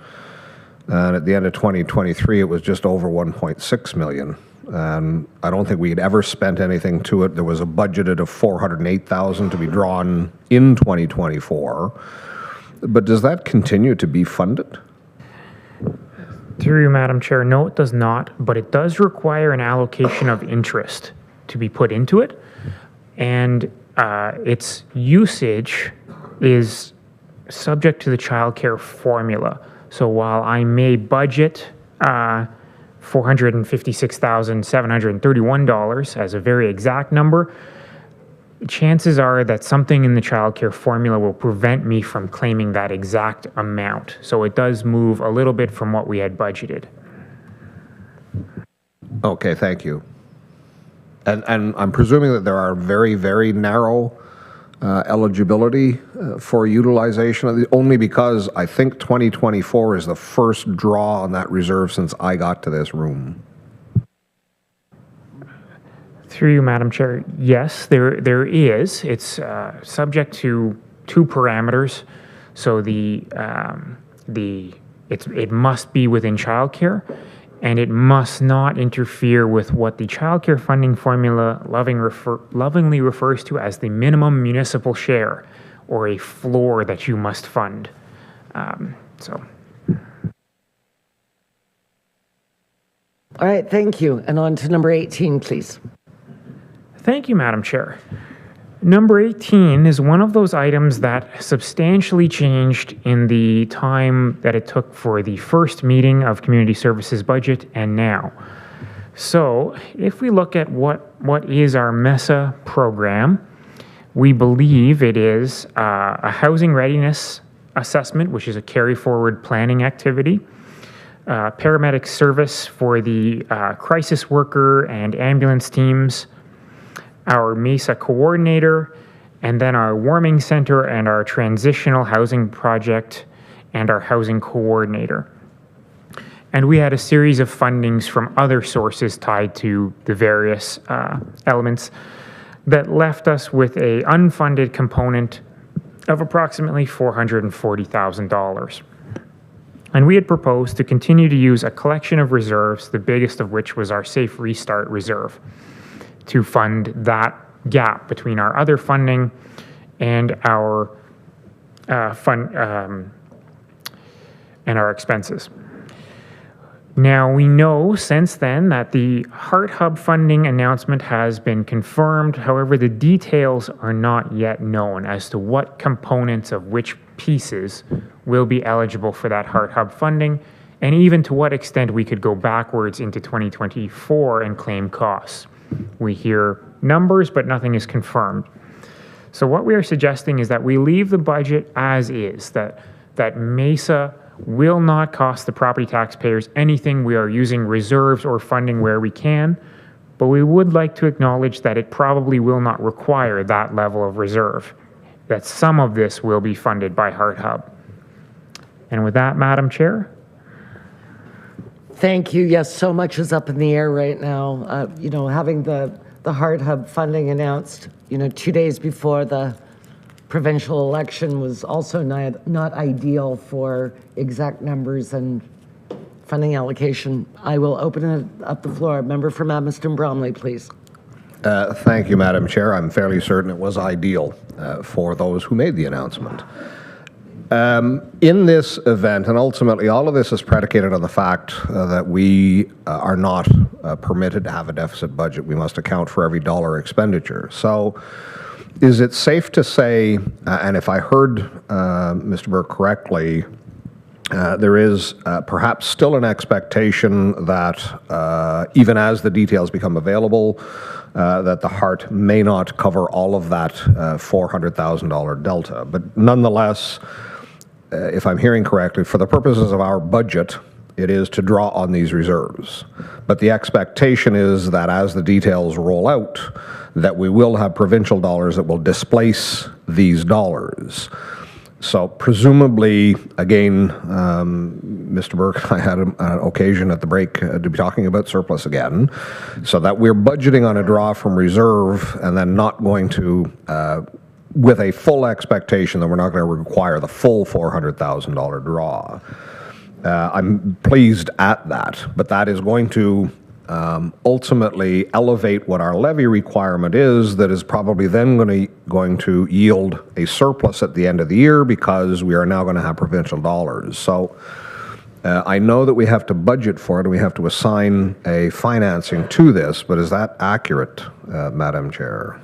And at the end of 2023, it was just over 1.6 million. And I don't think we had ever spent anything to it. There was a budgeted of 408,000 to be drawn in 2024. But does that continue to be funded? Through you, Madam Chair, no, it does not, but it does require an allocation of interest to be put into it. And its usage is subject to the childcare formula. So while I may budget $456,731 as a very exact number, chances are that something in the childcare formula will prevent me from claiming that exact amount. So it does move a little bit from what we had budgeted. Okay, thank you. And I'm presuming that there are very, very narrow eligibility for utilization of the, only because I think 2024 is the first draw on that reserve since I got to this room. Through you, Madam Chair, yes, there is. It's subject to two parameters. So it must be within childcare, and it must not interfere with what the childcare funding formula lovingly refers to as the minimum municipal share, or a floor that you must fund. All right, thank you. And on to number 18, please. Thank you, Madam Chair. Number 18 is one of those items that substantially changed in the time that it took for the first meeting of Community Services budget and now. So if we look at what is our MESA program, we believe it is a housing readiness assessment, which is a carry forward planning activity, paramedic service for the crisis worker and ambulance teams, our MESA coordinator, and then our warming center and our transitional housing project and our housing coordinator. And we had a series of fundings from other sources tied to the various elements that left us with a unfunded component of approximately $440,000. And we had proposed to continue to use a collection of reserves, the biggest of which was our Safe Restart Reserve, to fund that gap between our other funding and our and our expenses. Now, we know since then that the Heart Hub funding announcement has been confirmed. However, the details are not yet known as to what components of which pieces will be eligible for that Heart Hub funding, and even to what extent we could go backwards into 2024 and claim costs. We hear numbers, but nothing is confirmed. So what we are suggesting is that we leave the budget as is, that MESA will not cost the property taxpayers anything. We are using reserves or funding where we can, but we would like to acknowledge that it probably will not require that level of reserve, that some of this will be funded by Heart Hub. And with that, Madam Chair. Thank you. Yes, so much is up in the air right now. Having the Heart Hub funding announced, 2 days before the provincial election was also not ideal for exact numbers and funding allocation. I will open up the floor. Member from Amherst Bromley, please. Thank you, Madam Chair. I'm fairly certain it was ideal for those who made the announcement. In this event, and ultimately all of this is predicated on the fact that we are not permitted to have a deficit budget. We must account for every dollar expenditure. So is it safe to say, and if I heard Mr. Burke correctly, there is perhaps still an expectation that even as the details become available, that the Heart may not cover all of that $400,000 delta. But nonetheless, if I'm hearing correctly, for the purposes of our budget, it is to draw on these reserves. But the expectation is that as the details roll out, that we will have provincial dollars that will displace these dollars. So presumably, again, Mr. Burke, I had an occasion at the break to be talking about surplus again, so that we're budgeting on a draw from reserve and then not going to, with a full expectation that we're not going to require the full $400,000 draw. I'm pleased at that, but that is going to ultimately elevate what our levy requirement is, that is probably then going to yield a surplus at the end of the year because we are now going to have provincial dollars. So I know that we have to budget for it and we have to assign a financing to this, but is that accurate, Madam Chair?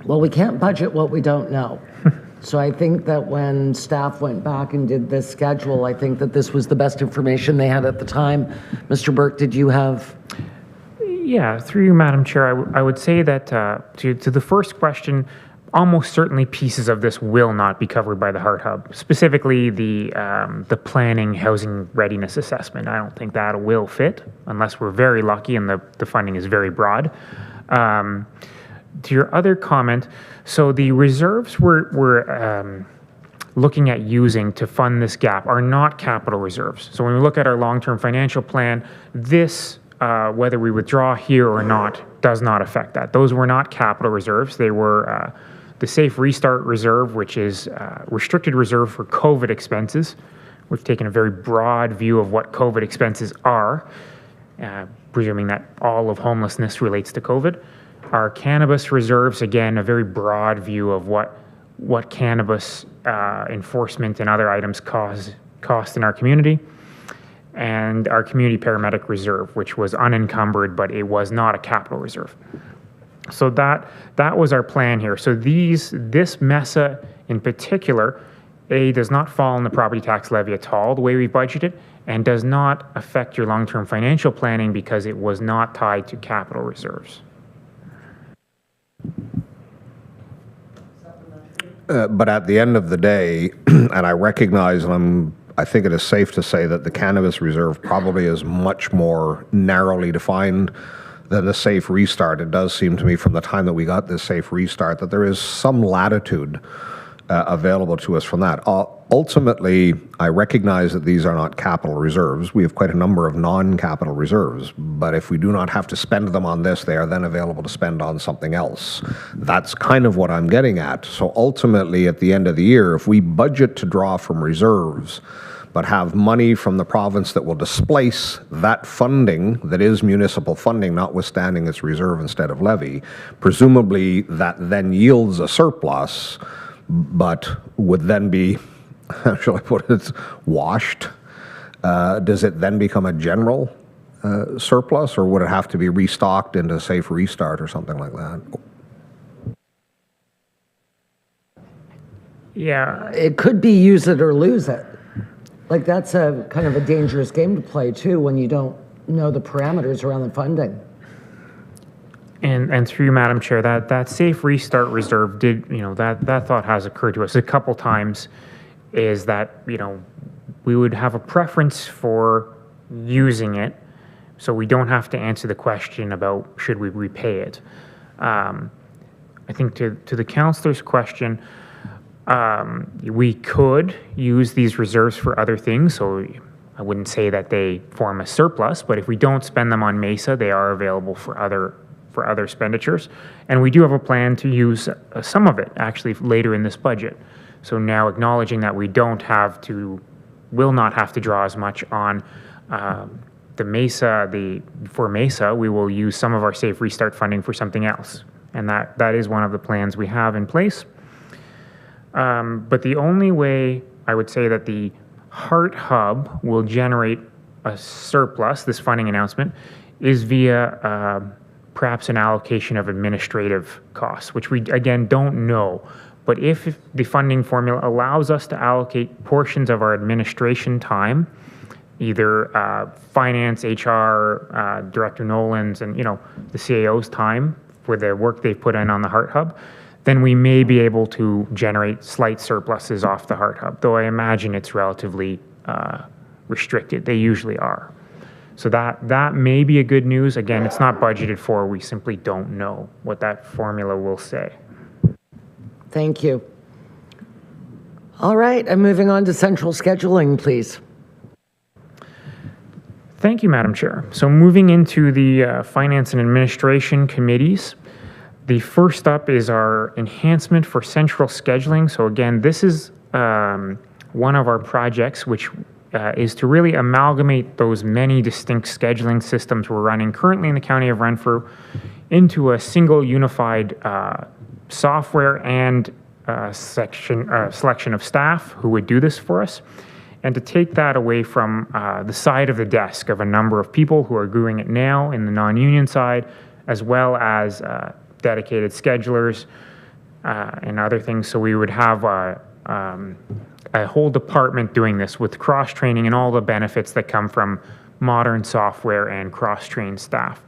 Well, we can't budget what we don't know. So I think that when staff went back and did this schedule, I think that this was the best information they had at the time. Mr. Burke, did you have? Yeah, through you, Madam Chair, I would say that to the first question, almost certainly pieces of this will not be covered by the Heart Hub, specifically the planning housing readiness assessment. I don't think that will fit unless we're very lucky and the funding is very broad. To your other comment, so the reserves we're looking at using to fund this gap are not capital reserves. So when we look at our long-term financial plan, this, whether we withdraw here or not, does not affect that. Those were not capital reserves. They were the Safe Restart Reserve, which is restricted reserve for COVID expenses. We've taken a very broad view of what COVID expenses are, presuming that all of homelessness relates to COVID. Our cannabis reserves, again, a very broad view of what cannabis enforcement and other items cost in our community. And our community paramedic reserve, which was unencumbered, but it was not a capital reserve. So that was our plan here. So this MESA in particular, does not fall in the property tax levy at all, the way we budgeted, and does not affect your long-term financial planning because it was not tied to capital reserves. But at the end of the day, and I recognize, and I think it is safe to say that the cannabis reserve probably is much more narrowly defined than the Safe Restart. It does seem to me from the time that we got this Safe Restart that there is some latitude available to us from that. Ultimately, I recognize that these are not capital reserves. We have quite a number of non-capital reserves, but if we do not have to spend them on this, they are then available to spend on something else. That's kind of what I'm getting at. So ultimately, at the end of the year, if we budget to draw from reserves, but have money from the province that will displace that funding that is municipal funding, notwithstanding its reserve instead of levy. Presumably that then yields a surplus, but would then be, how shall I put it, washed. Does it then become a general surplus, or would it have to be restocked into Safe Restart or something like that? Yeah. It could be use it or lose it. Like, that's a kind of a dangerous game to play too when you don't know the parameters around the funding. And through you, Madam Chair, that Safe Restart Reserve did, that thought has occurred to us a couple times, is that, we would have a preference for using it so we don't have to answer the question about should we repay it. I think to the councillor's question, we could use these reserves for other things, so I wouldn't say that they form a surplus, but if we don't spend them on Mesa, they are available for other expenditures. And we do have a plan to use some of it actually later in this budget. So now acknowledging that we will not have to draw as much on the Mesa, for Mesa, we will use some of our Safe Restart funding for something else. And that is one of the plans we have in place. But the only way I would say that the Heart Hub will generate a surplus, this funding announcement, is via perhaps an allocation of administrative costs, which we, again, don't know. But if the funding formula allows us to allocate portions of our administration time, either finance, HR, Director Nolan's, and the CAO's time for the work they've put in on the Heart Hub, then we may be able to generate slight surpluses off the Heart Hub, though I imagine it's relatively restricted. They usually are. So that may be a good news. Again, it's not budgeted for. We simply don't know what that formula will say. Thank you. All right, I'm moving on to central scheduling, please. Thank you, Madam Chair. So moving into the Finance and Administration committees, the first up is our enhancement for central scheduling. So again, this is one of our projects which is to really amalgamate those many distinct scheduling systems we're running currently in the County of Renfrew into a single unified software and selection of staff who would do this for us, and to take that away from the side of the desk of a number of people who are doing it now in the non-union side, as well as dedicated schedulers and other things. So we would have a whole department doing this with cross-training and all the benefits that come from modern software and cross-trained staff.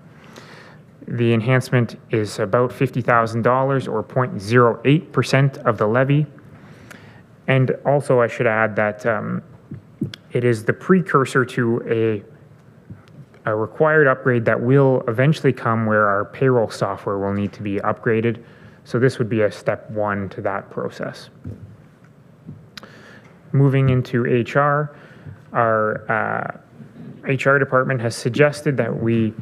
The enhancement is about $50,000 or 0.08% of the levy. And also I should add that it is the precursor to a required upgrade that will eventually come where our payroll software will need to be upgraded. So this would be a step one to that process. Moving into HR, our HR department has suggested that we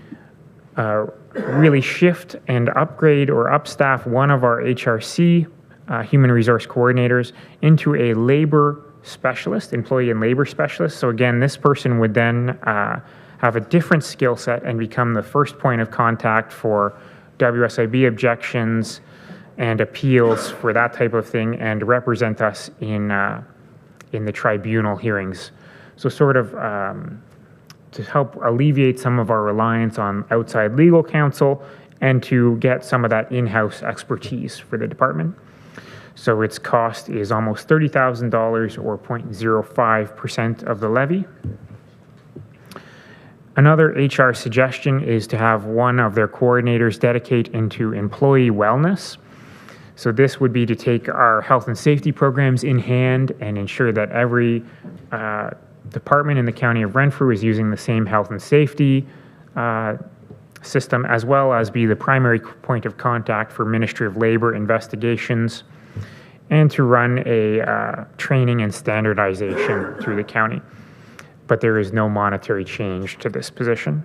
really shift and upgrade or upstaff one of our HRC, human resource coordinators, into a labor specialist, employee and labor specialist. So again, this person would then have a different skill set and become the first point of contact for WSIB objections and appeals for that type of thing, and represent us in the tribunal hearings. So sort of to help alleviate some of our reliance on outside legal counsel and to get some of that in-house expertise for the department. So its cost is almost $30,000 or 0.05% of the levy. Another HR suggestion is to have one of their coordinators dedicate into employee wellness. So this would be to take our health and safety programs in hand and ensure that every department in the County of Renfrew is using the same health and safety system, as well as be the primary point of contact for Ministry of Labor investigations, and to run a training and standardization through the county. But there is no monetary change to this position.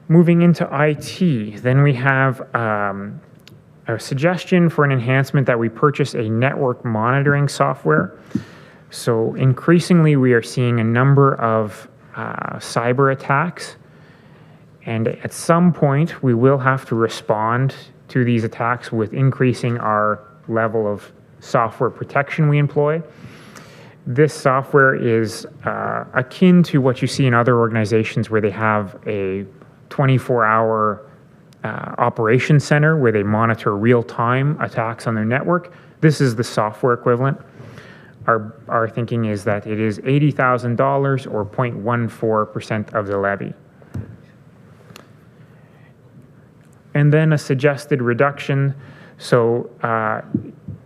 Moving into IT, then we have a suggestion for an enhancement that we purchase a network monitoring software. So increasingly, we are seeing a number of cyber attacks, and at some point, we will have to respond to these attacks with increasing our level of software protection we employ. This software is akin to what you see in other organizations where they have a 24-hour operations center where they monitor real-time attacks on their network. This is the software equivalent. Our thinking is that it is $80,000 or 0.14% of the levy. And then a suggested reduction. So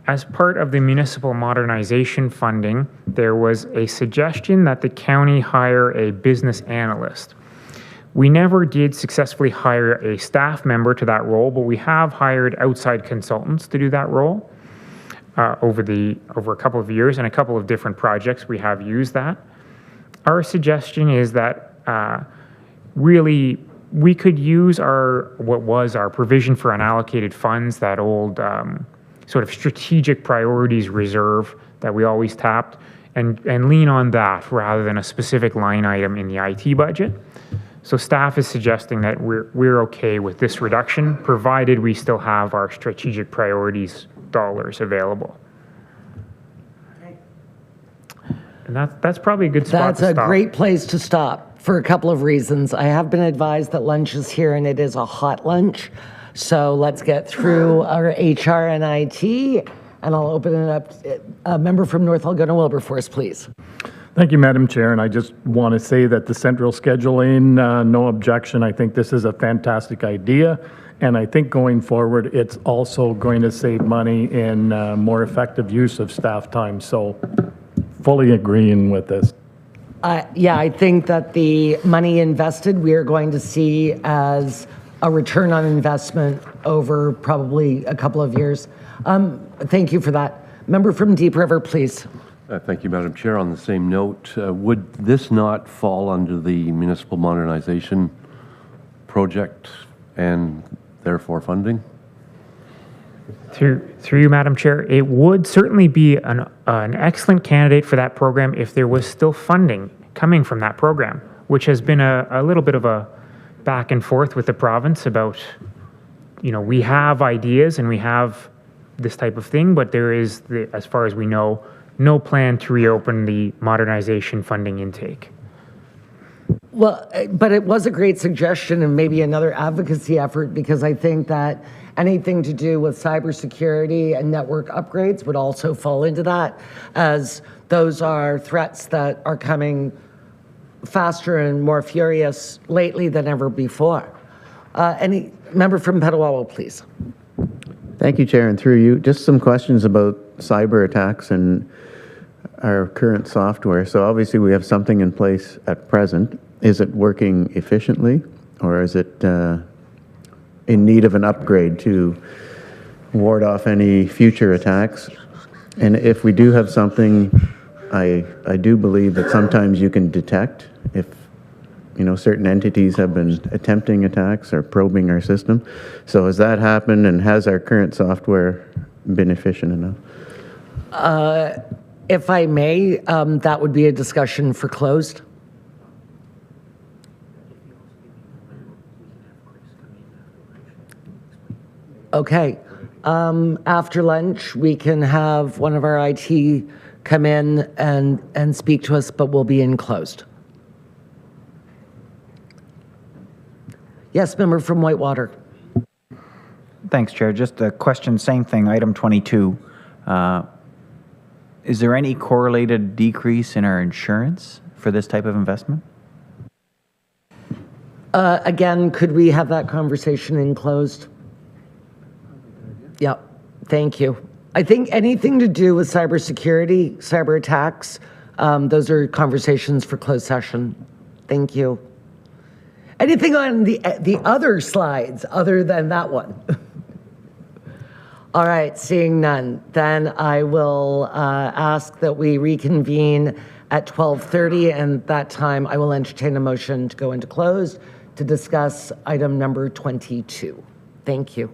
as part of the municipal modernization funding, there was a suggestion that the county hire a business analyst. We never did successfully hire a staff member to that role, but we have hired outside consultants to do that role over a couple of years and a couple of different projects. We have used that. Our suggestion is that really we could use what was our provision for unallocated funds, that old sort of strategic priorities reserve that we always tapped, and lean on that rather than a specific line item in the IT budget. So staff is suggesting that we're okay with this reduction, provided we still have our strategic priorities dollars available. And that's probably a good spot to stop. That's a great place to stop for a couple of reasons. I have been advised that lunch is here and it is a hot lunch. So let's get through our HR and IT, and I'll open it up. A member from North Algona-Wilberforce, please. Thank you, Madam Chair, and I just want to say that the central scheduling, no objection. I think this is a fantastic idea, and I think going forward, it's also going to save money in more effective use of staff time, so fully agreeing with this. Yeah, I think that the money invested, we are going to see as a return on investment over probably a couple of years. Thank you for that. Member from Deep River, please. Thank you, Madam Chair. On the same note, would this not fall under the municipal modernization project and therefore funding? Through you, Madam Chair, it would certainly be an excellent candidate for that program if there was still funding coming from that program, which has been a little bit of a back and forth with the province about, we have ideas and we have this type of thing, but there is, as far as we know, no plan to reopen the modernization funding intake. Well, but it was a great suggestion and maybe another advocacy effort, because I think that anything to do with cybersecurity and network upgrades would also fall into that, as those are threats that are coming faster and more furious lately than ever before. Any member from Petawawa, please. Thank you, Chair, and through you, just some questions about cyber attacks and our current software. So obviously we have something in place at present. Is it working efficiently, or is it in need of an upgrade to ward off any future attacks? And if we do have something, I do believe that sometimes you can detect if certain entities have been attempting attacks or probing our system. So has that happened, and has our current software been efficient enough? If I may, that would be a discussion for closed. Okay. After lunch, we can have one of our IT come in and speak to us, but we'll be in closed. Yes, member from Whitewater. Thanks, Chair. Just a question, same thing, item 22. Is there any correlated decrease in our insurance for this type of investment? Again, could we have that conversation in closed? Yep, thank you. I think anything to do with cybersecurity, cyber attacks, those are conversations for closed session. Thank you. Anything on the other slides other than that one? All right, seeing none, then I will ask that we reconvene at 12:30, and that time I will entertain a motion to go into closed to discuss item number 22. Thank you.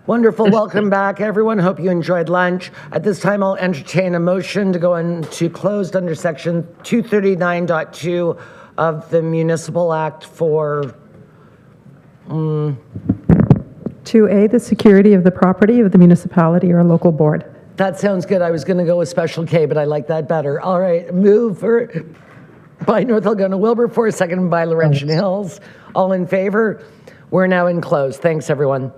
Wonderful. Welcome back, everyone. Hope you enjoyed lunch. At this time, I'll entertain a motion to go into closed under section 239.2 of the Municipal Act for 2A, the security of the property of the municipality or local board. That sounds good. I was going to go with Special K, but I like that better. All right, move by North Algona Wilberforce, second by Laurentian Hills. All in favor? We're now in closed. Thanks, everyone.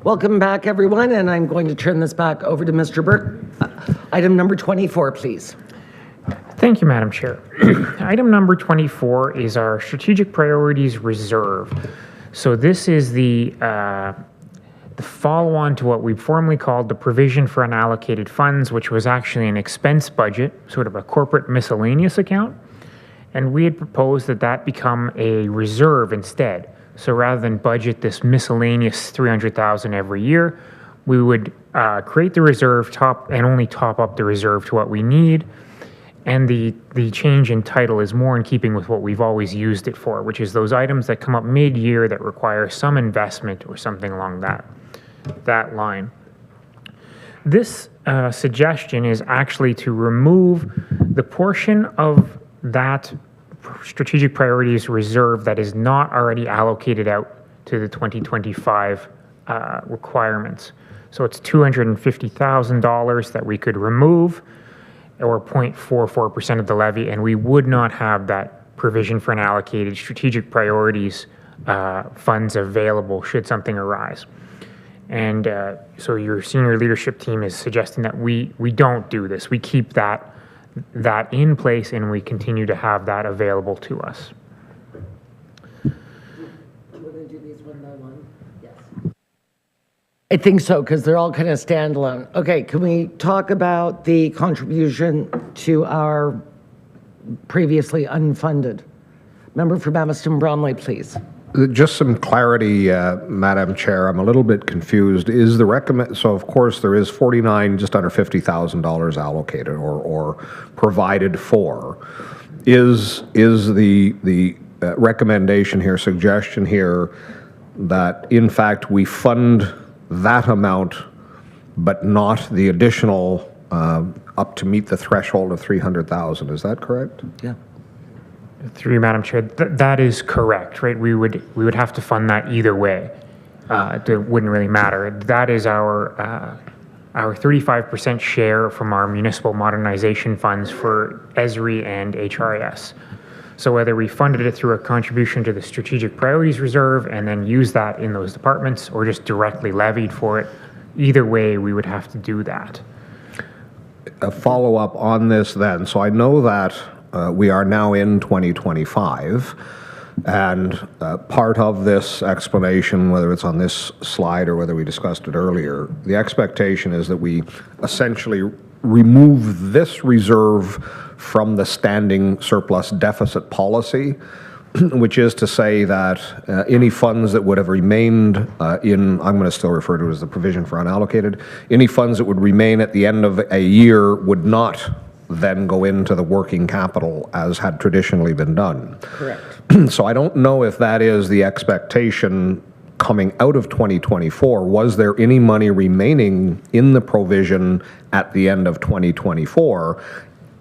Welcome back, everyone, and I'm going to turn this back over to Mr. Burke. Item number 24, please. Thank you, Madam Chair. Item number 24 is our Strategic Priorities Reserve. So this is the follow-on to what we formerly called the Provision for Unallocated Funds, which was actually an expense budget, sort of a corporate miscellaneous account. And we had proposed that that become a reserve instead. So rather than budget this miscellaneous $300,000 every year, we would create the reserve and only top up the reserve to what we need. And the change in title is more in keeping with what we've always used it for, which is those items that come up mid-year that require some investment or something along that line. This suggestion is actually to remove the portion of that Strategic Priorities Reserve that is not already allocated out to the 2025 requirements. So it's $250,000 that we could remove, or 0.44% of the levy, and we would not have that provision for unallocated strategic priorities funds available should something arise. And so your senior leadership team is suggesting that we don't do this. We keep that in place and we continue to have that available to us. Do you want to do these one by one? Yes. I think so, because they're all kind of standalone. Okay, can we talk about the contribution to our previously unfunded? Member for Bamaston Bromley, please. Just some clarity, Madam Chair. I'm a little bit confused. Is the so of course there is just under $50,000 allocated or provided for. Is the recommendation here, suggestion here, that in fact we fund that amount, but not the additional up to meet the threshold of $300,000? Is that correct? Yeah. Through you, Madam Chair, that is correct, right? We would have to fund that either way. It wouldn't really matter. That is our 35% share from our municipal modernization funds for ESRI and HRIS. So whether we funded it through a contribution to the Strategic Priorities Reserve and then use that in those departments, or just directly levied for it, either way, we would have to do that. A follow-up on this then. So I know that we are now in 2025, and part of this explanation, whether it's on this slide or whether we discussed it earlier, the expectation is that we essentially remove this reserve from the standing surplus deficit policy, which is to say that any funds that would have remained I'm going to still refer to it as the provision for unallocated, any funds that would remain at the end of a year would not then go into the working capital as had traditionally been done. Correct. So I don't know if that is the expectation coming out of 2024. Was there any money remaining in the provision at the end of 2024?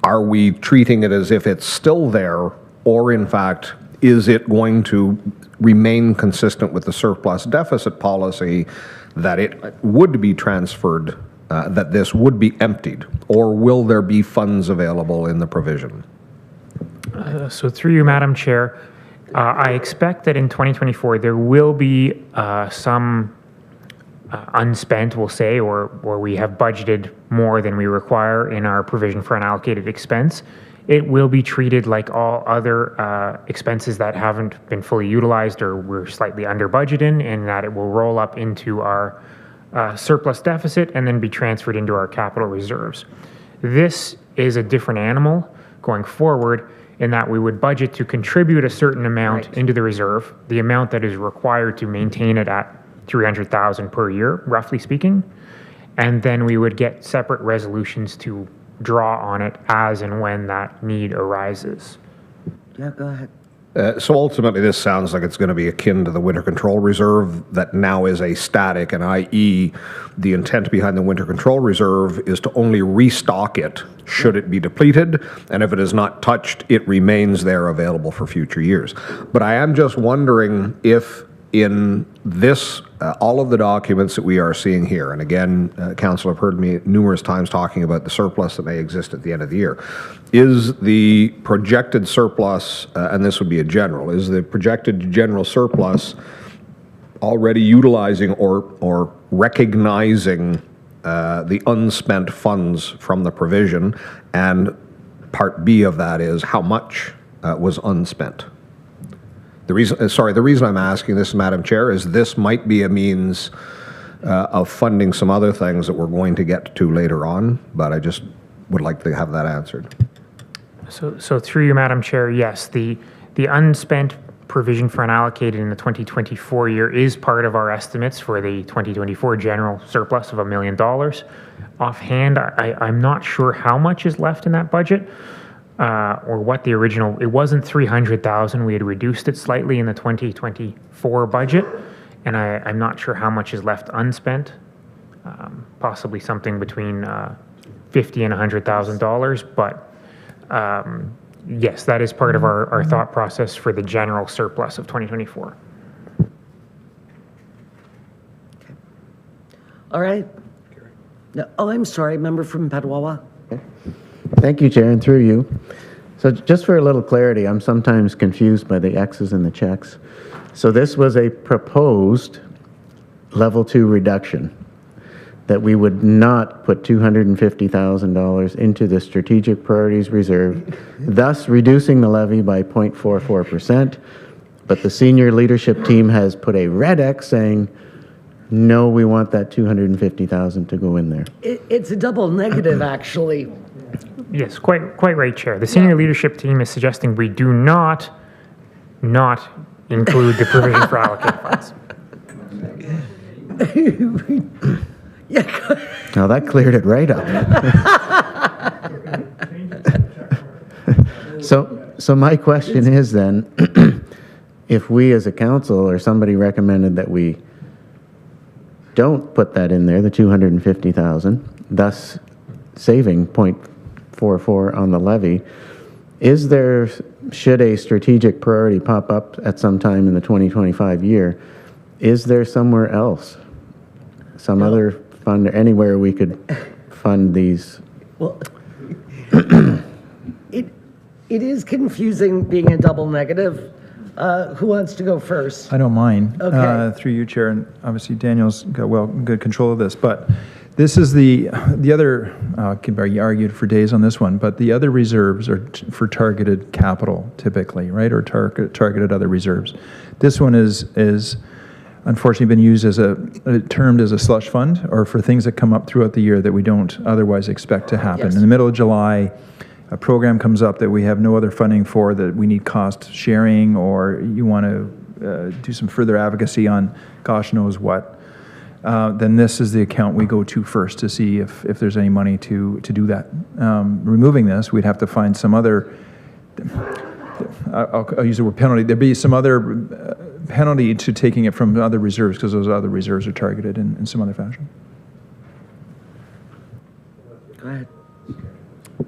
Are we treating it as if it's still there, or in fact, is it going to remain consistent with the surplus deficit policy that it would be transferred, that this would be emptied, or will there be funds available in the provision? So through you, Madam Chair, I expect that in 2024 there will be some unspent, we'll say, or we have budgeted more than we require in our provision for unallocated expense. It will be treated like all other expenses that haven't been fully utilized or we're slightly under budget in that it will roll up into our surplus deficit and then be transferred into our capital reserves. This is a different animal going forward in that we would budget to contribute a certain amount into the reserve, the amount that is required to maintain it at $300,000 per year, roughly speaking, and then we would get separate resolutions to draw on it as and when that need arises. Yeah, go ahead. So ultimately, this sounds like it's going to be akin to the Winter Control Reserve that now is a static, and i.e. the intent behind the Winter Control Reserve is to only restock it should it be depleted, and if it is not touched, it remains there available for future years. But I am just wondering if in this, all of the documents that we are seeing here, and again, Council have heard me numerous times talking about the surplus that may exist at the end of the year, is the projected surplus, and this would be a general, is the projected general surplus already utilizing or recognizing the unspent funds from the provision, and part B of that is how much was unspent. The reason I'm asking this, Madam Chair, is this might be a means of funding some other things that we're going to get to later on, but I just would like to have that answered. So through you, Madam Chair, yes, the unspent provision for unallocated in the 2024 year is part of our estimates for the 2024 general surplus of $1 million. Offhand, I'm not sure how much is left in that budget, or what the original, it wasn't 300,000, we had reduced it slightly in the 2024 budget, and I'm not sure how much is left unspent, possibly something between $50,000 and $100,000, but yes, that is part of our thought process for the general surplus of 2024. All right. No, oh, I'm sorry, member from Petawawa. Thank you, Chair, and through you. So just for a little clarity, I'm sometimes confused by the X's and the checks. So this was a proposed level 2 reduction, that we would not put $250,000 into the Strategic Priorities Reserve, thus reducing the levy by 0.44%. But the senior leadership team has put a red X saying, no, we want that $250,000 to go in there. It's a double negative, actually. Yes, quite right, Chair. The senior leadership team is suggesting we do not include the provision for allocated funds. Now that cleared it right up. So my question is then, if we as a council or somebody recommended that we don't put that in there, the $250,000, thus saving 0.44 on the levy, should a strategic priority pop up at some time in the 2025 year, is there somewhere else, some other fund, or anywhere we could fund these? Well, it is confusing being a double negative. Who wants to go first? I don't mind. Okay. Through you, Chair, and obviously Daniel's got good control of this, but this is the other, can be argued for days on this one, but the other reserves are for targeted capital typically, right, or targeted other reserves. This one is unfortunately been used termed as a slush fund, or for things that come up throughout the year that we don't otherwise expect to happen. Yes. In the middle of July, a program comes up that we have no other funding for, that we need cost sharing, or you want to do some further advocacy on gosh knows what, then this is the account we go to first to see if there's any money to do that. Removing this, we'd have to find some other, I'll use the word penalty, there'd be some other penalty to taking it from other reserves, because those other reserves are targeted in some other fashion. Go ahead.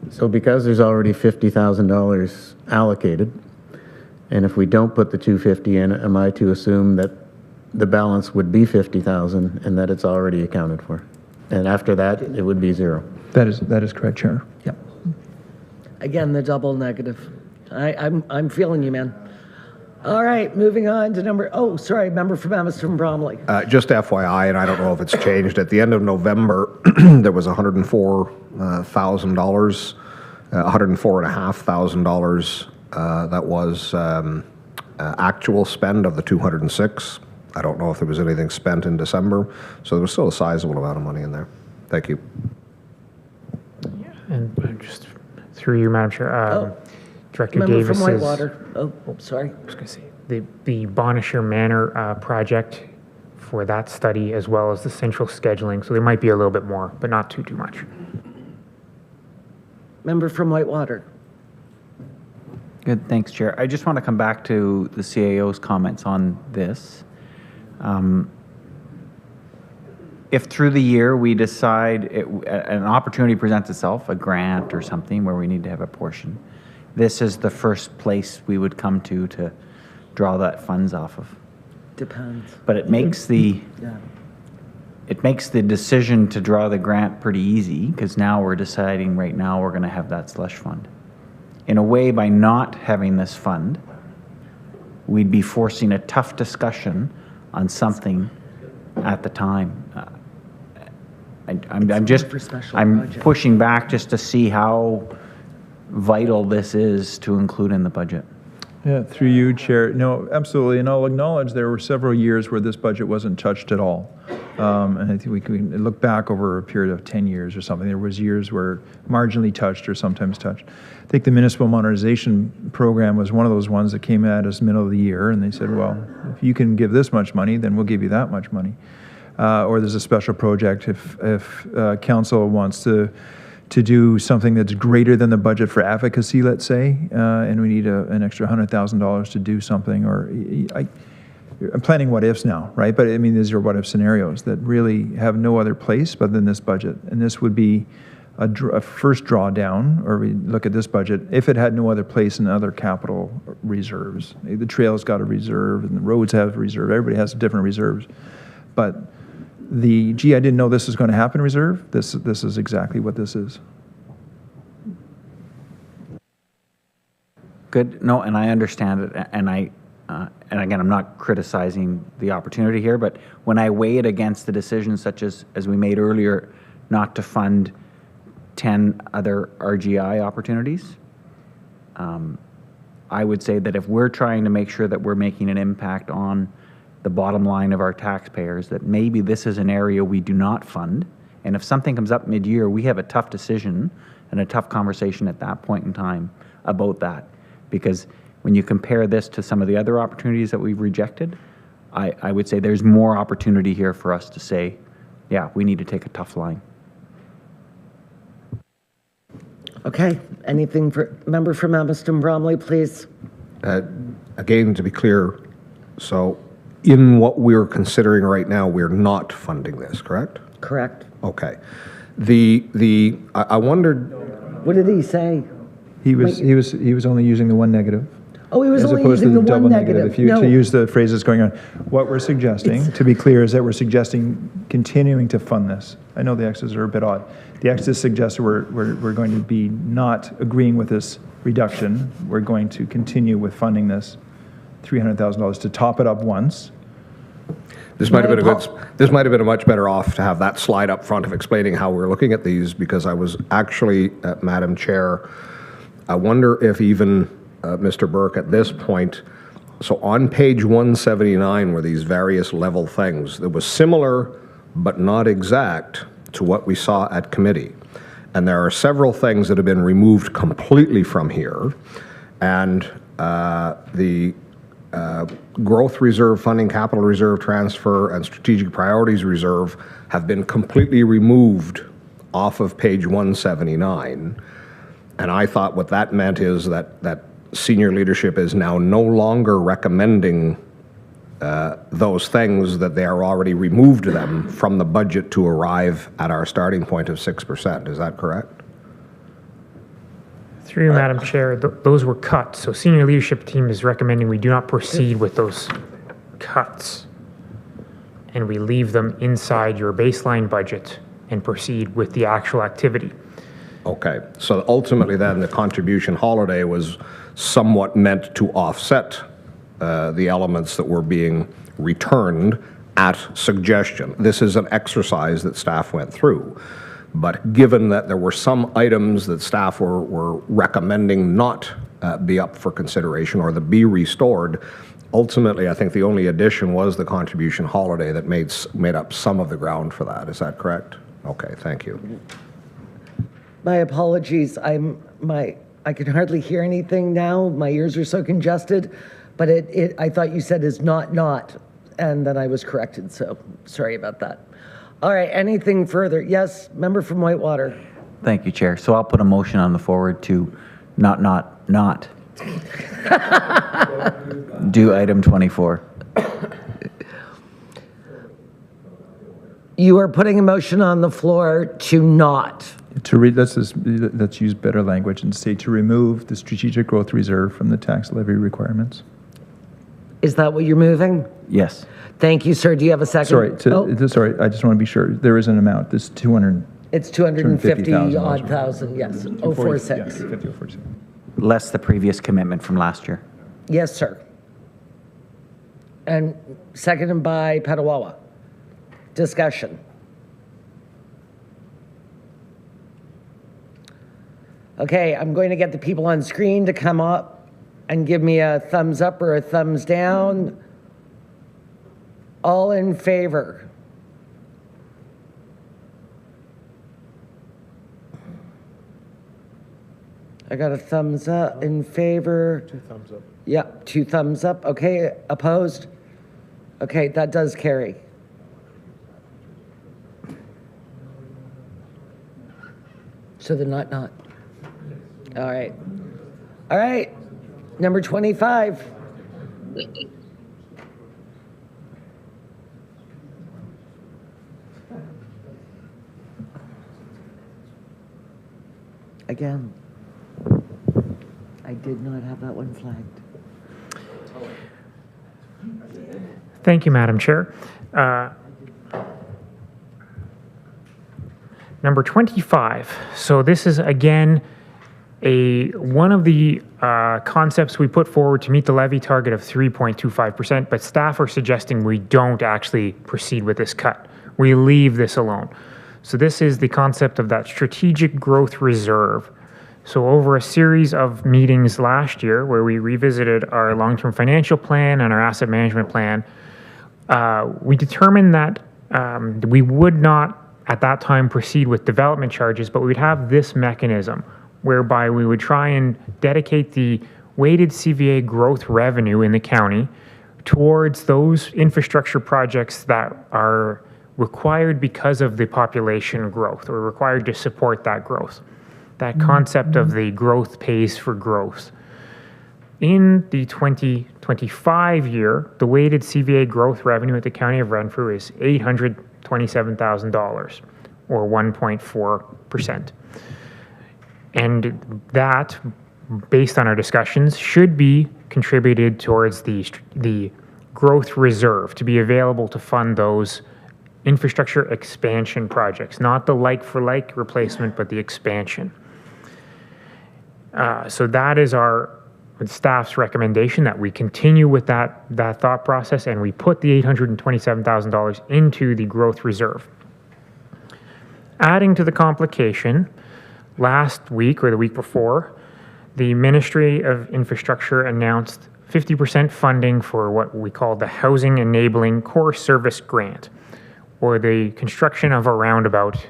So because there's already $50,000 allocated, and if we don't put the $250 in, am I to assume that the balance would be $50,000 and that it's already accounted for? And after that, it would be zero? That is correct, Chair. Yep. Again, the double negative. I'm feeling you, man. All right, moving on to member from Amherst Bromley. Just FYI, and I don't know if it's changed, at the end of November, there was $104,000, $104,500 that was actual spend of the 206. I don't know if there was anything spent in December, so there was still a sizable amount of money in there. Thank you. And just through you, Madam Chair, Director Member Davis from Whitewater. Sorry. I was going to say, the Bonisher Manor project for that study, as well as the central scheduling, so there might be a little bit more, but not too much. Member from Whitewater. Good, thanks, Chair. I just want to come back to the CAO's comments on this. If through the year we decide an opportunity presents itself, a grant or something where we need to have a portion, this is the first place we would come to draw that funds off of. Depends. But it makes the decision to draw the grant pretty easy, because now we're deciding right now we're going to have that slush fund. In a way, by not having this fund, we'd be forcing a tough discussion on something at the time. I'm pushing back just to see how vital this is to include in the budget. Yeah, through you, Chair. No, absolutely, and I'll acknowledge there were several years where this budget wasn't touched at all. And I think we can look back over a period of 10 years or something. There was years where marginally touched or sometimes touched. I think the municipal modernization program was one of those ones that came at us middle of the year, and they said, well, if you can give this much money, then we'll give you that much money. Or there's a special project if council wants to do something that's greater than the budget for advocacy, let's say, and we need an extra $100,000 to do something, or I'm planning what ifs now, right? But I mean, these are what if scenarios that really have no other place but than this budget. And this would be a first drawdown, or we look at this budget, if it had no other place in other capital reserves. The trails got a reserve and the roads have a reserve. Everybody has different reserves. But I didn't know this was going to happen reserve. This is exactly what this is. Good. No, and I understand it, and again, I'm not criticizing the opportunity here, but when I weigh it against the decisions such as we made earlier, not to fund 10 other RGI opportunities, I would say that if we're trying to make sure that we're making an impact on the bottom line of our taxpayers, that maybe this is an area we do not fund. And if something comes up mid-year, we have a tough decision and a tough conversation at that point in time about that. Because when you compare this to some of the other opportunities that we've rejected, I would say there's more opportunity here for us to say, yeah, we need to take a tough line. Okay, anything for member from Amherst Bromley, please? Again, to be clear, so in what we're considering right now, we're not funding this, correct? Correct. Okay. I wondered. What did he say? He was only using the one negative. Oh, he was as only opposed using to the double one negative. negative. To use the phrase that's going on. What we're suggesting, to be clear, is that we're suggesting continuing to fund this. I know the X's are a bit odd. The X's suggest we're going to be not agreeing with this reduction. We're going to continue with funding this $300,000 to top it up once. This might have been a much better off to have that slide up front of explaining how we're looking at these, because I was actually, Madam Chair, I wonder if even Mr. Burke at this point, so on page 179 were these various level things that was similar but not exact to what we saw at committee. And there are several things that have been removed completely from here. And the growth reserve funding, capital reserve transfer, and strategic priorities reserve have been completely removed off of page 179. And I thought what that meant is that senior leadership is now no longer recommending those things, that they are already removed them from the budget to arrive at our starting point of 6%. Is that correct? Through you, Madam Chair, those were cut. So senior leadership team is recommending we do not proceed with those cuts. And we leave them inside your baseline budget and proceed with the actual activity. Okay, so ultimately then the contribution holiday was somewhat meant to offset the elements that were being returned at suggestion. This is an exercise that staff went through. But given that there were some items that staff were recommending not be up for consideration or that be restored, ultimately I think the only addition was the contribution holiday that made up some of the ground for that. Is that correct? Okay, thank you. My apologies. I can hardly hear anything now. My ears are so congested. But I thought you said is not, and then I was corrected. So sorry about that. All right, anything further? Yes, member from Whitewater. Thank you, Chair. So I'll put a motion on the forward to not do item 24. You are putting a motion on the floor to not. Let's use better language and say to remove the strategic growth reserve from the tax levy requirements. Is that what you're moving? Yes. Thank you, sir. Do you have a second? Sorry, I just want to be sure. There is an amount. This 200. It's 250 odd thousand, yes. 046. Yeah, 50,046. Less the previous commitment from last year. Yes, sir. And seconded by Petawawa. Discussion. Okay, I'm going to get the people on screen to come up and give me a thumbs up or a thumbs down. All in favor? I got a thumbs up in favor. 2 thumbs up. Yep, 2 thumbs up. Okay, opposed? Okay, that does carry. So they're not. All right. All right. Number 25. Again, I did not have that one flagged. Thank you, Madam Chair. Number 25. So this is again one of the concepts we put forward to meet the levy target of 3.25%, but staff are suggesting we don't actually proceed with this cut. We leave this alone. So this is the concept of that strategic growth reserve. So over a series of meetings last year where we revisited our long-term financial plan and our asset management plan, we determined that we would not at that time proceed with development charges, but we'd have this mechanism whereby we would try and dedicate the weighted CVA growth revenue in the county towards those infrastructure projects that are required because of the population growth or required to support that growth. That concept of the growth pays for growth. In the 2025 year, the weighted CVA growth revenue at the County of Renfrew is $827,000 or 1.4%. And that, based on our discussions, should be contributed towards the growth reserve to be available to fund those infrastructure expansion projects, not the like-for-like replacement, but the expansion. So that is our staff's recommendation, that we continue with that thought process and we put the $827,000 into the growth reserve. Adding to the complication, last week or the week before, the Ministry of Infrastructure announced 50% funding for what we call the Housing Enabling Core Service Grant, or the construction of a roundabout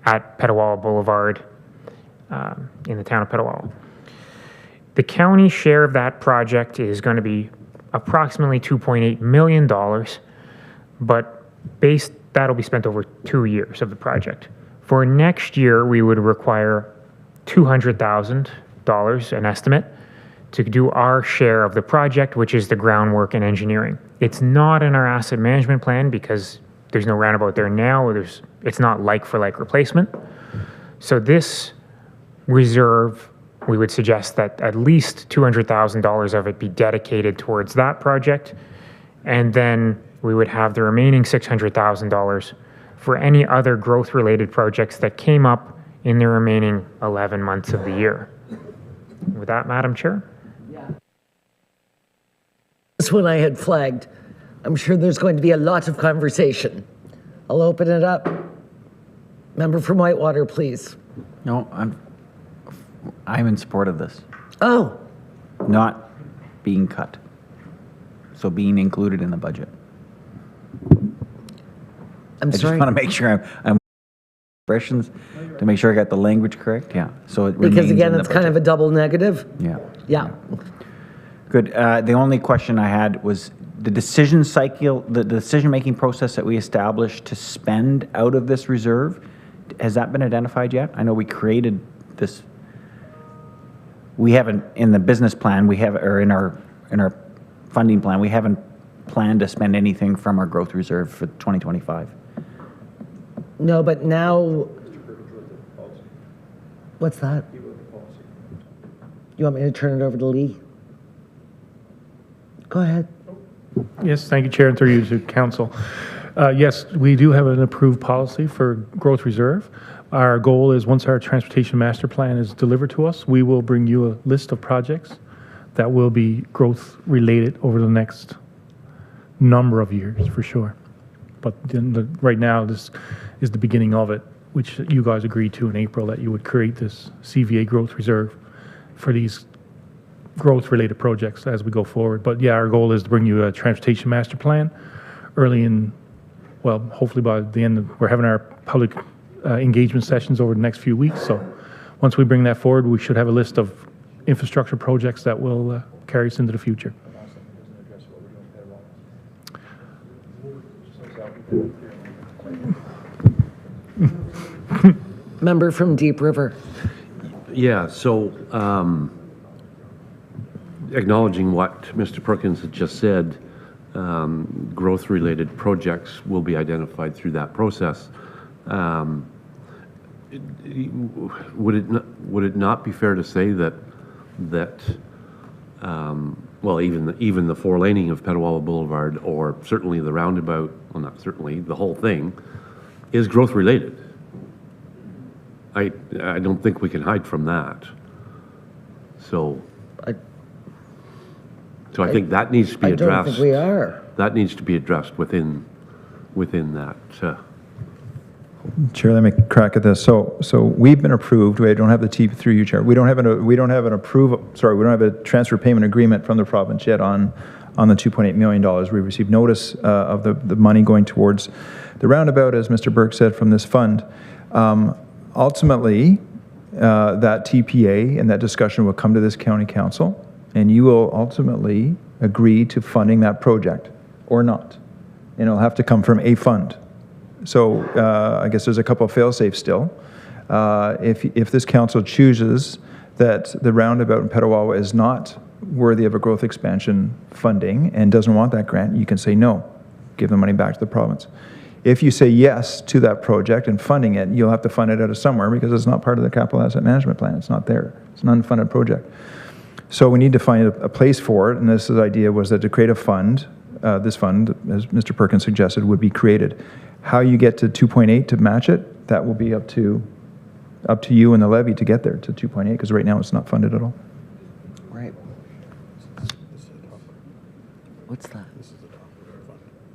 at Petawawa Boulevard in the town of Petawawa. The county share of that project is going to be approximately $2.8 million, but that'll be spent over 2 years of the project. For next year, we would require $200,000, an estimate, to do our share of the project, which is the groundwork and engineering. It's not in our asset management plan because there's no roundabout there now, or it's not like-for-like replacement. So this reserve, we would suggest that at least $200,000 of it be dedicated towards that project, and then we would have the remaining $600,000 for any other growth-related projects that came up in the remaining 11 months of the year. With that, Madam Chair? This one I had flagged. I'm sure there's going to be a lot of conversation. I'll open it up. Member from Whitewater, please. No, I'm in support of this. Oh. Not being cut. So being included in the budget. I'm sorry. I just want to make sure I'm expressions to make sure I got the language correct. Yeah. So it Because remains again, in the it's kind of a double negative. Yeah. Yeah. Good. The only question I had was the decision cycle, the decision-making process that we established to spend out of this reserve. Has that been identified yet? I know we created this. We haven't in the business plan. We have, or in our funding plan, we haven't planned to spend anything from our growth reserve for 2025. No, but now. What's that? You want me to turn it over to Lee? Go ahead. Yes, thank you, Chair, and through you to Council. Yes, we do have an approved policy for growth reserve. Our goal is once our transportation master plan is delivered to us, we will bring you a list of projects that will be growth related over the next number of years, for sure. But right now, this is the beginning of it, which you guys agreed to in April, that you would create this CVA growth reserve for these growth-related projects as we go forward. But yeah, our goal is to bring you a transportation master plan early in, well, hopefully by the end of, we're having our public engagement sessions over the next few weeks. So once we bring that forward, we should have a list of infrastructure projects that will carry us into the future. Member from Deep River. Yeah, so acknowledging what Mr. Perkins had just said, growth-related projects will be identified through that process. Would it not be fair to say that well, even the four-laning of Petawawa Boulevard, or certainly the roundabout, well, not certainly, the whole thing, is growth-related? I don't think we can hide from that. So I think that needs to be addressed. I don't think we are. That needs to be addressed within that. Chair, let me crack at this. So we've been approved. We don't have the T through you, Chair. We don't have a transfer payment agreement from the province yet on the $2.8 million. We received notice of the money going towards the roundabout, as Mr. Burke said, from this fund. Ultimately, that TPA and that discussion will come to this county council, and you will ultimately agree to funding that project or not. And it'll have to come from a fund. So I guess there's a couple of fail-safes still. If this council chooses that the roundabout in Petawawa is not worthy of a growth expansion funding and doesn't want that grant, you can say no, give the money back to the province. If you say yes to that project and funding it, you'll have to fund it out of somewhere because it's not part of the capital asset management plan. It's not there. It's an unfunded project. So we need to find a place for it, and this idea was that to create a fund, this fund, as Mr. Perkins suggested, would be created. How you get to 2.8 to match it, that will be up to you and the levy to get there to 2.8, because right now it's not funded at all. Right. What's that?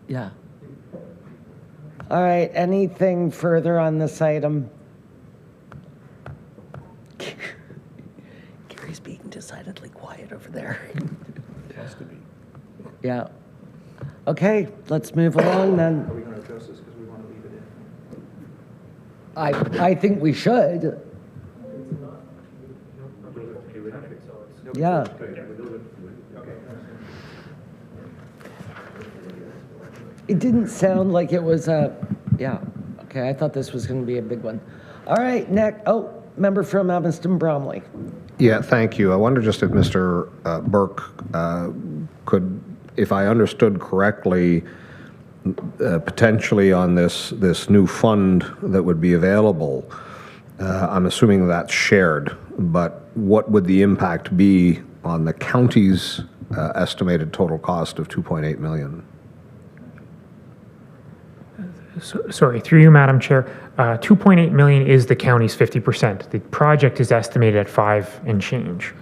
Yeah. All right, anything further on this item? Gary's being decidedly quiet over there. It has to be. Yeah. Okay, let's move along then. Are we going to address this because we want to leave it in? I think we should. Yeah. It didn't sound like it was a, yeah. Okay, I thought this was going to be a big one. All right, next. Oh, member from Evanston Bromley. Yeah, thank you. I wonder just if Mr. Burke could, if I understood correctly, potentially on this new fund that would be available, I'm assuming that's shared, but what would the impact be on the county's estimated total cost of $2.8 million? Sorry, through you, Madam Chair. 2.8 million is the county's 50%. The project is estimated at 5 and change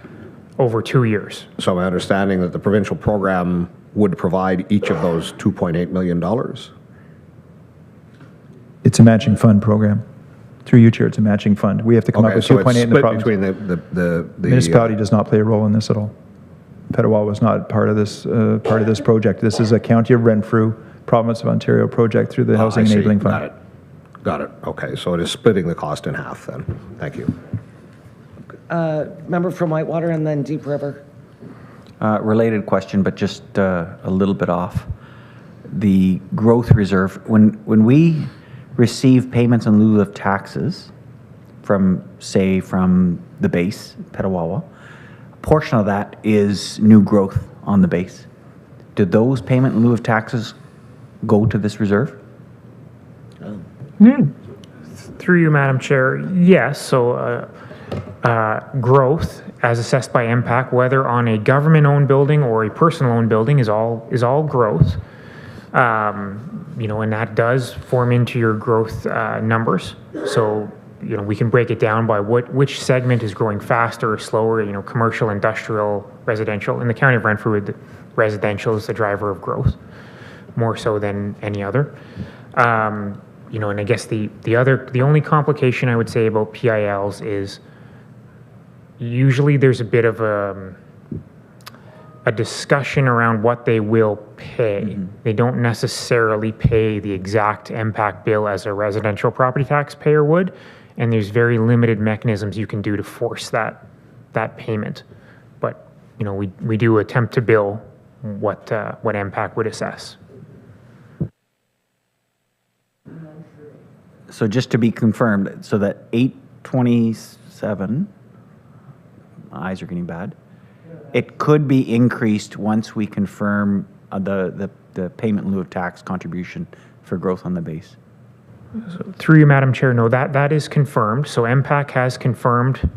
over 2 years. So my understanding that the provincial program would provide each of those $2.8 million? It's a matching fund program. Through you, Chair, it's a matching fund. We have to come up with 2.8 in the province. Between the municipality does not play a role in this at all. Petawawa was not part of this project. This is a County of Renfrew, Province of Ontario project through the Housing Enabling Fund. Got it. Okay, so it is splitting the cost in half then. Thank you. Member from Whitewater and then Deep River. Related question, but just a little bit off. The growth reserve, when we receive payments in lieu of taxes from the base, Petawawa, a portion of that is new growth on the base. Do those payment in lieu of taxes go to this reserve? Through you, Madam Chair, yes. So growth, as assessed by MPAC, whether on a government-owned building or a personal-owned building, is all growth. And that does form into your growth numbers. So we can break it down by which segment is growing faster or slower. Commercial, industrial, residential. In the County of Renfrew, residential is the driver of growth. more so than any other. You know, and I guess the only complication I would say about PILs is usually there's a bit of a discussion around what they will pay. They don't necessarily pay the exact impact bill as a residential property tax payer would, and there's very limited mechanisms you can do to force that payment. But you know, we do attempt to bill what MPAC would assess. So just to be confirmed, so that 827, my eyes are getting bad, it could be increased once we confirm the payment in lieu of tax contribution for growth on the base. So through you, Madam Chair, no, that is confirmed. So MPAC has confirmed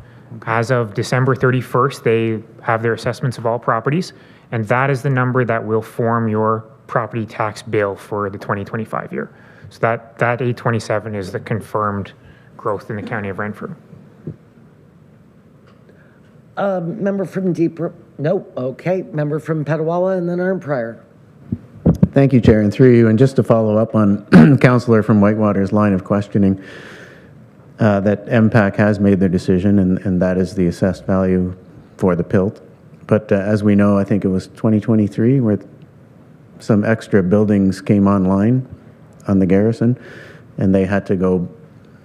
as of December 31st, they have their assessments of all properties, and that is the number that will form your property tax bill for the 2025 year. So that 827 is the confirmed growth in the County of Renfrew. Member from okay. Member from Petawawa and then Arnprior. Thank you, Chair, and through you, and just to follow up on Councillor from Whitewater's line of questioning, that MPAC has made their decision, and that is the assessed value for the PILT. But as we know, I think it was 2023 where some extra buildings came online on the garrison, and they had to go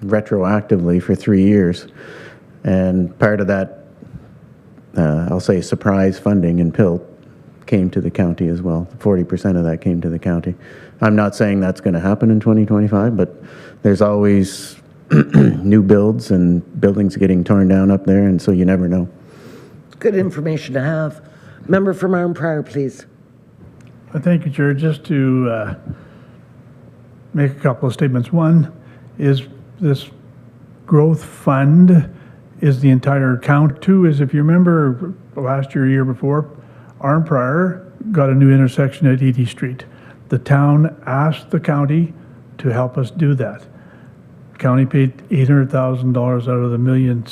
retroactively for 3 years. And part of that, I'll say surprise funding in PILT came to the county as well. 40% of that came to the county. I'm not saying that's going to happen in 2025, but there's always new builds and buildings getting torn down up there, and so you never know. Good information to have. Member from Arnprior, please. Thank you, Chair. Just to make a couple of statements. One is this growth fund is the entire count. Two is, if you remember last year before, Arnprior got a new intersection at Edie Street. The town asked the county to help us do that. The county paid $800,000 out of the $1.6 million,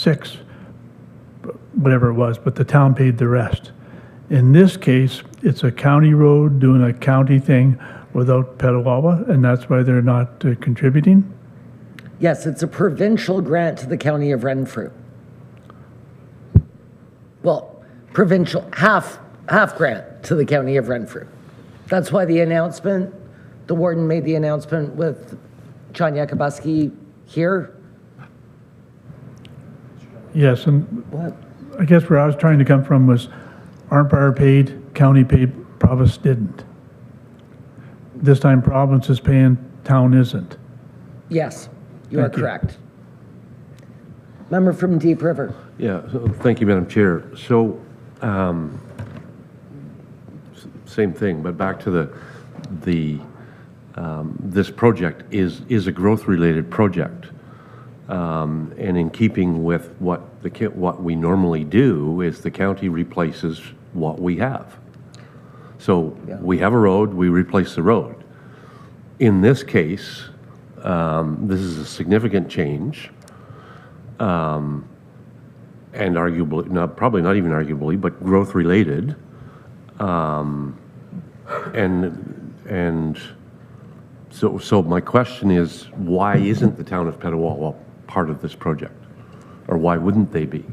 whatever it was, but the town paid the rest. In this case, it's a county road doing a county thing without Petawawa, and that's why they're not contributing? Yes, it's a provincial grant to the County of Renfrew. Well, provincial, half grant to the County of Renfrew. That's why the announcement, the warden made the announcement with John Yakubuski here. Yes, and What? I guess where I was trying to come from was Arnprior paid, county paid, province didn't. This time province is paying, town isn't. Yes, you are correct. Member from Deep River. Yeah, so thank you, Madam Chair. So, same thing, but back to this project is a growth-related project. And in keeping with what we normally do is the county replaces what we have. So we have a road, we replace the road. In this case, this is a significant change, and arguably, probably not even arguably, but growth related. And so my question is, why isn't the town of Petawawa part of this project, or why wouldn't they be?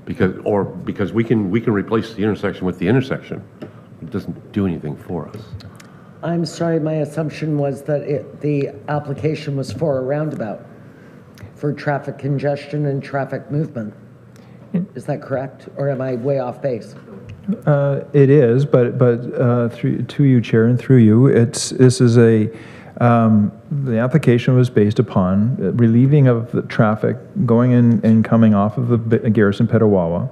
Because we can replace the intersection with the intersection. It doesn't do anything for us. I'm sorry, my assumption was that the application was for a roundabout for traffic congestion and traffic movement. Is that correct, or am I way off base? It is, but to you, Chair, and through you, the application was based upon relieving of the traffic going in and coming off of the Garrison Petawawa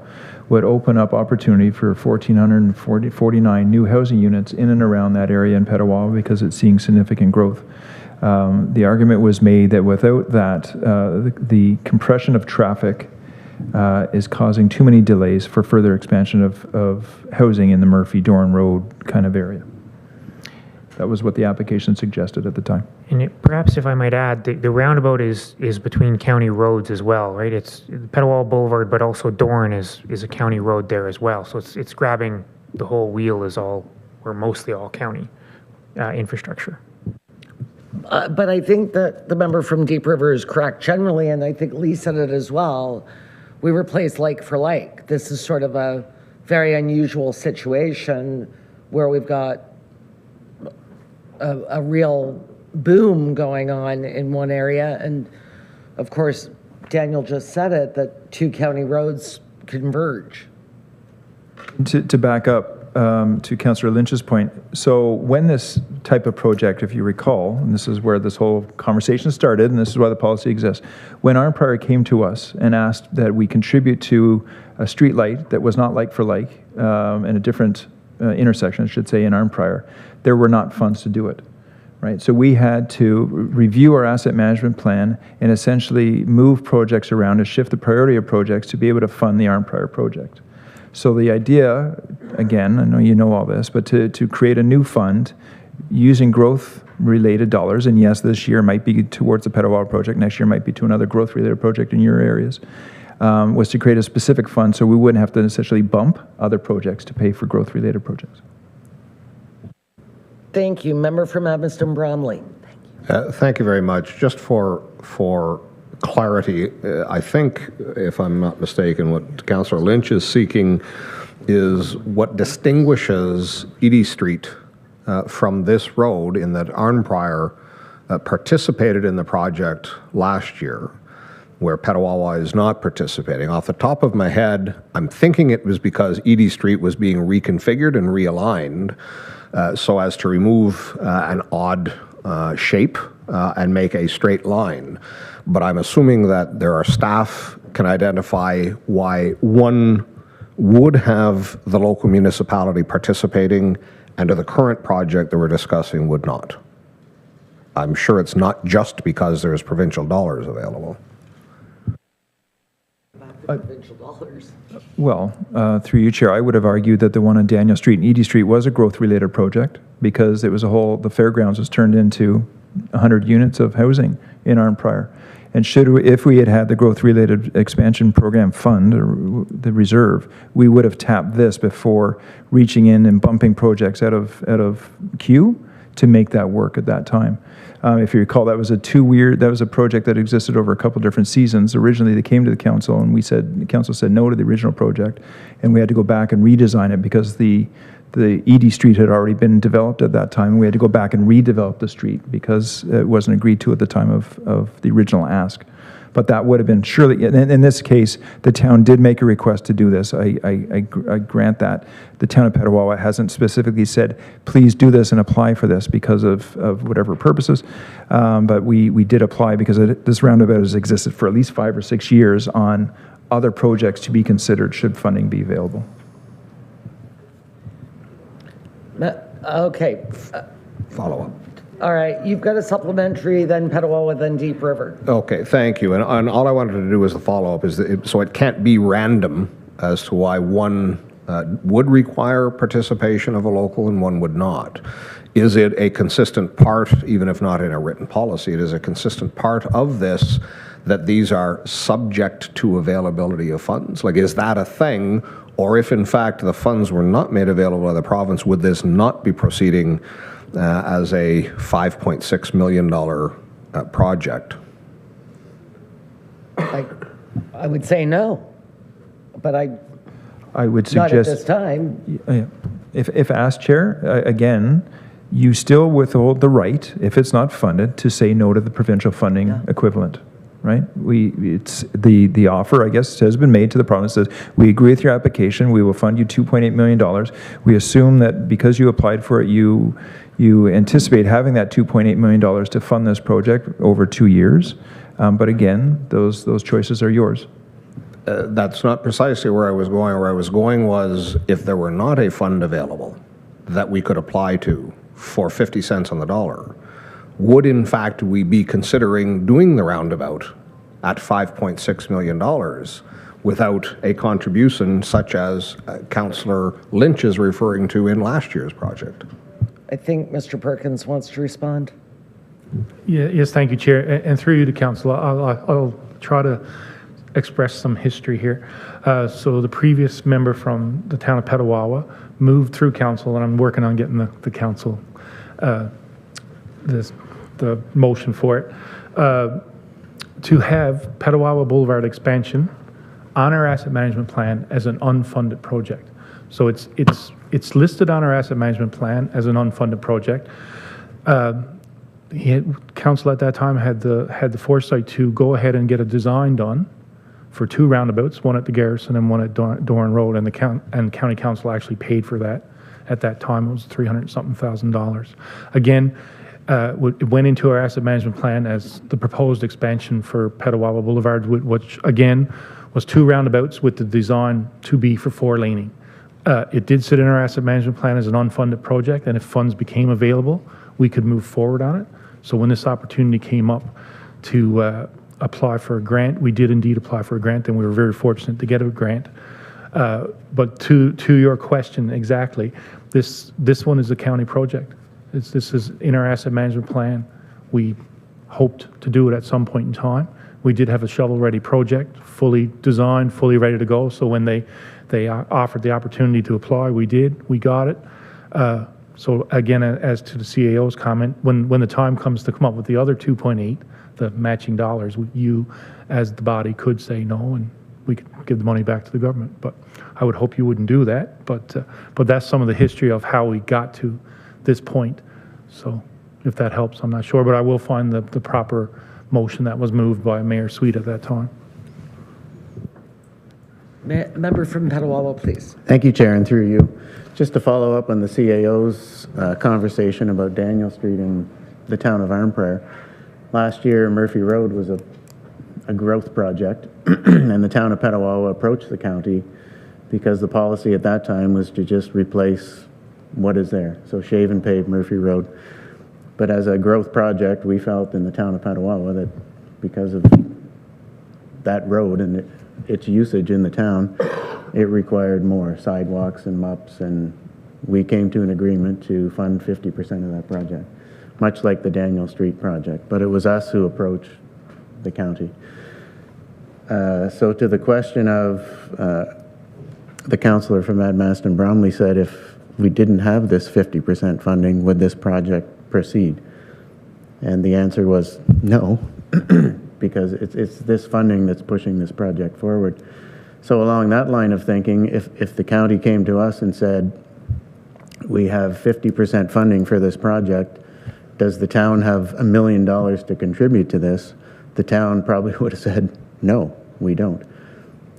would open up opportunity for 1,449 new housing units in and around that area in Petawawa because it's seeing significant growth. The argument was made that without that, the compression of traffic is causing too many delays for further expansion of housing in the Murphy-Dorn Road kind of area. That was what the application suggested at the time. And perhaps if I might add, the roundabout is between county roads as well, right? It's Petawawa Boulevard, but also Dorn is a county road there as well. So it's grabbing the whole wheel is all, or mostly all county. infrastructure. But I think that the member from Deep River is correct generally, and I think Lee said it as well. We replace like for like. This is sort of a very unusual situation where we've got a real boom going on in one area. And of course, Daniel just said it, that two county roads converge. To back up to Councillor Lynch's point, so when this type of project, if you recall, and this is where this whole conversation started, and this is why the policy exists, when Arn Prior came to us and asked that we contribute to a street light that was not like for like, in a different intersection, I should say, in Arn Prior, there were not funds to do it. Right, so we had to review our asset management plan and essentially move projects around to shift the priority of projects to be able to fund the Arn Prior project. So the idea, again, I know you know all this, but to create a new fund using growth-related dollars, and yes, this year might be towards the Petawawa project, next year might be to another growth-related project in your areas, was to create a specific fund so we wouldn't have to essentially bump other projects to pay for growth-related projects. Thank you. Member from Evanston Bromley. Thank you very much. Just for clarity, I think, if I'm not mistaken, what Councillor Lynch is seeking is what distinguishes Edie Street from this road, in that Arn Prior participated in the project last year, where Petawawa is not participating. Off the top of my head, I'm thinking it was because Edie Street was being reconfigured and realigned so as to remove an odd shape and make a straight line. But I'm assuming that there are staff can identify why one would have the local municipality participating and to the current project that we're discussing would not. I'm sure it's not just because there's provincial dollars available. Provincial dollars. Well, through you, Chair, I would have argued that the one on Daniel Street and Edie Street was a growth-related project because it was the fairgrounds was turned into 100 units of housing in Arn Prior. And if we had had the growth-related expansion program fund, or the reserve, we would have tapped this before reaching in and bumping projects out of queue to make that work at that time. If you recall, that was a project that existed over a couple different seasons. Originally, they came to the council, and the council said no to the original project, and we had to go back and redesign it because the Edie Street had already been developed at that time. We had to go back and redevelop the street because it wasn't agreed to at the time of the original ask. But that would have been surely, in this case, the town did make a request to do this. I grant that. The town of Petawawa hasn't specifically said, please do this and apply for this because of whatever purposes. But we did apply because this roundabout has existed for at least 5 or 6 years on other projects to be considered should funding be available. Okay. Follow-up. All right, you've got a supplementary, then Petawawa, then Deep River. Okay, thank you. And all I wanted to do as a follow-up is that so it can't be random as to why one would require participation of a local and one would not. Is it a consistent part, even if not in a written policy, it is a consistent part of this that these are subject to availability of funds? Like, is that a thing? Or if in fact the funds were not made available by the province, would this not be proceeding as a $5.6 million project? I would say no, but I would not at suggest, this time. if asked, Chair, again, you still withhold the right, if it's not funded, to say no to the provincial funding equivalent, right? It's the offer, I guess, has been made to the province, says, we agree with your application, we will fund you $2.8 million. We assume that because you applied for it, you anticipate having that $2.8 million to fund this project over 2 years. But again, those choices are yours. That's not precisely where I was going. Where I was going was if there were not a fund available that we could apply to for 50 cents on the dollar, would in fact we be considering doing the roundabout at $5.6 million without a contribution such as Councillor Lynch is referring to in last year's project? I think Mr. Perkins wants to respond. Yes, thank you, Chair. And through you to Council, I'll try to express some history here. So the previous member from the town of Petawawa moved through Council, and I'm working on getting the Council the motion for it, to have Petawawa Boulevard expansion on our asset management plan as an unfunded project. So it's listed on our asset management plan as an unfunded project. Council at that time had the foresight to go ahead and get a design done for 2 roundabouts, one at the Garrison and one at Doran Road, and county council actually paid for that. At that time, it was $300-something. Again, it went into our asset management plan as the proposed expansion for Petawawa Boulevard, which again was 2 roundabouts with the design to be for 4 laning. It did sit in our asset management plan as an unfunded project, and if funds became available, we could move forward on it. So when this opportunity came up to apply for a grant, we did indeed apply for a grant, and we were very fortunate to get a grant. But to your question exactly, this one is a county project. This is in our asset management plan. We hoped to do it at some point in time. We did have a shovel-ready project, fully designed, fully ready to go. So when they offered the opportunity to apply, we did. We got it. So again, as to the CAO's comment, when the time comes to come up with the other 2.8, the matching dollars, you as the body could say no, and we could give the money back to the government. But I would hope you wouldn't do that. But that's some of the history of how we got to this point. So if that helps, I'm not sure, but I will find the proper motion that was moved by Mayor Sweet at that time. Member from Petawawa, please. Thank you, Chair, and through you. Just to follow up on the CAO's conversation about Daniel Street in the town of Arnprior. Last year, Murphy Road was a growth project, and the town of Petawawa approached the county because the policy at that time was to just replace what is there. So shave and pave Murphy Road. But as a growth project, we felt in the town of Petawawa that because of that road and its usage in the town, it required more sidewalks and MUPs, and we came to an agreement to fund 50% of that project, much like the Daniel Street project. But it was us who approached the county. So to the question of the councillor from Admaston Bromley said if we didn't have this 50% funding, would this project proceed? And the answer was no, because it's this funding that's pushing this project forward. So along that line of thinking, if the county came to us and said, we have 50% funding for this project, does the town have $1 million to contribute to this? The town probably would have said, no, we don't.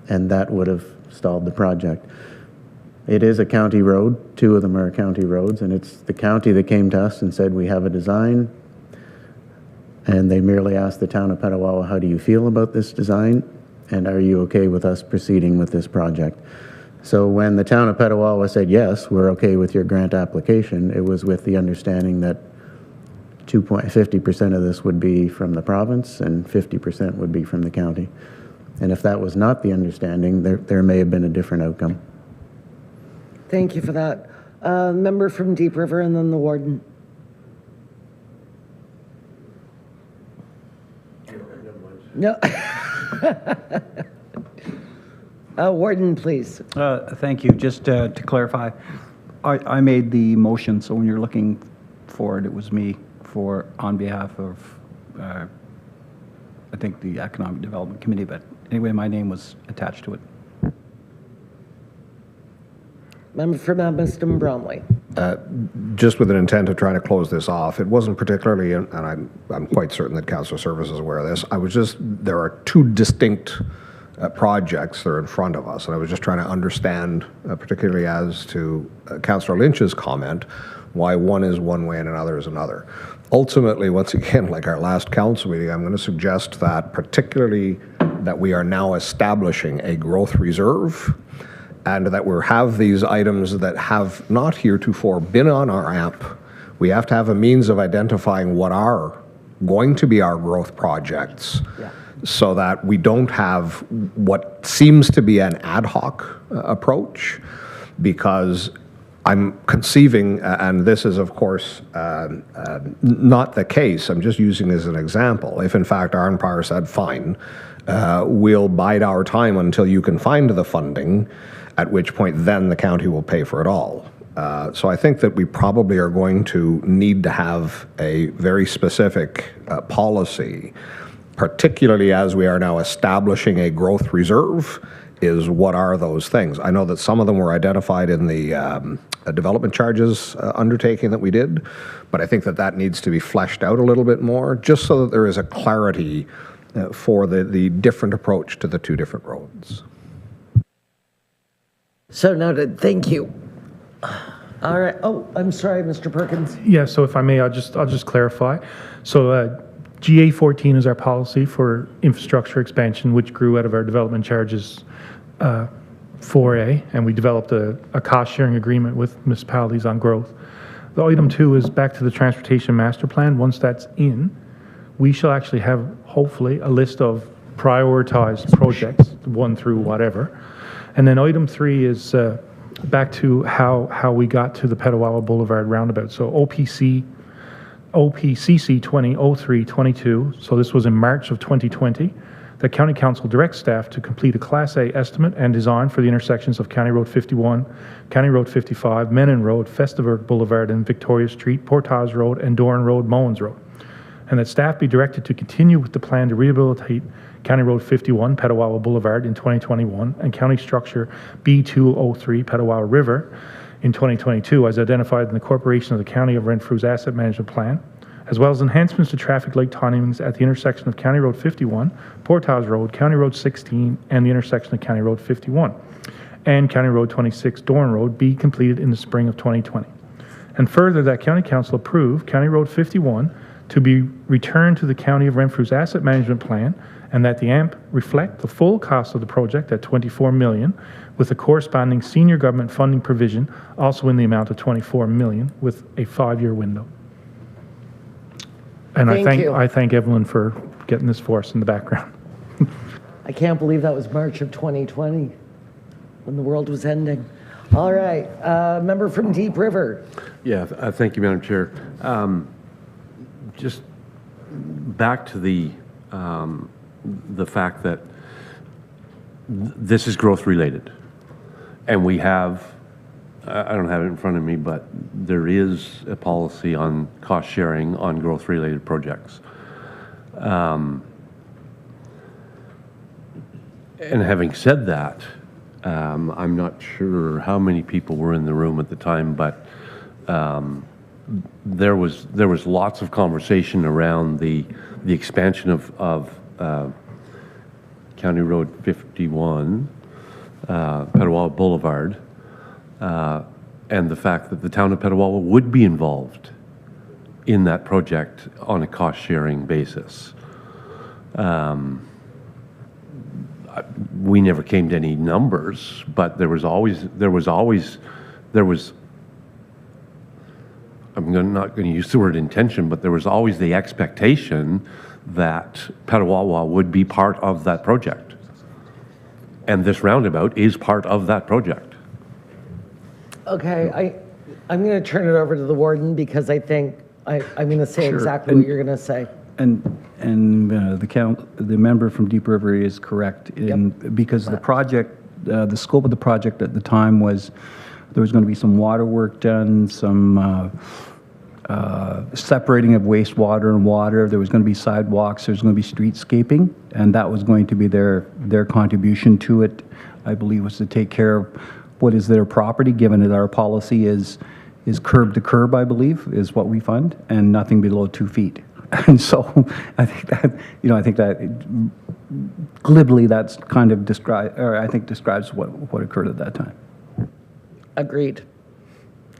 And that would have stalled the project. It is a county road. 2 of them are county roads, and it's the county that came to us and said, we have a design. And they merely asked the town of Petawawa, how do you feel about this design? And are you okay with us proceeding with this project? So when the town of Petawawa said, yes, we're okay with your grant application, it was with the understanding that 50% of this would be from the province and 50% would be from the county. And if that was not the understanding, there may have been a different outcome. Thank you for that. Member from Deep River and then the warden. No. Warden, please. Thank you. Just to clarify, I made the motion, so when you're looking for it, it was me on behalf of, I think, the Economic Development Committee, but anyway, my name was attached to it. Member from Admaston Bromley. Just with an intent of trying to close this off, it wasn't particularly, and I'm quite certain that Councillor Service is aware of this, there are 2 distinct projects that are in front of us, and I was just trying to understand, particularly as to Councillor Lynch's comment, why one is one way and another is another. Ultimately, once again, like our last council meeting, I'm going to suggest that particularly that we are now establishing a growth reserve and that we have these items that have not heretofore been on our app. We have to have a means of identifying what are going to be our growth projects so that we don't have what seems to be an ad hoc approach, because I'm conceiving, and this is of course not the case, I'm just using as an example, if in fact Arnprior said, fine, we'll bide our time until you can find the funding, at which point then the county will pay for it all. So I think that we probably are going to need to have a very specific policy, particularly as we are now establishing a growth reserve, is what are those things? I know that some of them were identified in the development charges undertaking that we did, but I think that that needs to be fleshed out a little bit more, just so that there is a clarity for the different approach to the two different roads. So noted. Thank you. All right. Oh, I'm sorry, Mr. Perkins. Yeah, so if I may, I'll just clarify. So GA14 is our policy for infrastructure expansion, which grew out of our development charges 4A, and we developed a cost-sharing agreement with municipalities on growth. The item 2 is back to the transportation master plan. Once that's in, we shall actually have, hopefully, a list of prioritized projects, 1 through whatever. And then item 3 is back to how we got to the Petawawa Boulevard roundabout. So OPCC 2003-22, so this was in March of 2020, the County Council directs staff to complete a Class A estimate and design for the intersections of County Road 51, County Road 55, Menon Road, Festival Boulevard and Victoria Street, Portage Road, and Doran Road, Mowens Road. And that staff be directed to continue with the plan to rehabilitate County Road 51, Petawawa Boulevard in 2021, and County Structure B203, Petawawa River in 2022, as identified in the Corporation of the County of Renfrew's Asset Management Plan, as well as enhancements to traffic light timings at the intersection of County Road 51, Portage Road, County Road 16, and the intersection of County Road 51, and County Road 26, Doran Road, be completed in the spring of 2020. And further, that County Council approve County Road 51 to be returned to the County of Renfrew's Asset Management Plan, and that the AMP reflect the full cost of the project at $24 million, with a corresponding senior government funding provision also in the amount of $24 million with a 5-year window. And I thank Evelyn for getting this for us in the background. I can't believe that was March of 2020 when the world was ending. All right, member from Deep River. Yeah, thank you, Madam Chair. Just back to the fact that this is growth related, and we have, I don't have it in front of me, but there is a policy on cost sharing on growth related projects. And having said that, I'm not sure how many people were in the room at the time, but there was lots of conversation around the expansion of County Road 51, Petawawa Boulevard, and the fact that the town of Petawawa would be involved in that project on a cost-sharing basis. We never came to any numbers, but there was I'm not going to use the word intention, but there was always the expectation that Petawawa would be part of that project. And this roundabout is part of that project. Okay, I'm going to turn it over to the warden because I think I'm going to say Sure. exactly what you're going to say. And the member from Deep River is correct because the project, the scope of the project at the time was there was going to be some water work done, some separating of wastewater and water. There was going to be sidewalks. There was going to be streetscaping, and that was going to be their contribution to it. I believe was to take care of what is their property, given that our policy is curb to curb, I believe, is what we fund, and nothing below 2 feet. And so I think that glibly that's kind of describes what occurred at that time. Agreed.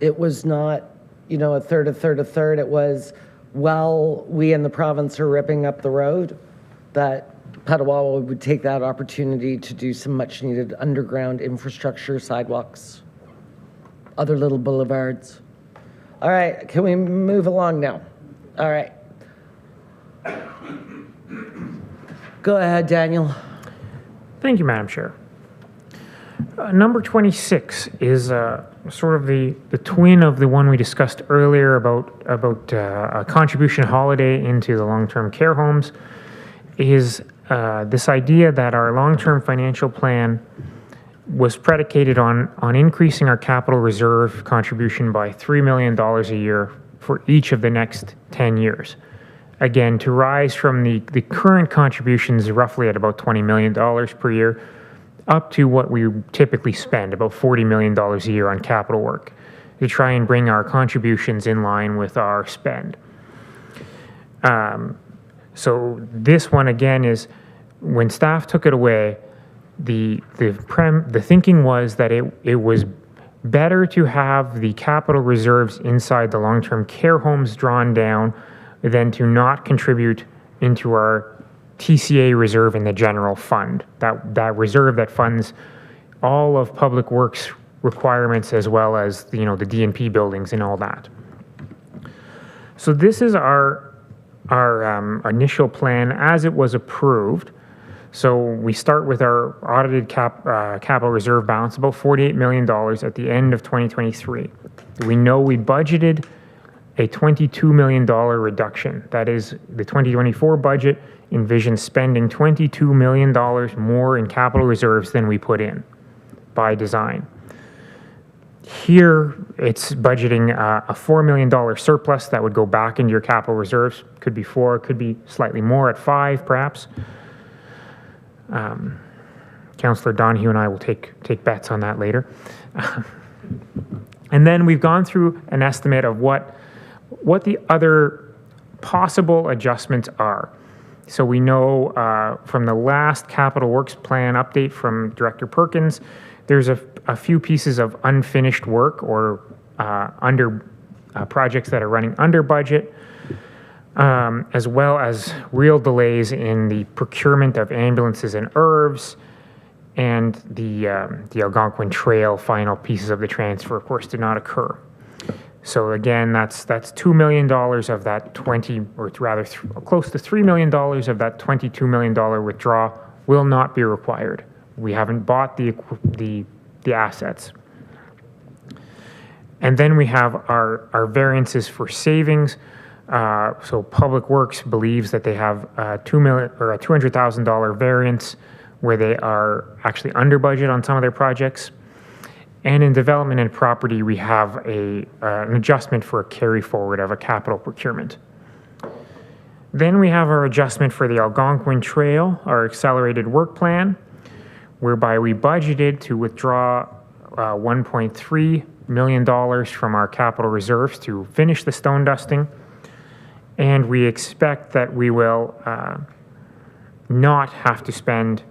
It was not, a third, a third, a third. It was, while we in the province are ripping up the road, that Petawawa would take that opportunity to do some much needed underground infrastructure, sidewalks, other little boulevards. All right, can we move along now? All right. Go ahead, Daniel. Thank you, Madam Chair. Number 26 is sort of the twin of the one we discussed earlier about a contribution holiday into the long-term care homes, is this idea that our long-term financial plan was predicated on increasing our capital reserve contribution by $3 million a year for each of the next 10 years. Again, to rise from the current contributions roughly at about $20 million per year up to what we typically spend, about $40 million a year on capital work, to try and bring our contributions in line with our spend. So this one again is, when staff took it away, the thinking was that it was better to have the capital reserves inside the long-term care homes drawn down than to not contribute into our TCA reserve in the general fund, that reserve that funds all of public works requirements as well as the DNP buildings and all that. So this is our initial plan as it was approved. So we start with our audited capital reserve balance, about $48 million at the end of 2023. We know we budgeted a $22 million reduction. That is, the 2024 budget envisions spending $22 million more in capital reserves than we put in by design. Here, it's budgeting a $4 million surplus that would go back into your capital reserves. Could be 4, could be slightly more at 5, perhaps. Councillor Donahue and I will take bets on that later. And then we've gone through an estimate of what the other possible adjustments are. So we know from the last capital works plan update from Director Perkins, there's a few pieces of unfinished work or projects that are running under budget, as well as real delays in the procurement of ambulances and IRVs, and the Algonquin Trail final pieces of the transfer, of course, did not occur. So again, that's $2 million of that 20, or rather close to $3 million of that $22 million withdrawal will not be required. We haven't bought the assets. And then we have our variances for savings. So Public Works believes that they have a $200,000 variance where they are actually under budget on some of their projects. And in development and property, we have an adjustment for a carry forward of a capital procurement. Then we have our adjustment for the Algonquin Trail, our accelerated work plan, whereby we budgeted to withdraw $1.3 million from our capital reserves to finish the stone dusting. And we expect that we will not have to spend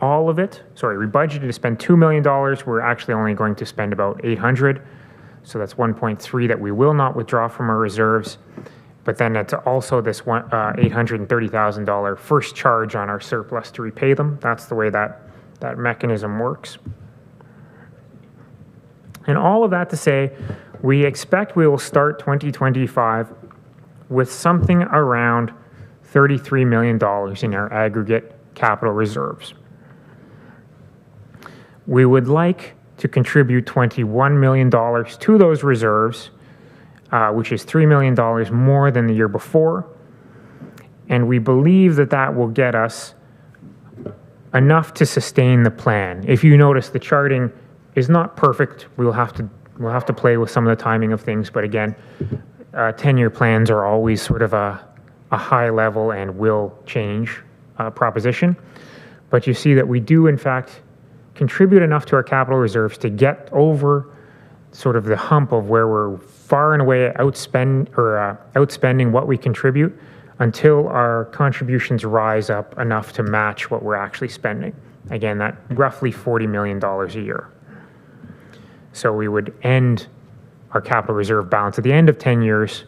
all of it. Sorry, we budgeted to spend $2 million. We're actually only going to spend about $800. So that's 1.3 that we will not withdraw from our reserves. But then it's also this $830,000 first charge on our surplus to repay them. That's the way that mechanism works. And all of that to say, we expect we will start 2025 with something around $33 million in our aggregate capital reserves. We would like to contribute $21 million to those reserves, which is $3 million more than the year before. And we believe that will get us enough to sustain the plan. If you notice, the charting is not perfect. We'll have to play with some of the timing of things, but again, 10-year plans are always sort of a high level and will change proposition. But you see that we do, in fact, contribute enough to our capital reserves to get over sort of the hump of where we're far and away outspending what we contribute until our contributions rise up enough to match what we're actually spending. Again, that roughly $40 million a year. So we would end our capital reserve balance at the end of 10 years,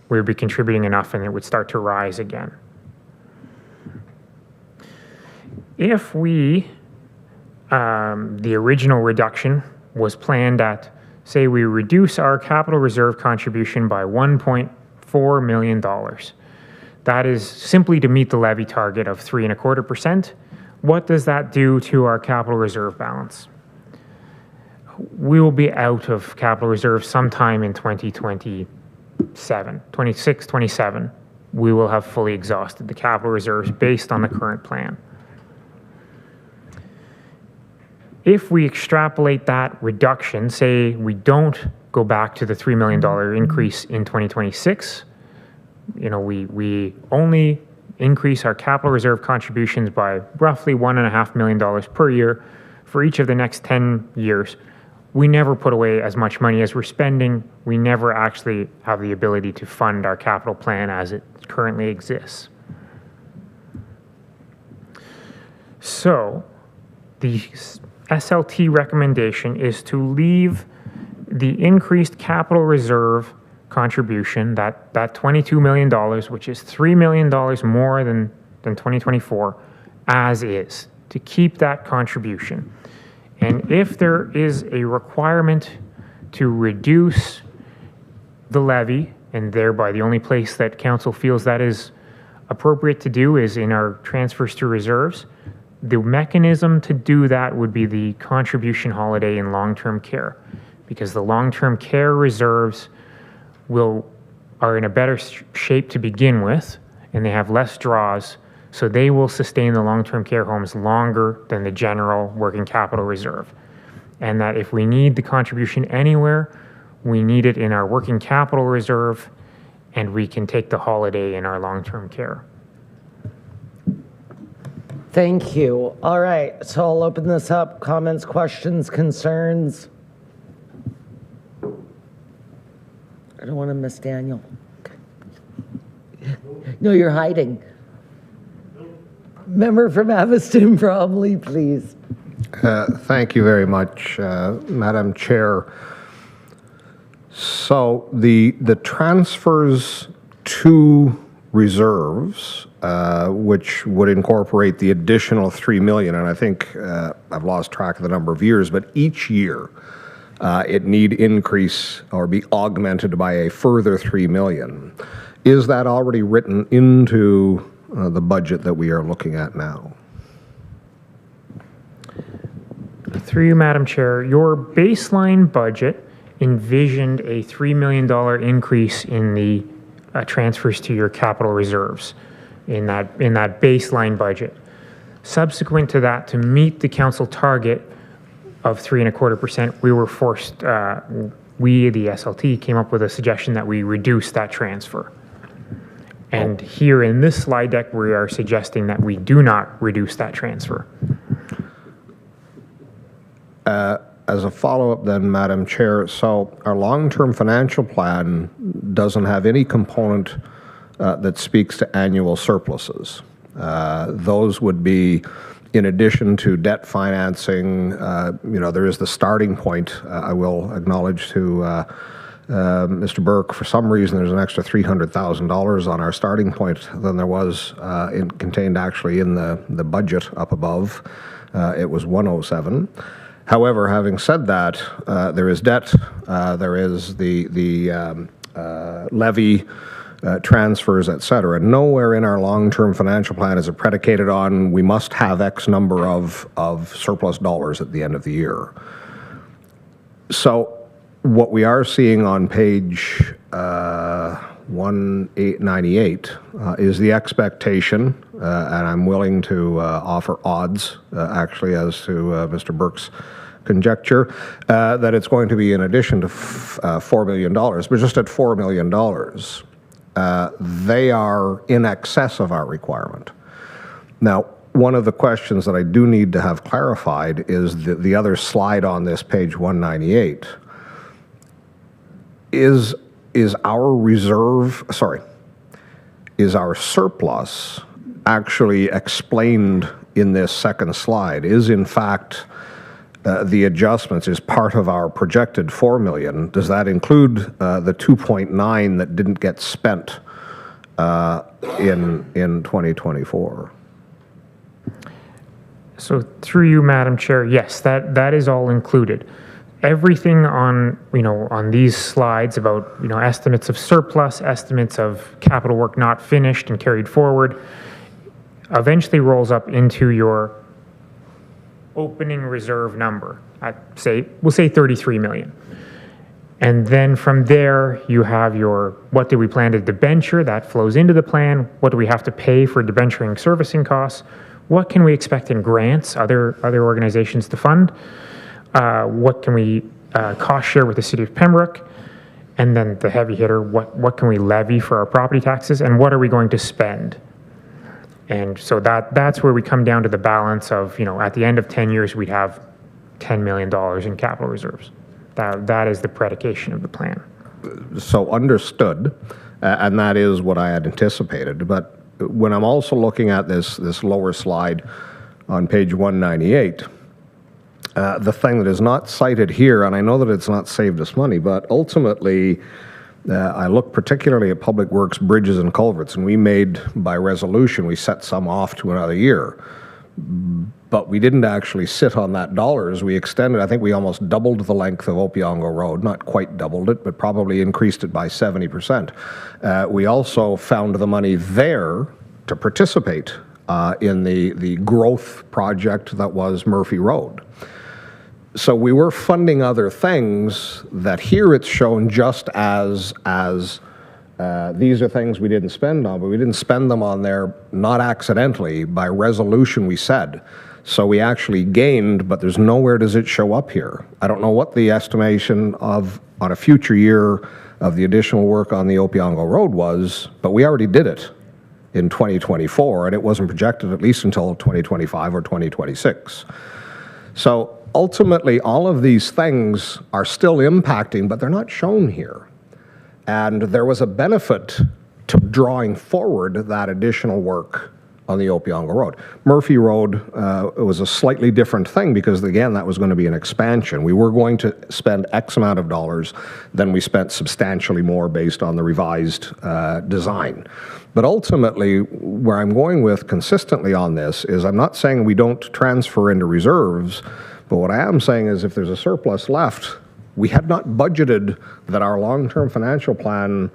we would be contributing enough and it would start to rise again. If the original reduction was planned at, say we reduce our capital reserve contribution by $1.4 million. That is simply to meet the levy target of 3.25%. What does that do to our capital reserve balance? We will be out of capital reserve sometime in 26, 27. We will have fully exhausted the capital reserves based on the current plan. if we extrapolate that reduction, say we don't go back to the $3 million increase in 2026, we only increase our capital reserve contributions by roughly $1.5 million per year for each of the next 10 years. We never put away as much money as we're spending. We never actually have the ability to fund our capital plan as it currently exists. So the SLT recommendation is to leave the increased capital reserve contribution, that $22 million, which is $3 million more than 2024, as is, to keep that contribution. And if there is a requirement to reduce the levy, and thereby the only place that council feels that is appropriate to do is in our transfers to reserves, the mechanism to do that would be the contribution holiday in long-term care, because the long-term care reserves are in a better shape to begin with, and they have less draws, so they will sustain the long-term care homes longer than the general working capital reserve. And that if we need the contribution anywhere, we need it in our working capital reserve, and we can take the holiday in our long-term care. Thank you. All right, so I'll open this up. Comments, questions, concerns? I don't want to miss Daniel. No, you're hiding. Member from Aveston Bromley, please. Thank you very much, Madam Chair. So the transfers to reserves, which would incorporate the additional $3 million, and I think I've lost track of the number of years, but each year it need increase or be augmented by a further $3 million. Is that already written into the budget that we are looking at now? Through you, Madam Chair, your baseline budget envisioned a $3 million increase in the transfers to your capital reserves in that baseline budget. Subsequent to that, to meet the council target of 3.25%, we were forced, we, the SLT, came up with a suggestion that we reduce that transfer. And here in this slide deck, we are suggesting that we do not reduce that transfer. As a follow-up then, Madam Chair, so our long-term financial plan doesn't have any component that speaks to annual surpluses. Those would be in addition to debt financing. There is the starting point. I will acknowledge to Mr. Burke, for some reason there's an extra $300,000 on our starting point than there was contained actually in the budget up above. It was 107. However, having said that, there is debt, there is the levy, transfers, et cetera. Nowhere in our long-term financial plan is it predicated on we must have X number of surplus dollars at the end of the year. So what we are seeing on page 1898 is the expectation, and I'm willing to offer odds, actually, as to Mr. Burke's conjecture, that it's going to be in addition to $4 million, but just at $4 million, they are in excess of our requirement. Now, one of the questions that I do need to have clarified is the other slide on this, page 198. Is our surplus actually explained in this second slide? Is in fact the adjustments is part of our projected $4 million? Does that include the 2.9 that didn't get spent in 2024? So through you, Madam Chair, yes, that is all included. Everything on these slides about estimates of surplus, estimates of capital work not finished and carried forward, eventually rolls up into your opening reserve number. We'll say 33 million. And then from there, you have your, what do we plan to debenture? That flows into the plan. What do we have to pay for debenturing servicing costs? what can we expect in grants, other organizations to fund? What can we cost share with the city of Pembroke? And then the heavy hitter, what can we levy for our property taxes, and what are we going to spend? And so that's where we come down to the balance of, at the end of 10 years, we'd have $10 million in capital reserves. That is the predication of the plan. So understood, and that is what I had anticipated. But when I'm also looking at this lower slide on page 198, the thing that is not cited here, and I know that it's not saved us money, but ultimately, I look particularly at public works, bridges, and culverts, and we made, by resolution, we set some off to another year. But we didn't actually sit on that dollars. We extended, I think we almost doubled the length of Opiongo Road, not quite doubled it, but probably increased it by 70%. We also found the money there to participate in the growth project that was Murphy Road. So we were funding other things that here it's shown just as these are things we didn't spend on, but we didn't spend them on there not accidentally. By resolution we said. So we actually gained, but there's nowhere does it show up here. I don't know what the estimation of on a future year of the additional work on the Opiongo Road was, but we already did it in 2024, and it wasn't projected at least until 2025 or 2026. So ultimately, all of these things are still impacting, but they're not shown here. And there was a benefit to drawing forward that additional work on the Opiongo Road. Murphy Road it was a slightly different thing because, again, that was going to be an expansion. We were going to spend X amount of dollars, then we spent substantially more based on the revised design. But ultimately, where I'm going with consistently on this is I'm not saying we don't transfer into reserves, but what I am saying is if there's a surplus left, we had not budgeted that our long-term financial plan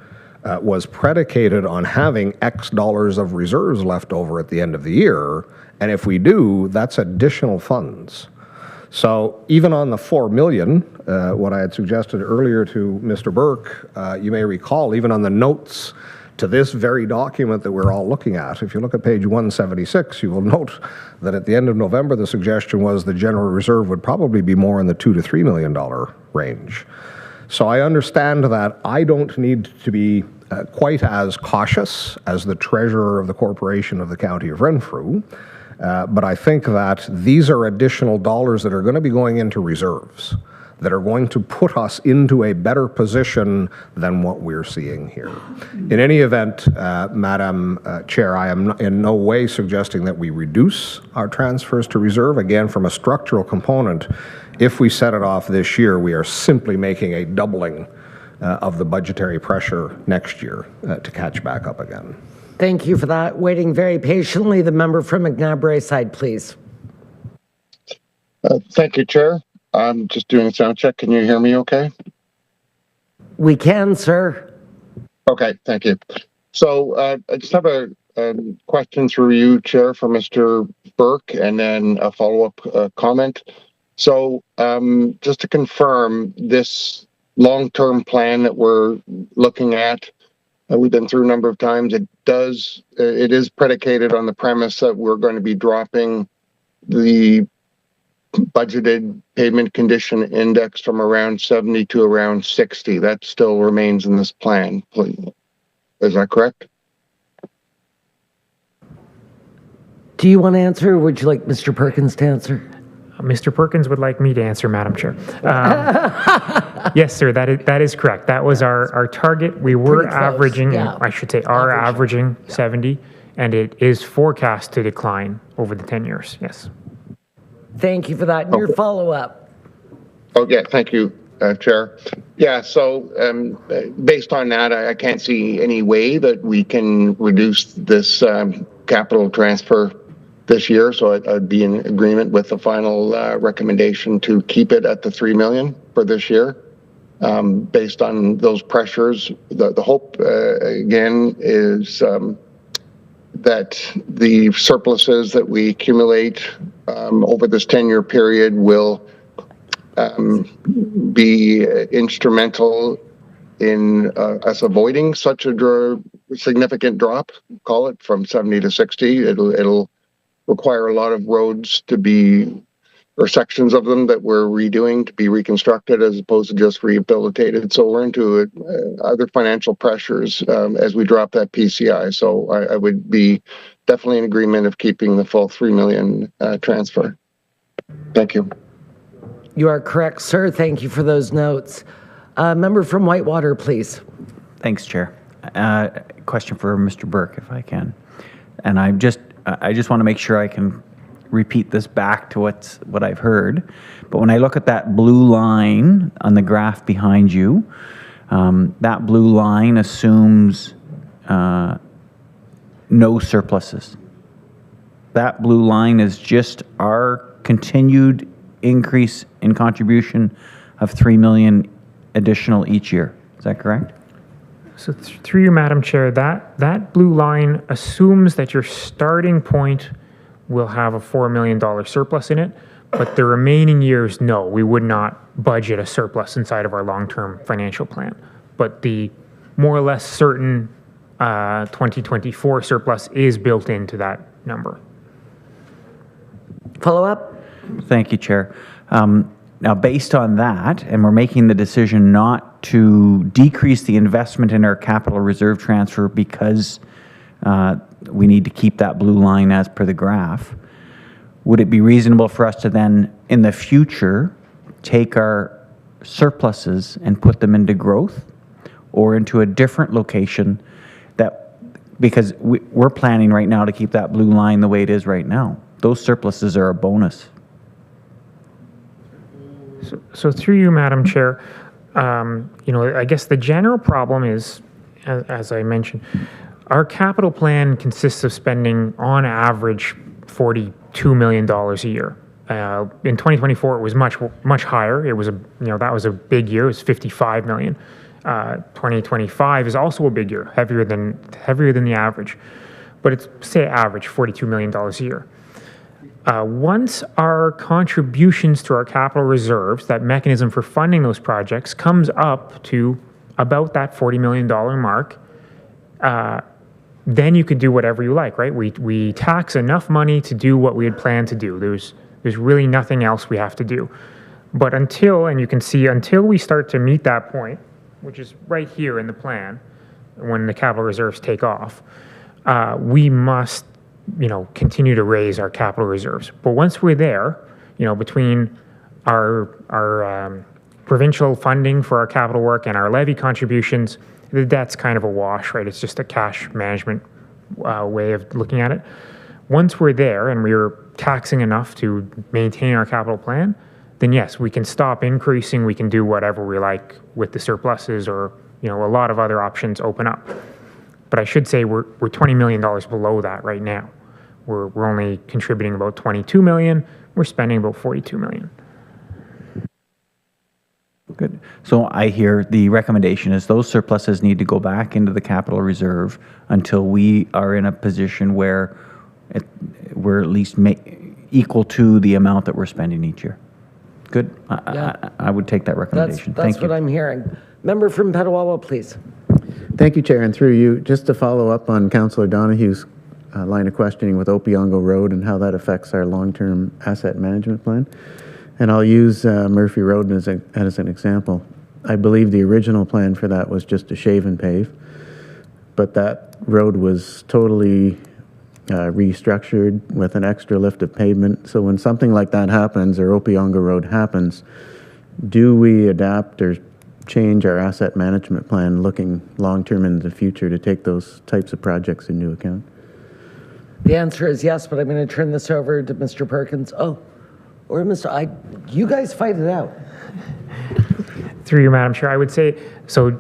was predicated on having X dollars of reserves left over at the end of the year, and if we do, that's additional funds. So even on the $4 million, what I had suggested earlier to Mr. Burke, you may recall, even on the notes to this very document that we're all looking at, if you look at page 176, you will note that at the end of November, the suggestion was the general reserve would probably be more in the $2 to $3 million range. So I understand that I don't need to be quite as cautious as the treasurer of the corporation of the county of Renfrew, but I think that these are additional dollars that are going to be going into reserves that are going to put us into a better position than what we're seeing here. In any event, Madam Chair, I am in no way suggesting that we reduce our transfers to reserve. Again, from a structural component, if we set it off this year, we are simply making a doubling of the budgetary pressure next year to catch back up again. Thank you for that. Waiting very patiently, the member from McNabb Braeside, please. Thank you, Chair. I'm just doing a sound check. Can you hear me okay? We can, sir. Okay, thank you. So I just have a question through you, Chair, for Mr. Burke, and then a follow-up comment. So just to confirm, this long-term plan that we're looking at, we've been through a number of times, it is predicated on the premise that we're going to be dropping the budgeted pavement condition index from around 70 to around 60. That still remains in this plan, please. Is that correct? Do you want to answer, or would you like Mr. Perkins to answer? Mr. Perkins would like me to answer, Madam Chair. Yes, sir, that is correct. That was our target. We were averaging, yeah. I should say, averaging 70, and it is forecast to decline over the 10 years, yes. Thank you for that. And your follow-up. Oh, yeah, thank you, Chair. Yeah, so based on that, I can't see any way that we can reduce this capital transfer this year, so I'd be in agreement with the final recommendation to keep it at the $3 million for this year. Based on those pressures, the hope, again, is that the surpluses that we accumulate over this 10-year period will be instrumental in us avoiding such a significant drop, call it from 70 to 60. It'll require a lot of roads to be, or sections of them that we're redoing to be reconstructed as opposed to just rehabilitated. So we're into other financial pressures as we drop that PCI. So I would be definitely in agreement of keeping the full 3 million transfer. Thank you. You are correct, sir. Thank you for those notes. Member from Whitewater, please. Thanks, Chair. Question for Mr. Burke, if I can. And I just want to make sure I can repeat this back to what I've heard. But when I look at that blue line on the graph behind you, that blue line assumes no surpluses. That blue line is just our continued increase in contribution of 3 million additional each year. Is that correct? So through you, Madam Chair, that blue line assumes that your starting point will have a $4 million surplus in it, but the remaining years, no, we would not budget a surplus inside of our long-term financial plan. But the more or less certain 2024 surplus is built into that number. Follow up? Thank you, Chair. Now, based on that, and we're making the decision not to decrease the investment in our capital reserve transfer because we need to keep that blue line as per the graph, would it be reasonable for us to then, in the future, take our surpluses and put them into growth or into a different location because we're planning right now to keep that blue line the way it is right now. Those surpluses are a bonus. So through you, Madam Chair, I guess the general problem is, as I mentioned, our capital plan consists of spending on average $42 million a year. In 2024, it was much higher. It was that was a big year. It was 55 million. 2025 is also a big year, heavier than the average, but it's say average $42 million a year. Once our contributions to our capital reserves, that mechanism for funding those projects, comes up to about that $40 million mark, then you can do whatever you like, right? We tax enough money to do what we had planned to do. There's really nothing else we have to do. But until we start to meet that point, which is right here in the plan, when the capital reserves take off, we must continue to raise our capital reserves. But once we're there, between our provincial funding for our capital work and our levy contributions, that's kind of a wash, right? It's just a cash management way of looking at it. Once we're there and we're taxing enough to maintain our capital plan, then yes, we can stop increasing. We can do whatever we like with the surpluses, or a lot of other options open up. But I should say we're $20 million below that right now. We're only contributing about 22 million. We're spending about 42 million. Good. So I hear the recommendation is those surpluses need to go back into the capital reserve until we are in a position where we're at least equal to the amount that we're spending each year. Good. I would take that recommendation. That's what I'm hearing. Member from Petawawa, please. Thank you, Chair, and through you, just to follow up on Councillor Donohue's line of questioning with Opeongo Road and how that affects our long-term asset management plan. And I'll use Murphy Road as an example. I believe the original plan for that was just to shave and pave, but that road was totally restructured with an extra lift of pavement. So when something like that happens, or Opeongo Road happens, do we adapt or change our asset management plan looking long-term into the future to take those types of projects into account? The answer is yes, but I'm going to turn this over to Mr. Perkins. Oh, or Mr. You guys fight it out. Through you, Madam Chair, I would say, so,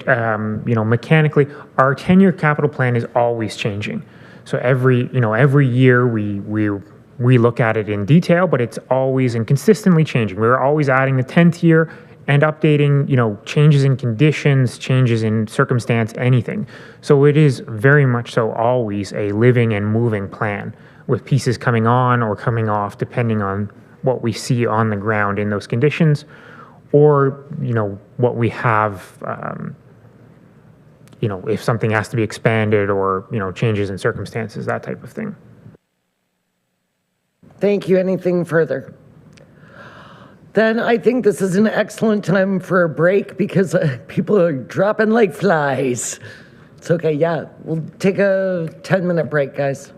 mechanically, our 10-year capital plan is always changing. So every year we look at it in detail, but it's always and consistently changing. We're always adding the 10th year and updating, changes in conditions, changes in circumstance, anything. So it is very much so always a living and moving plan with pieces coming on or coming off depending on what we see on the ground in those conditions, or, what we have, if something has to be expanded or, changes in circumstances, that type of thing. Thank you. Anything further? Then I think this is an excellent time for a break because people are dropping like flies. It's okay, yeah. We'll take a 10-minute break, guys.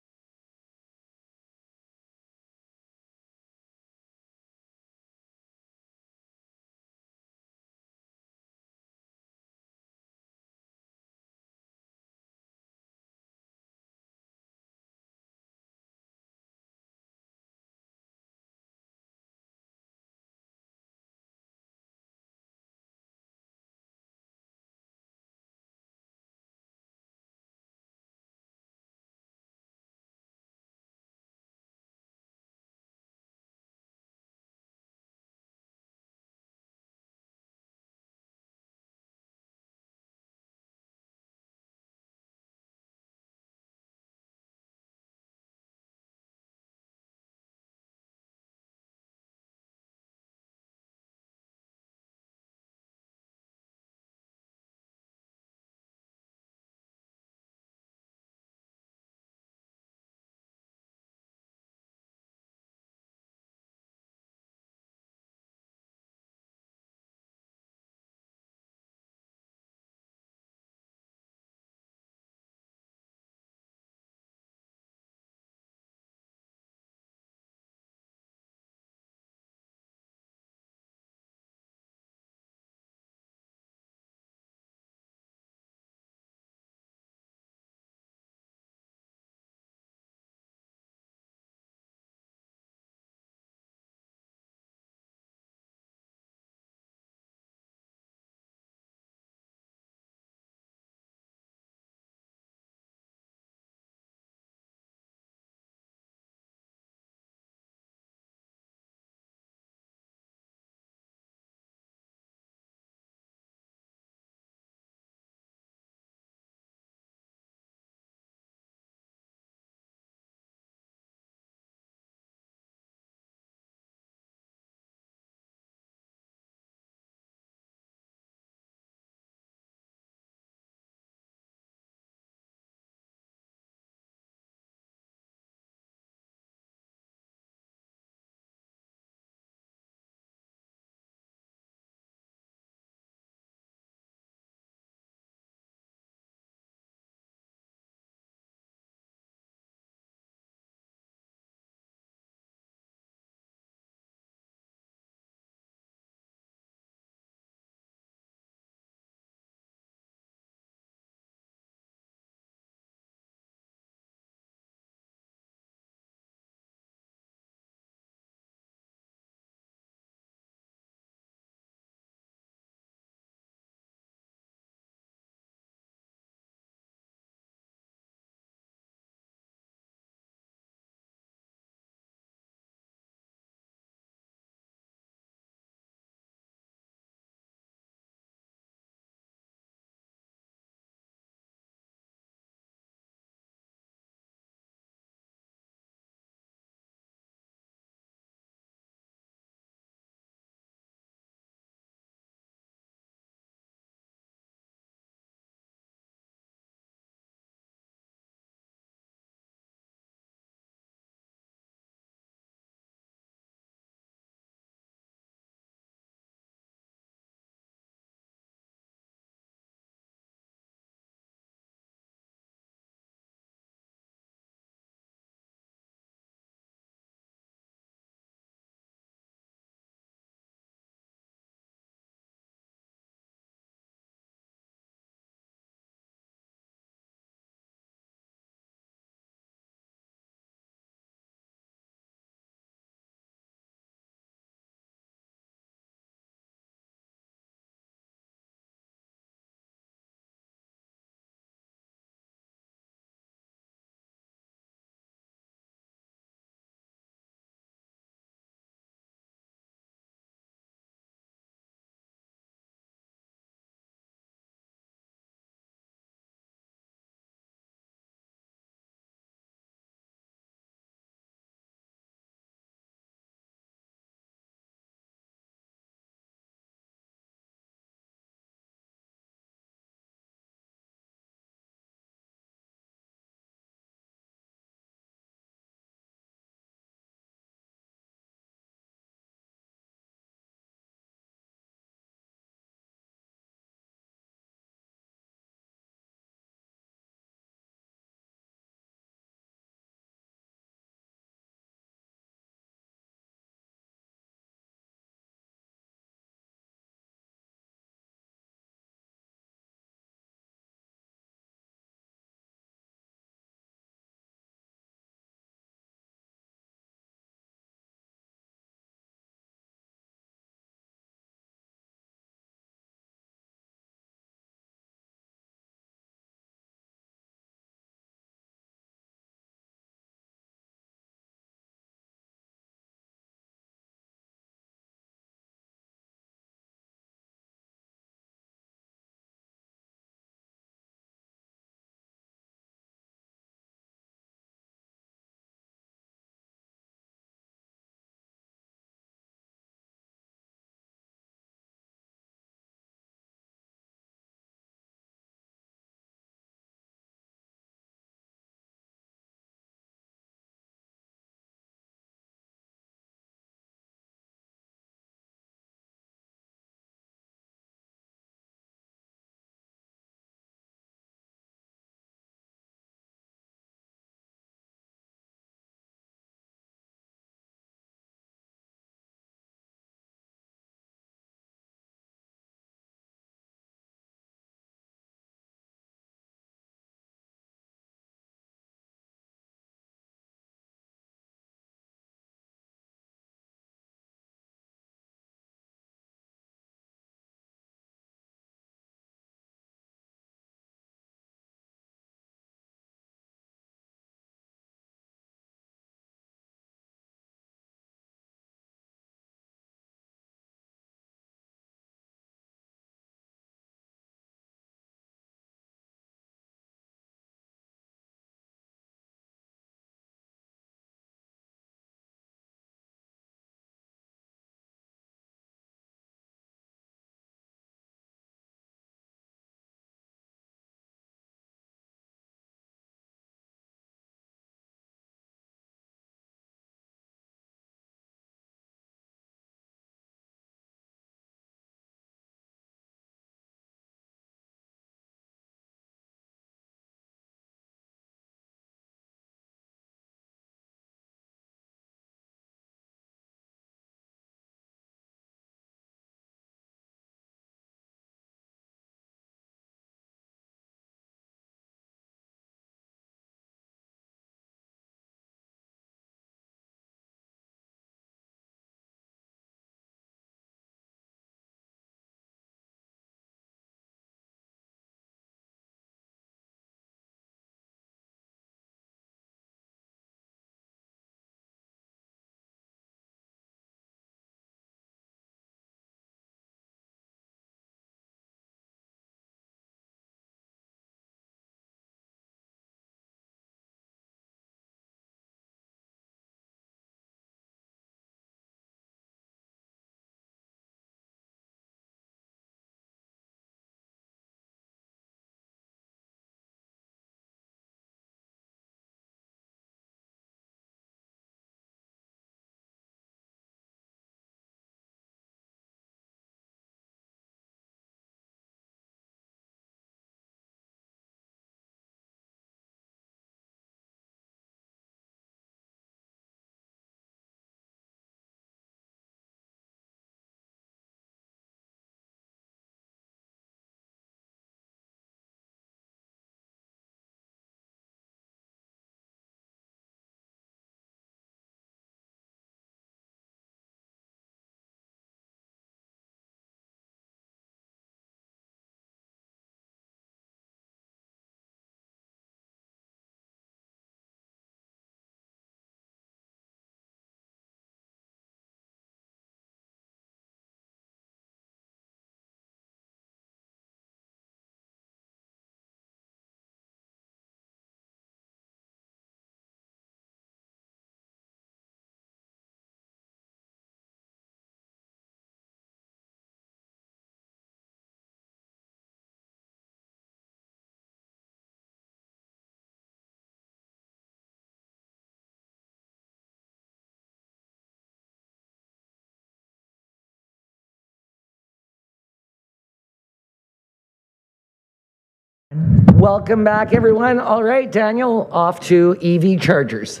Welcome back, everyone. All right, Daniel, off to EV chargers.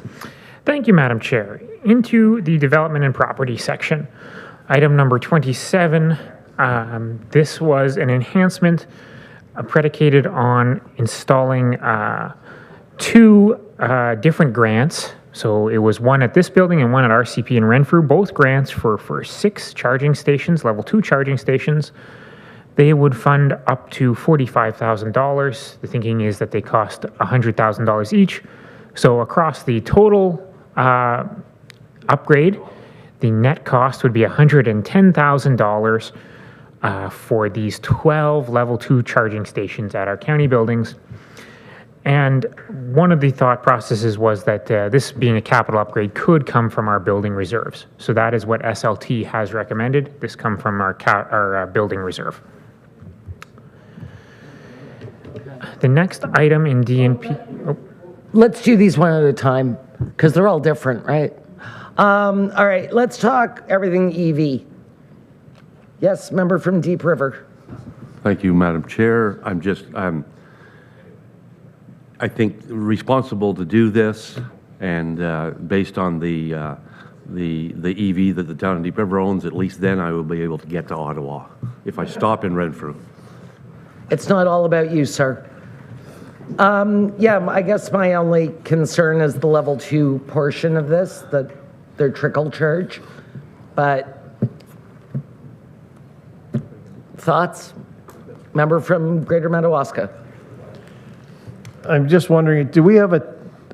Thank you, Madam Chair. Into the development and property section. Item number 27, this was an enhancement predicated on installing two different grants. So it was one at this building and one at RCP in Renfrew, both grants for 6 charging stations, level 2 charging stations. They would fund up to $45,000. The thinking is that they cost $100,000 each. So across the total upgrade, the net cost would be $110,000 for these 12 level 2 charging stations at our county buildings. And one of the thought processes was that this being a capital upgrade could come from our building reserves. So that is what SLT has recommended. This come from our building reserve. The next item in DNP. Oh. Let's do these one at a time because they're all different, right? All right, let's talk everything EV. Yes, member from Deep River. Thank you, Madam Chair. I think responsible to do this, and based on the EV that the town of Deep River owns, at least then I will be able to get to Ottawa if I stop in Renfrew. It's not all about you, sir. Yeah, I guess my only concern is the level 2 portion of this, that their trickle charge. But thoughts? Member from Greater Madawaska. I'm just wondering, do we have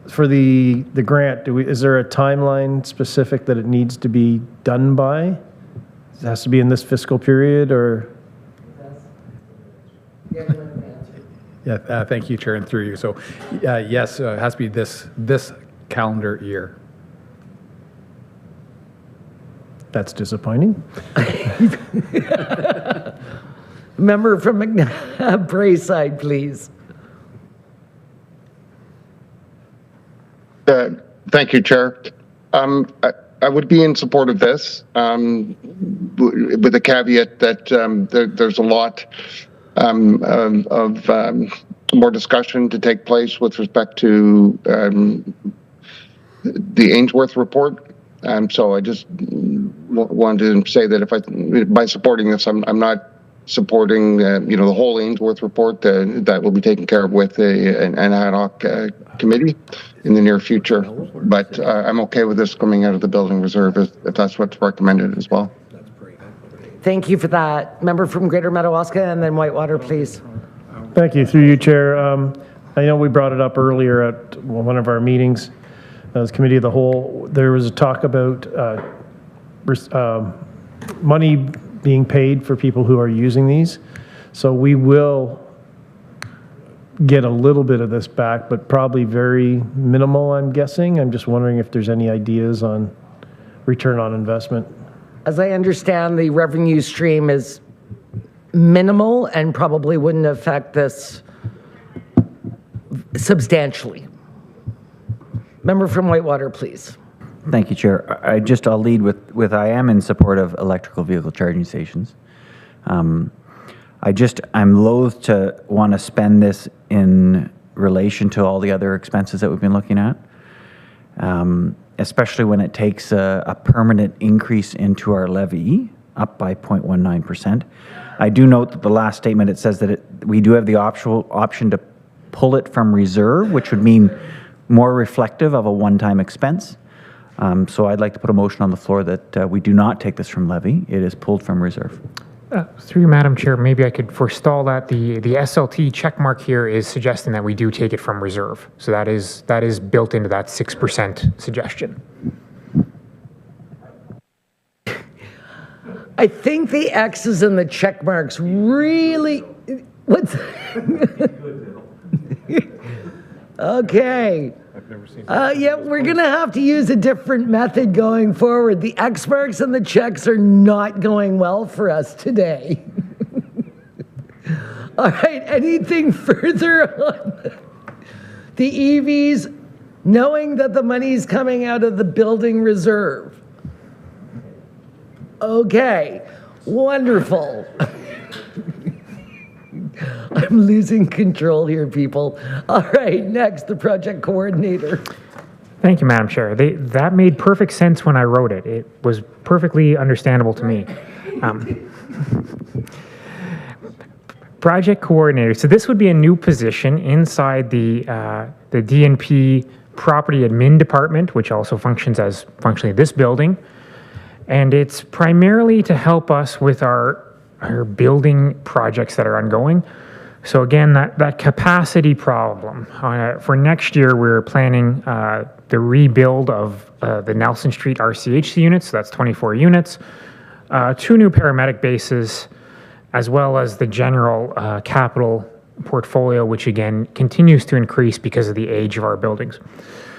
for the grant, is there a timeline specific that it needs to be done by? It has to be in this fiscal period, or? Yeah, thank you, Chair, and through you. So, yes, it has to be this calendar year. That's disappointing. Member from Brayside, please. Thank you, Chair. I would be in support of this, with the caveat that there's a lot of more discussion to take place with respect to the Ainsworth report. So I just wanted to say that by supporting this, I'm not supporting the whole Ainsworth report. That will be taken care of with an ad hoc committee in the near future. But I'm okay with this coming out of the building reserve if that's what's recommended as well. Thank you for that. Member from Greater Madawaska and then Whitewater, please. Thank you. Through you, Chair. I know we brought it up earlier at one of our meetings as Committee of the Whole. There was a talk about money being paid for people who are using these. So we will get a little bit of this back, but probably very minimal, I'm guessing. I'm just wondering if there's any ideas on return on investment. As I understand, the revenue stream is minimal and probably wouldn't affect this substantially. Member from Whitewater, please. Thank you, Chair. I'll lead with I am in support of electrical vehicle charging stations. I'm loath to want to spend this in relation to all the other expenses that we've been looking at, especially when it takes a permanent increase into our levy up by 0.19%. I do note that the last statement, it says that we do have the option to pull it from reserve, which would mean more reflective of a one-time expense. So I'd like to put a motion on the floor that we do not take this from levy. It is pulled from reserve. Through you, Madam Chair, maybe I could forestall that. The SLT checkmark here is suggesting that we do take it from reserve. So that is built into that 6% suggestion. I think the X's and the check marks really, okay. Yeah, we're going to have to use a different method going forward. The X marks and the checks are not going well for us today. All right, anything further on the EVs, knowing that the money's coming out of the building reserve? Okay, wonderful. I I'm losing control here, people. All right, next, the project coordinator. Thank you, Madam Chair. That made perfect sense when I wrote it. It was perfectly understandable to me. Project coordinator. So this would be a new position inside the DNP property admin department, which also functions as functionally this building. And it's primarily to help us with our building projects that are ongoing. So again, that capacity problem. For next year, we're planning the rebuild of the Nelson Street RCHC units, so that's 24 units, 2 new paramedic bases, as well as the general capital portfolio, which again continues to increase because of the age of our buildings.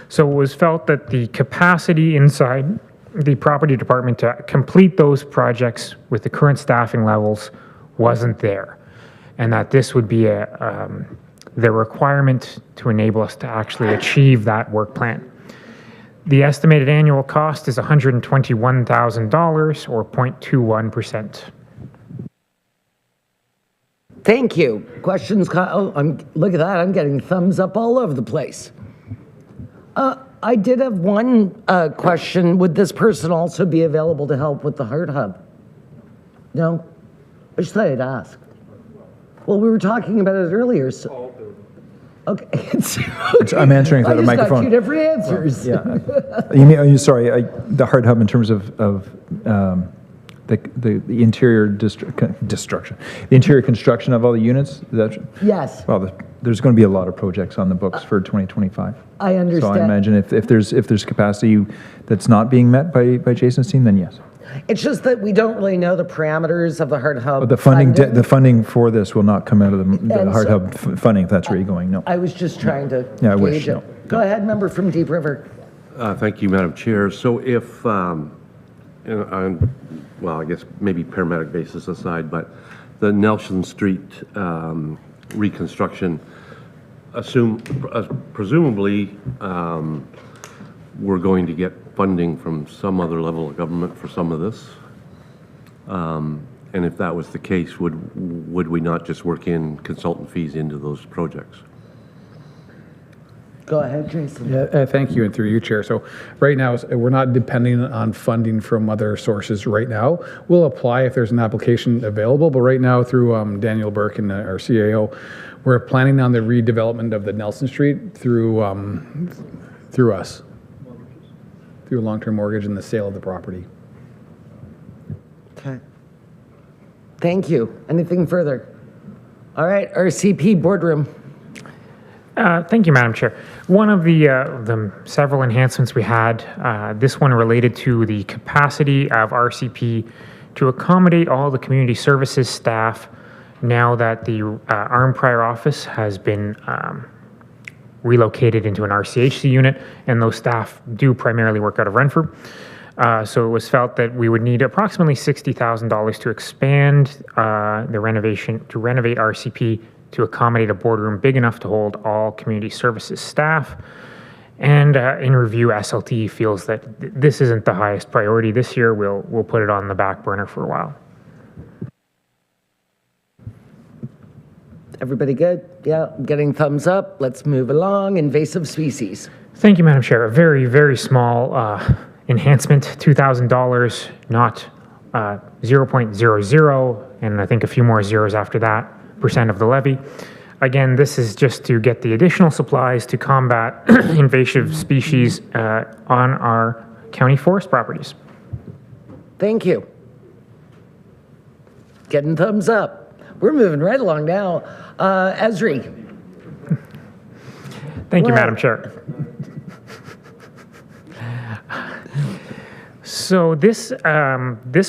So it was felt that the capacity inside the property department to complete those projects with the current staffing levels wasn't there, and that this would be the requirement to enable us to actually achieve that work plan. The estimated annual cost is $121,000 or 0.21%. Thank you. Questions? Look at that. I'm getting thumbs up all over the place. I did have one question. Would this person also be available to help with the Heart Hub? No? I just thought I'd ask. Well, we were talking about it earlier. So. Okay. I'm answering I the just microphone. got 2 different answers. You mean, sorry, the Heart Hub in terms of the interior destruction, the interior construction of all the units? Yes. Well, there's going to be a lot of projects on the books for 2025. I understand. So I imagine if there's capacity that's not being met by Jason's team, then yes. It's just that we don't really know the parameters of the Heart Hub. But the funding for this will not come out of the Heart Hub funding, if that's where you're going, no. I was just trying to Yeah, I gauge wish, it. no. Go ahead, member from Deep River. Thank you, Madam Chair. So if, well, I guess maybe paramedic basis aside, but the Nelson Street reconstruction, presumably we're going to get funding from some other level of government for some of this. And if that was the case, would we not just work in consultant fees into those projects? Go ahead, Jason. Yeah, thank you, and through you, Chair. So right now, we're not depending on funding from other sources right now. We'll apply if there's an application available, but right now, through Daniel Burke and our CAO, we're planning on the redevelopment of the Nelson Street through us, through a long-term mortgage and the sale of the property. Okay. Thank you. Anything further? All right, RCP boardroom. Thank you, Madam Chair. One of the several enhancements we had, this one related to the capacity of RCP to accommodate all the community services staff now that the Armed Prior Office has been relocated into an RCHC unit, and those staff do primarily work out of Renfrew. So it was felt that we would need approximately $60,000 to expand the renovate RCP to accommodate a boardroom big enough to hold all community services staff. And in review, SLT feels that this isn't the highest priority this year. We'll put it on the back burner for a while. Everybody good? Yeah, I'm getting thumbs up. Let's move along. Invasive species. Thank you, Madam Chair. A very, very small enhancement, $2,000, not 0.00, and I think a few more zeros after that, % of the levy. Again, this is just to get the additional supplies to combat invasive species on our county forest properties. Thank you. Getting thumbs up. We're moving right along now. Esri. Thank you, Madam Chair. So this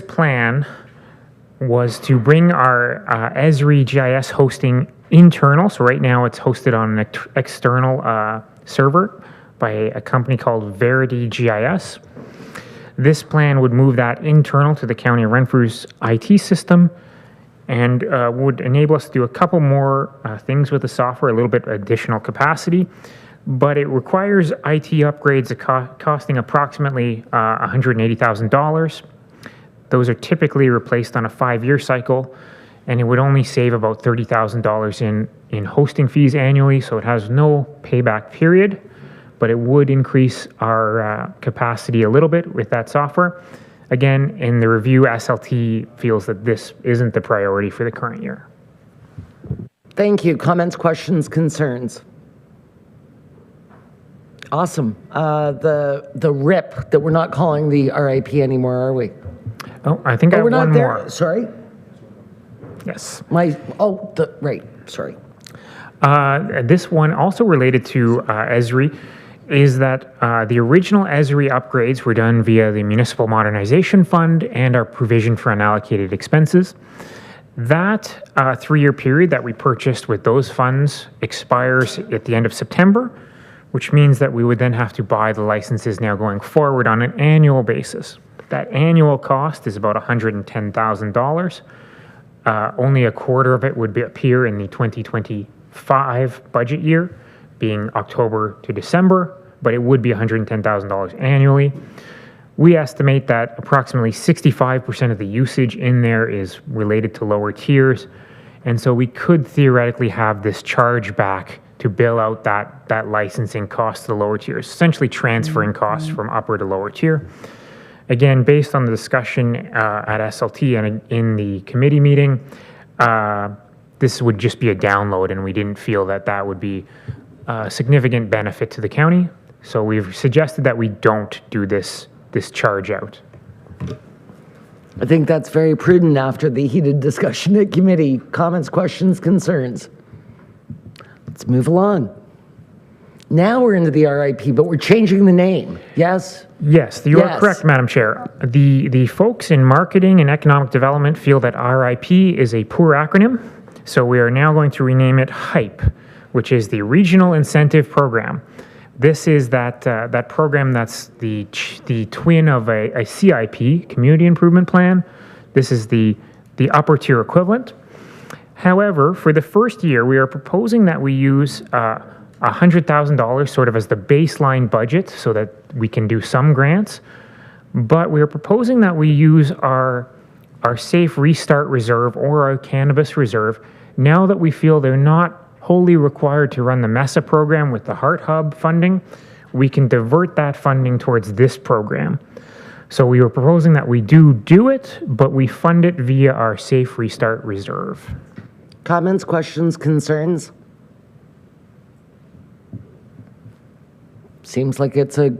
plan was to bring our Esri GIS hosting internal. So right now it's hosted on an external server by a company called Verity GIS. This plan would move that internal to the County of Renfrew's IT system and would enable us to do a couple more things with the software, a little bit additional capacity, but it requires IT upgrades costing approximately $180,000. Those are typically replaced on a 5-year cycle, and it would only save about $30,000 in hosting fees annually, so it has no payback period, but it would increase our capacity a little bit with that software. Again, in the review, SLT feels that this isn't the priority for the current year. Thank you. Comments, questions, concerns? Awesome. The RIP that we're not calling the RIP anymore, are we? Oh, I think I have we're not one there. more. Sorry. Yes. Right. Sorry. This one, also related to ESRI, is that the original ESRI upgrades were done via the Municipal Modernization Fund and our provision for unallocated expenses. That 3-year period that we purchased with those funds expires at the end of September, which means that we would then have to buy the licenses now going forward on an annual basis. That annual cost is about $110,000. Only a quarter of it would appear in the 2025 budget year, being October to December, but it would be $110,000 annually. We estimate that approximately 65% of the usage in there is related to lower tiers, and so we could theoretically have this charge back to bill out that licensing cost to the lower tiers, essentially transferring costs from upper to lower tier. Again, based on the discussion at SLT and in the committee meeting, this would just be a download, and we didn't feel that that would be a significant benefit to the county. So we've suggested that we don't do this charge out. I think that's very prudent after the heated discussion at committee. Comments, questions, concerns? Let's move along. Now we're into the RIP, but we're changing the name. Yes? Yes, you are correct, Madam Chair. The folks in marketing and economic development feel that RIP is a poor acronym, so we are now going to rename it HYPE, which is the Regional Incentive Program. This is that program that's the twin of a CIP, Community Improvement Plan. This is the upper tier equivalent. However, for the first year, we are proposing that we use $100,000 sort of as the baseline budget so that we can do some grants. But we are proposing that we use our Safe Restart Reserve or our Cannabis Reserve now that we feel they're not wholly required to run the MESA program with the Heart Hub funding. We can divert that funding towards this program. So we were proposing that we do it, but we fund it via our Safe Restart Reserve. Comments, questions, concerns? Seems like it's a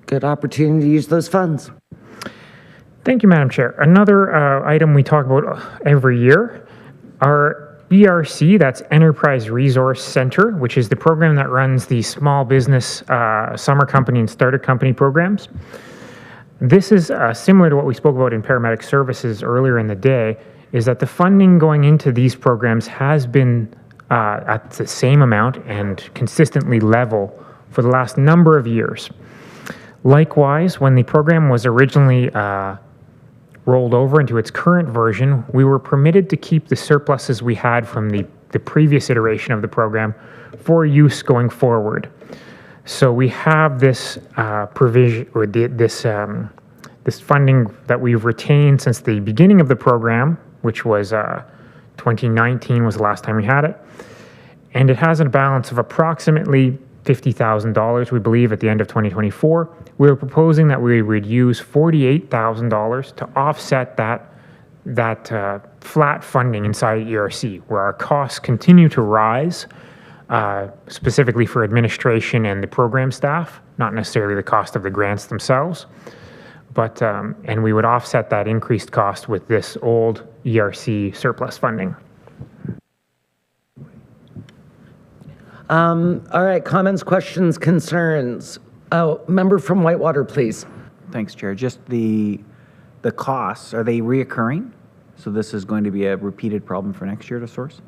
good opportunity to use those funds. Thank you, Madam Chair. Another item we talk about every year, our ERC, that's Enterprise Resource Center, which is the program that runs the small business summer company and starter company programs. This is similar to what we spoke about in paramedic services earlier in the day, is that the funding going into these programs has been at the same amount and consistently level for the last number of years. Likewise, when the program was originally rolled over into its current version, we were permitted to keep the surpluses we had from the previous iteration of the program for use going forward. So we have this provision, or this funding that we've retained since the beginning of the program, which was 2019 was the last time we had it. And it has a balance of approximately $50,000, we believe, at the end of 2024. We were proposing that we would use $48,000 to offset that flat funding inside ERC, where our costs continue to rise, specifically for administration and the program staff, not necessarily the cost of the grants themselves. But and we would offset that increased cost with this old ERC surplus funding. All right, comments, questions, concerns? Oh, member from Whitewater, please. Thanks, Chair. Just the costs, are they reoccurring? So this is going to be a repeated problem for next year to source?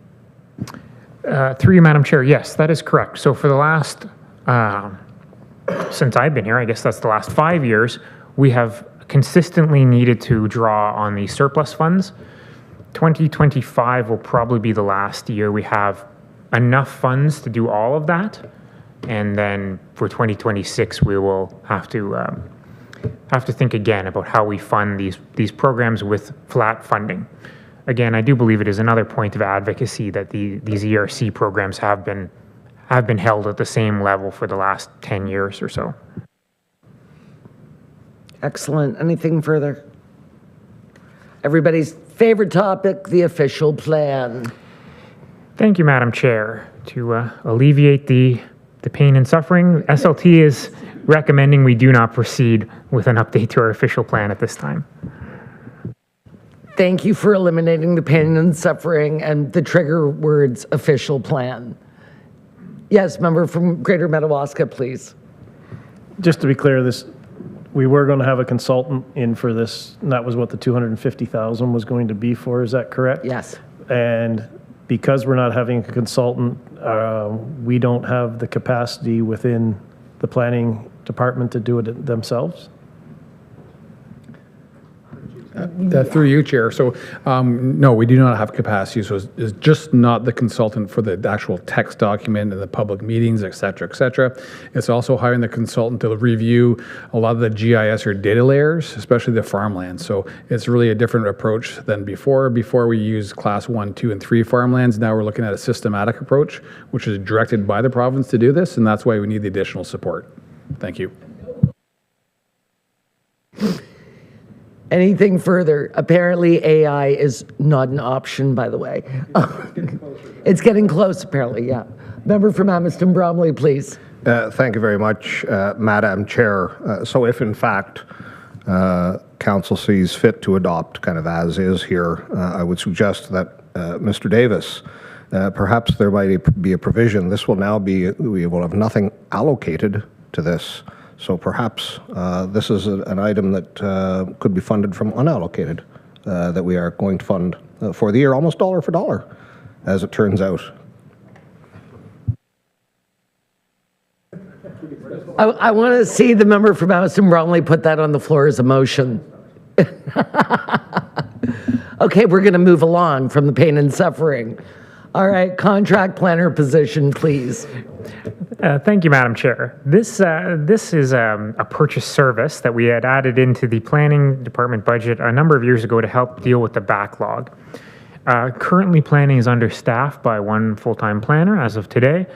Through you, Madam Chair, yes, that is correct. So for the last, since I've been here, I guess that's the last 5 years, we have consistently needed to draw on these surplus funds. 2025 will probably be the last year we have enough funds to do all of that, and then for 2026 we will have to think again about how we fund these programs with flat funding. again, I do believe it is another point of advocacy that these ERC programs have been held at the same level for the last 10 years or so. Excellent. Anything further? Everybody's favorite topic, the official plan. Thank you, Madam Chair. To alleviate the pain and suffering, SLT is recommending we do not proceed with an update to our official plan at this time. Thank you for eliminating the pain and suffering and the trigger words official plan. Yes, member from Greater Madawaska, please. Just to be clear, we were going to have a consultant in for this, and that was what the 250,000 was going to be for, is that correct? Yes. And because we're not having a consultant, we don't have the capacity within the planning department to do it themselves? Through you, Chair. So, no, we do not have capacity. So it's just not the consultant for the actual text document and the public meetings, et cetera, et cetera. It's also hiring the consultant to review a lot of the GIS or data layers, especially the farmlands. So it's really a different approach than before. Before we used class 1, 2, and 3 farmlands. Now we're looking at a systematic approach, which is directed by the province to do this, and that's why we need the additional support. Thank you. Anything further? Apparently AI is not an option, by the way. It's getting close, apparently, yeah. Member from Amiston Bromley, please. Thank you very much, Madam Chair. So if in fact Council sees fit to adopt kind of as is here, I would suggest that Mr. Davis, perhaps there might be a provision. This will now be, we will have nothing allocated to this. So perhaps this is an item that could be funded from unallocated, that we are going to fund for the year, almost dollar for dollar, as it turns out. I want to see the member from Amiston Bromley put that on the floor as a motion. Okay, we're going to move along from the pain and suffering. All right, contract planner position, please. Thank you, Madam Chair. This is a purchase service that we had added into the planning department budget a number of years ago to help deal with the backlog. Currently, planning is understaffed by one full-time planner as of today.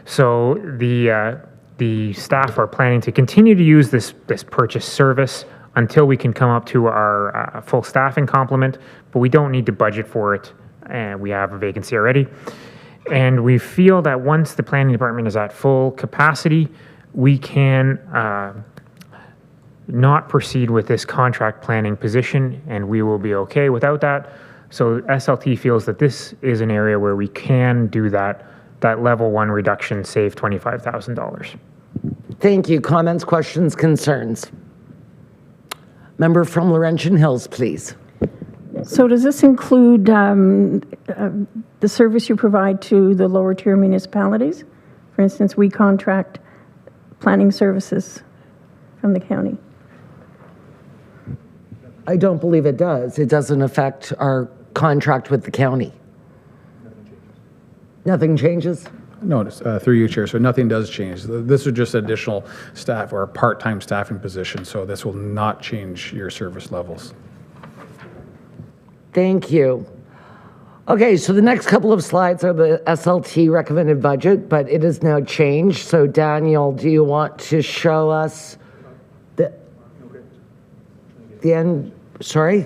So the staff are planning to continue to use this purchase service until we can come up to our full staffing complement, but we don't need to budget for it, and we have a vacancy already. And we feel that once the planning department is at full capacity, we can not proceed with this contract planning position, and we will be okay without that. So SLT feels that this is an area where we can do that level 1 reduction, save $25,000. Thank you. Comments, questions, concerns? Member from Laurentian Hills, please. So does this include the service you provide to the lower tier municipalities? For instance, we contract planning services from the county. I don't believe it does. It doesn't affect our contract with the county. Nothing changes? No, through you, Chair. So nothing does change. This is just additional staff or a part-time staffing position, so this will not change your service levels. Thank you. Okay, so the next couple of slides are the SLT recommended budget, but it is now changed. So Daniel, do you want to show us the end? Sorry?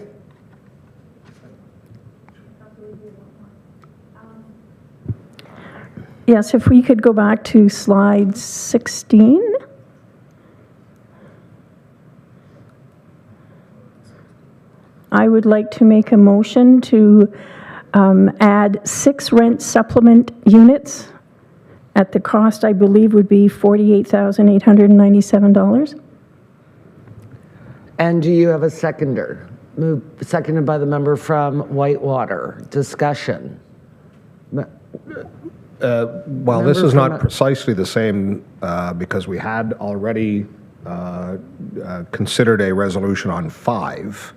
Yes, if we could go back to slide 16. I would like to make a motion to add 6 rent supplement units at the cost I believe would be $48,897. And do you have a seconder? Seconded by the member from Whitewater. Discussion. Well, this is not precisely the same because we had already considered a resolution on 5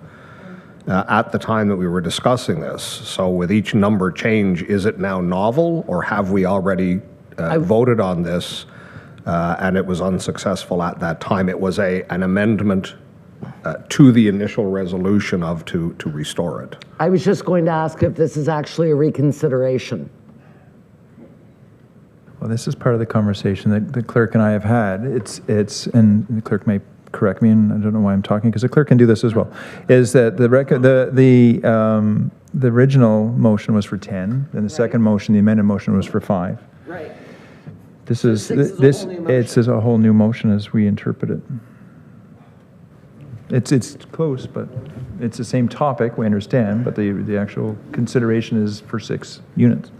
at the time that we were discussing this. So with each number change, is it now novel, or have we already voted on this and it was unsuccessful at that time? It was an amendment to the initial resolution to restore it. I was just going to ask if this is actually a reconsideration. Well, this is part of the conversation that the clerk and I have had. And the clerk may correct me, and I don't know why I'm talking, because the clerk can do this as well, is that the original motion was for 10, then the second motion, the amended motion, was for 5. Right. This is a whole new motion as we interpret it. It's close, but it's the same topic, we understand, but the actual consideration is for 6 units.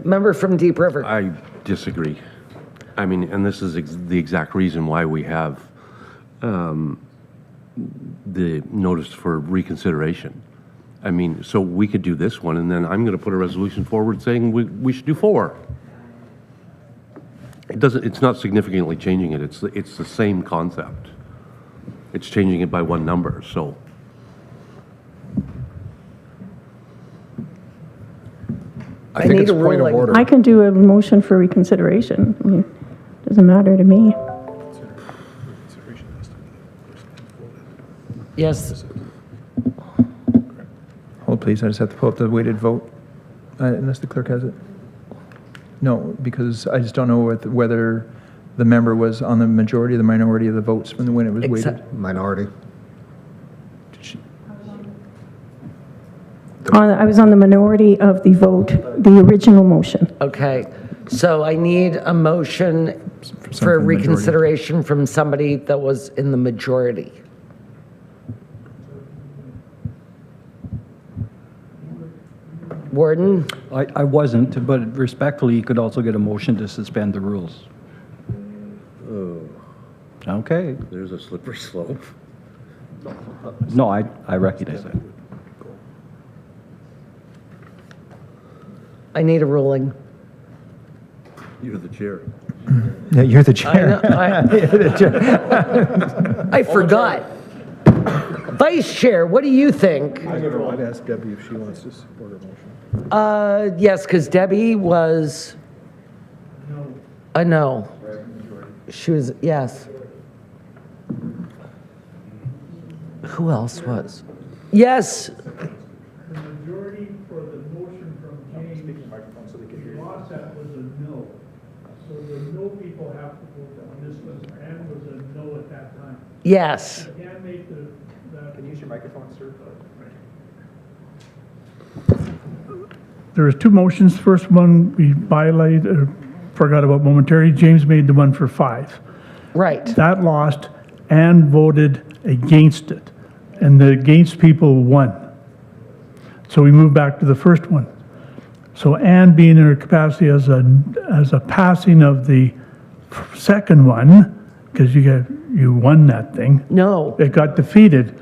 Member from Deep River. I disagree. I mean, and this is the exact reason why we have the notice for reconsideration. I mean, so we could do this one, and then I'm going to put a resolution forward saying we should do 4. It's not significantly changing it. It's the same concept. It's changing it by 1 number, so. I think it's point of order. I can do a motion for reconsideration. I mean, doesn't matter to me. Yes. Hold, please. I just have to pull up the weighted vote, unless the clerk has it. No, because I just don't know whether the member was on the majority or the minority of the votes when it was weighted. Minority. I was on the minority of the vote, the original motion. Okay, so I need a motion for reconsideration from somebody that was in the majority. Warden? I wasn't, but respectfully, you could also get a motion to suspend the rules. Oh. Okay. There's a slippery slope. No, I recognize that. I need a ruling. You're the chair. Yeah, you're the chair. I forgot. Vice Chair, what do you think? I'd ask Debbie if she wants to support her motion. Yes, because Debbie was a no. She was, yes. Who else was? Yes. The majority for the motion from James, Ross, that was a no. So the no people have to vote on this one. Ann was a no at that time. Yes. I can't make the. Can you use your microphone, sir? There was 2 motions. First one, we forgot about momentarily. James made the one for 5. Right. That lost. Ann voted against it. And the against people won. So we moved back to the first one. So Ann, being in her capacity as a passing of the second one, because you won that thing. No. It got defeated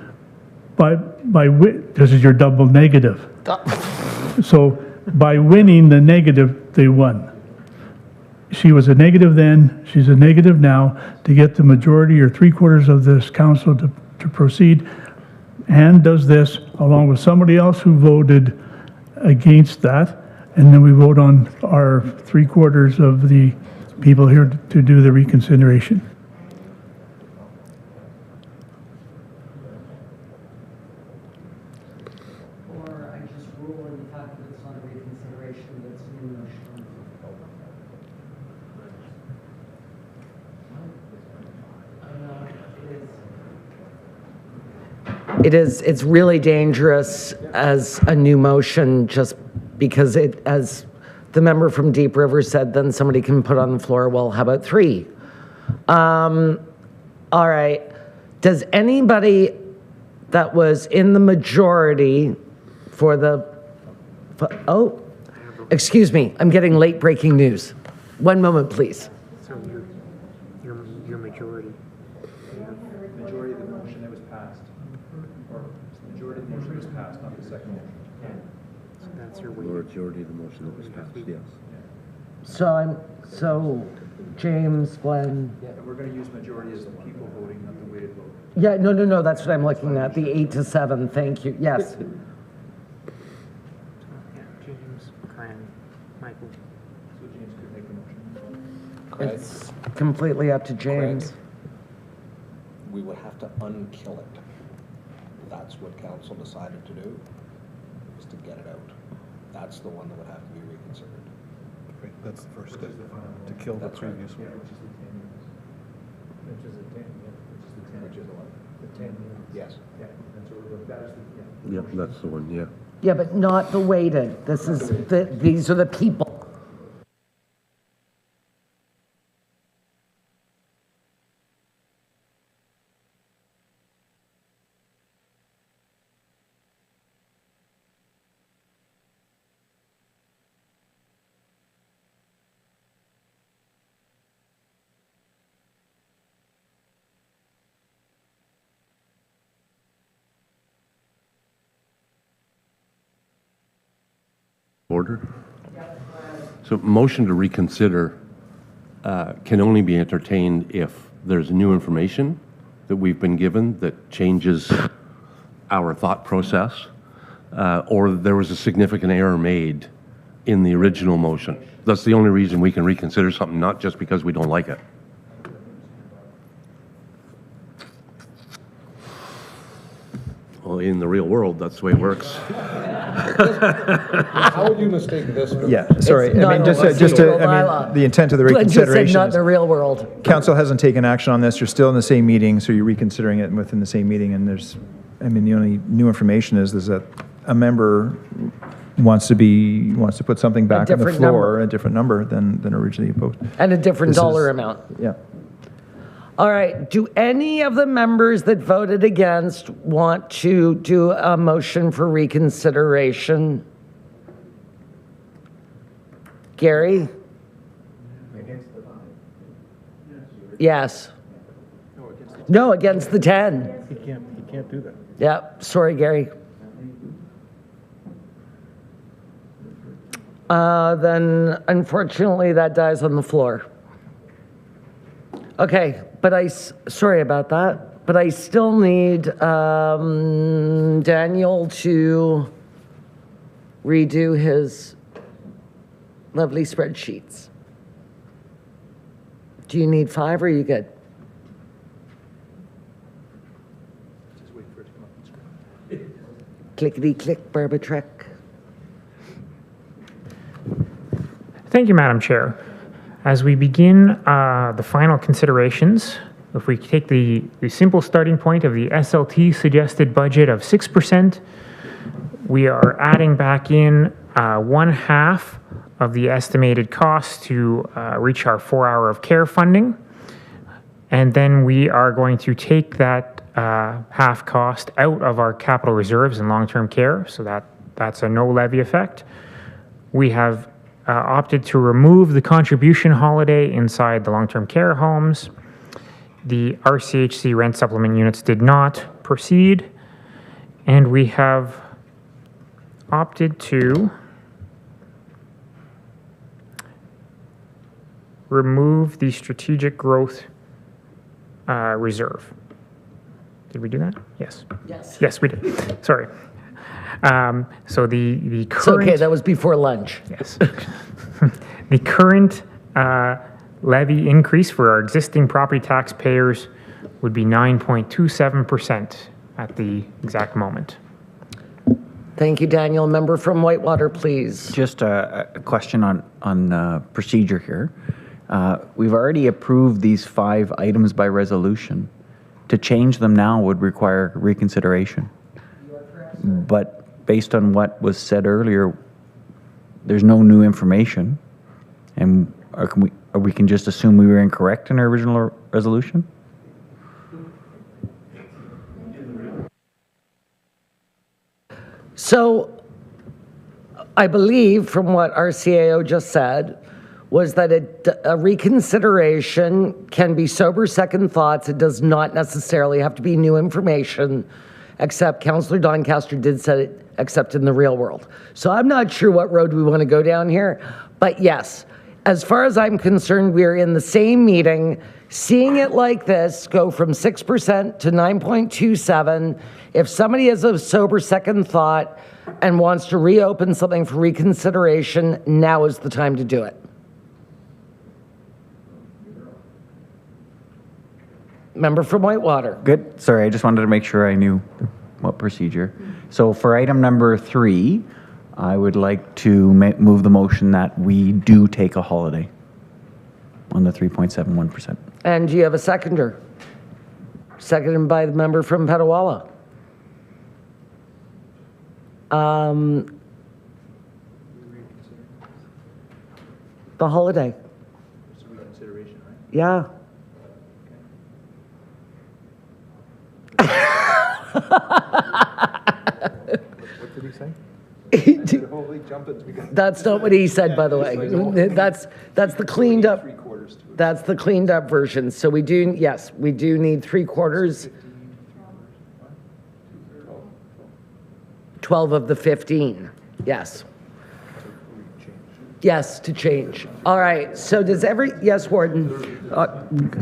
this is your double negative. So by winning the negative, they won. She was a negative then, she's a negative now. To get the majority or 3/4 of this council to proceed, Ann does this along with somebody else who voted against that, and then we vote on our 3/4 of the people here to do the reconsideration. Or I just rule in the fact that it's not a reconsideration, that it's a new motion. It's really dangerous as a new motion, just because as the member from Deep River said, then somebody can put on the floor, well, how about 3? All right. Does anybody that was in the majority oh, excuse me, I'm getting late breaking news. 1 moment, please. So your majority. Majority of the motion that was passed, or majority of the motion that was passed, not the second motion. So that's your weight. Majority of the motion that was passed, yes. So James, Glenn. Yeah, we're going to use majority as the people voting, not the weighted vote. Yeah, no, that's what I'm looking at, the 8 to 7, thank you, yes. James, Cran, Michael. So James could make the motion. It's completely up to James. We went would have to unkill it. That's what council decided to do, is to get it out. That's the one that would have to be reconsidered. That's the first step, to kill the previous one. Yes. Yep, that's the one, yeah. Yeah, but not the weighted. These are the people. Order. So motion to reconsider can only be entertained if there's new information that we've been given that changes our thought process, or there was a significant error made in the original motion. That's the only reason we can reconsider something, not just because we don't like it. Well, in the real world, that's the way it works. How would you mistake this? Yeah, sorry. It's not The intent of the Glenn just said reconsideration not in is the real world. council hasn't taken action on this. You're still in the same meeting, so you're reconsidering it within the same meeting. And there's, the only new information is that a member wants to put something back on the different floor, a different number than originally opposed. And a different This is- dollar amount. Yeah. All right, do any of the members that voted against want to do a motion for reconsideration? Gary? Yes. No, against the 10. He can't do that. Yep, sorry, Gary. Then unfortunately, that dies on the floor. Okay, but sorry about that, but I still need Daniel to redo his lovely spreadsheets. Do you need 5 or are you good? Clickety-click, Barbatrek. Thank you, Madam Chair. As we begin the final considerations, if we take the simple starting point of the SLT suggested budget of 6%, we are adding back in 1/2 of the estimated cost to reach our 4 hour of care funding. And then we are going to take that half cost out of our capital reserves in long-term care, so that's a no levy effect. We have opted to remove the contribution holiday inside the long-term care homes. The RCHC rent supplement units did not proceed, and we have opted to remove the strategic growth reserve. Did we do that? Yes. Yes. Yes, we did. Sorry. So the current... It's okay, that was before lunch. Yes. The current levy increase for our existing property tax payers would be 9.27% at the exact moment. Thank you, Daniel. Member from Whitewater, please. Just a question on procedure here. We've already approved these 5 items by resolution. To change them now would require reconsideration. But based on what was said earlier, there's no new information, and we can just assume we were incorrect in our original resolution? So I believe from what our CAO just said was that a reconsideration can be sober second thoughts. It does not necessarily have to be new information, except Councillor Doncaster did say it, except in the real world. So I'm not sure what road we want to go down here, but yes, as far as I'm concerned, we're in the same meeting, seeing it like this, go from 6% to 9.27. If somebody has a sober second thought and wants to reopen something for reconsideration, now is the time to do it. Member from Whitewater. Good. Sorry, I just wanted to make sure I knew what procedure. So for item number 3, I would like to move the motion that we do take a holiday on the 3.71%. And do you have a seconder? Seconded by the member from Petawawa. The holiday. Yeah. What did he say? That's not what he said, by the way. That's the cleaned up. That's the cleaned up version. So we do, yes, we do need 3/4. 12 of the 15. Yes. Yes, to change. All right. So does yes, Warden.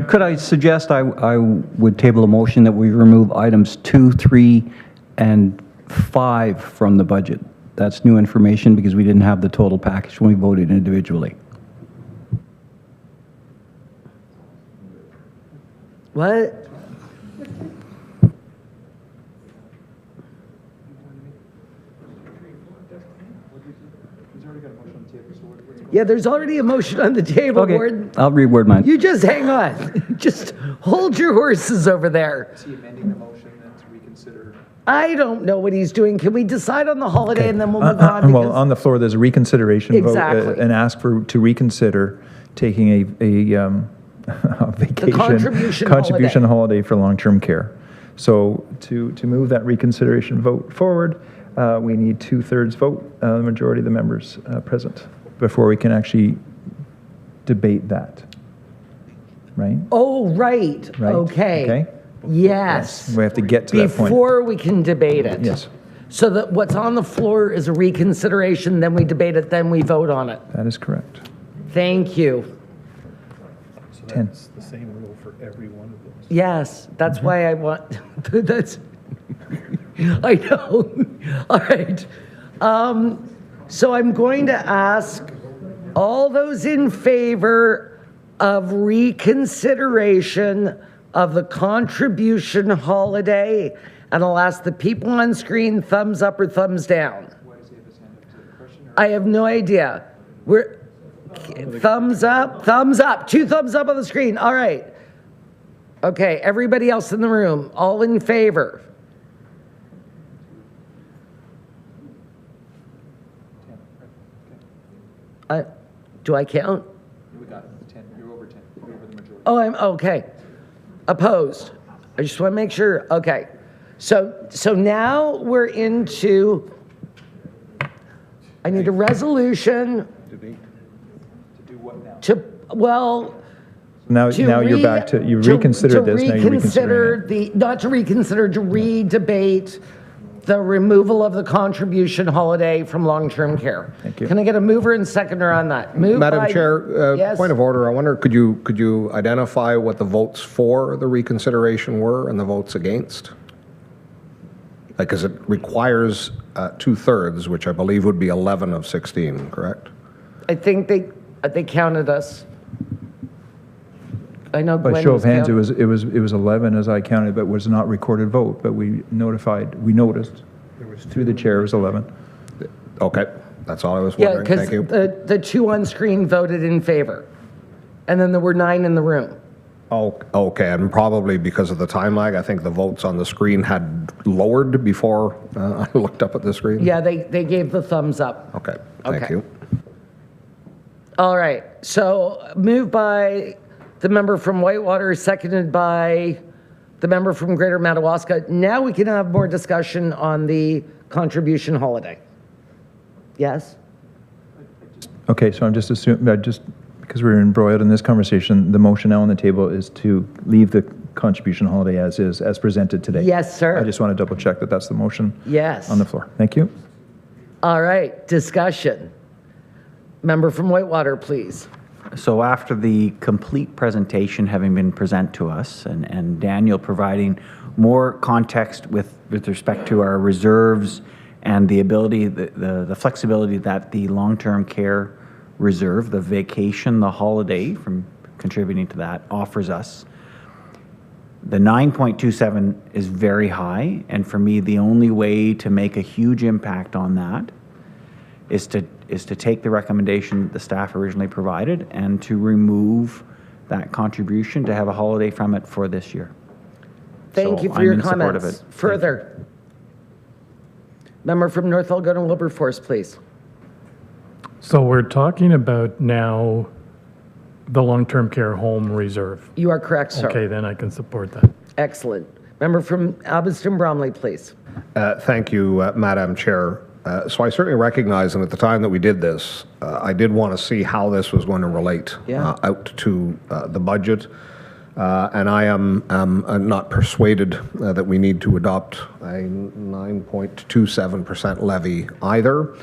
Could I suggest I would table a motion that we remove items 2, 3, and 5 from the budget? That's new information because we didn't have the total package when we voted individually. What? Yeah, there's already a motion on the table, Okay, Warden. I'll reword mine. You just hang on. Just hold your horses over there. Is he amending the motion then to reconsider? I don't know what he's doing. Can we decide on the holiday and then we'll move on? Well, on the floor, there's a reconsideration Exactly. vote and ask to reconsider taking a vacation contribution holiday for long-term care. So to move that reconsideration vote forward, we need 2/3 vote, the majority of the members present, before we can actually debate that. Right? Oh, right. Right. Okay. Yes. We have to get to that point. Before we can debate it. Yes. So that what's on the floor is a reconsideration, then we debate it, then we vote on it. That is correct. Thank you. 10. It's the same rule for every one of those. Yes, that's why I want, that's, I know. All right. So I'm going to ask all those in favor of reconsideration of the contribution holiday, and I'll ask the people on screen thumbs up or thumbs down. I have no idea. Thumbs up, 2 thumbs up on the screen. All right. Okay, everybody else in the room, all in favor? Do I count? We got it. 10. You're over 10. You're over the majority. Oh, I'm okay. Opposed? I just want to make sure. Okay. So now we're into, I need a resolution. Debate. To do what now? Now you're back to, you reconsidered this, now you're reconsidering it. Not to reconsider, to re-debate the removal of the contribution holiday from long-term care. Thank you. Can I get a mover and seconder on that? Moved Madam by- Chair, Yes. point of order. I wonder, could you identify what the votes for the reconsideration were and the votes against? Because it requires 2/3, which I believe would be 11 of 16, correct? I think they counted us. I know By Gwen show was of hands, counting. it was 11 as I counted, but was not recorded vote, but we noticed through the chair it was 11. Okay, that's all I was Yeah, wondering. because Thank you. the 2 on screen voted in favor. And then there were 9 in the room. Oh, okay, and probably because of the time lag, I think the votes on the screen had lowered before I looked up at the screen. Yeah, they gave the thumbs up. Okay, thank Okay. you. All right, so moved by the member from Whitewater, seconded by the member from Greater Madawaska. Now we can have more discussion on the contribution holiday. Yes? Okay, so I'm just assuming, because we're embroiled in this conversation, the motion now on the table is to leave the contribution holiday as is, as presented today. Yes, sir. I just want to double check that that's the motion Yes. on the floor. Thank you. All right, discussion. Member from Whitewater, please. So after the complete presentation having been presented to us and Daniel providing more context with respect to our reserves and the ability, the flexibility that the long-term care reserve, the vacation, the holiday from contributing to that offers us, The 9.27 is very high, and for me, the only way to make a huge impact on that is to take the recommendation the staff originally provided and to remove that contribution to have a holiday from it for this year. Thank So you for I'm your in support of comments. it. Further. Member from North Elgin Wilberforce, please. So we're talking about now the long-term care home reserve. You are correct, sir. Okay, then I can support that. Excellent. Member from Abbotston Bromley, please. Thank you, Madam Chair. So I certainly recognize, and at the time that we did this, I did want to see how this was going to relate out to the budget. And I am not persuaded that we need to adopt a 9.27% levy either.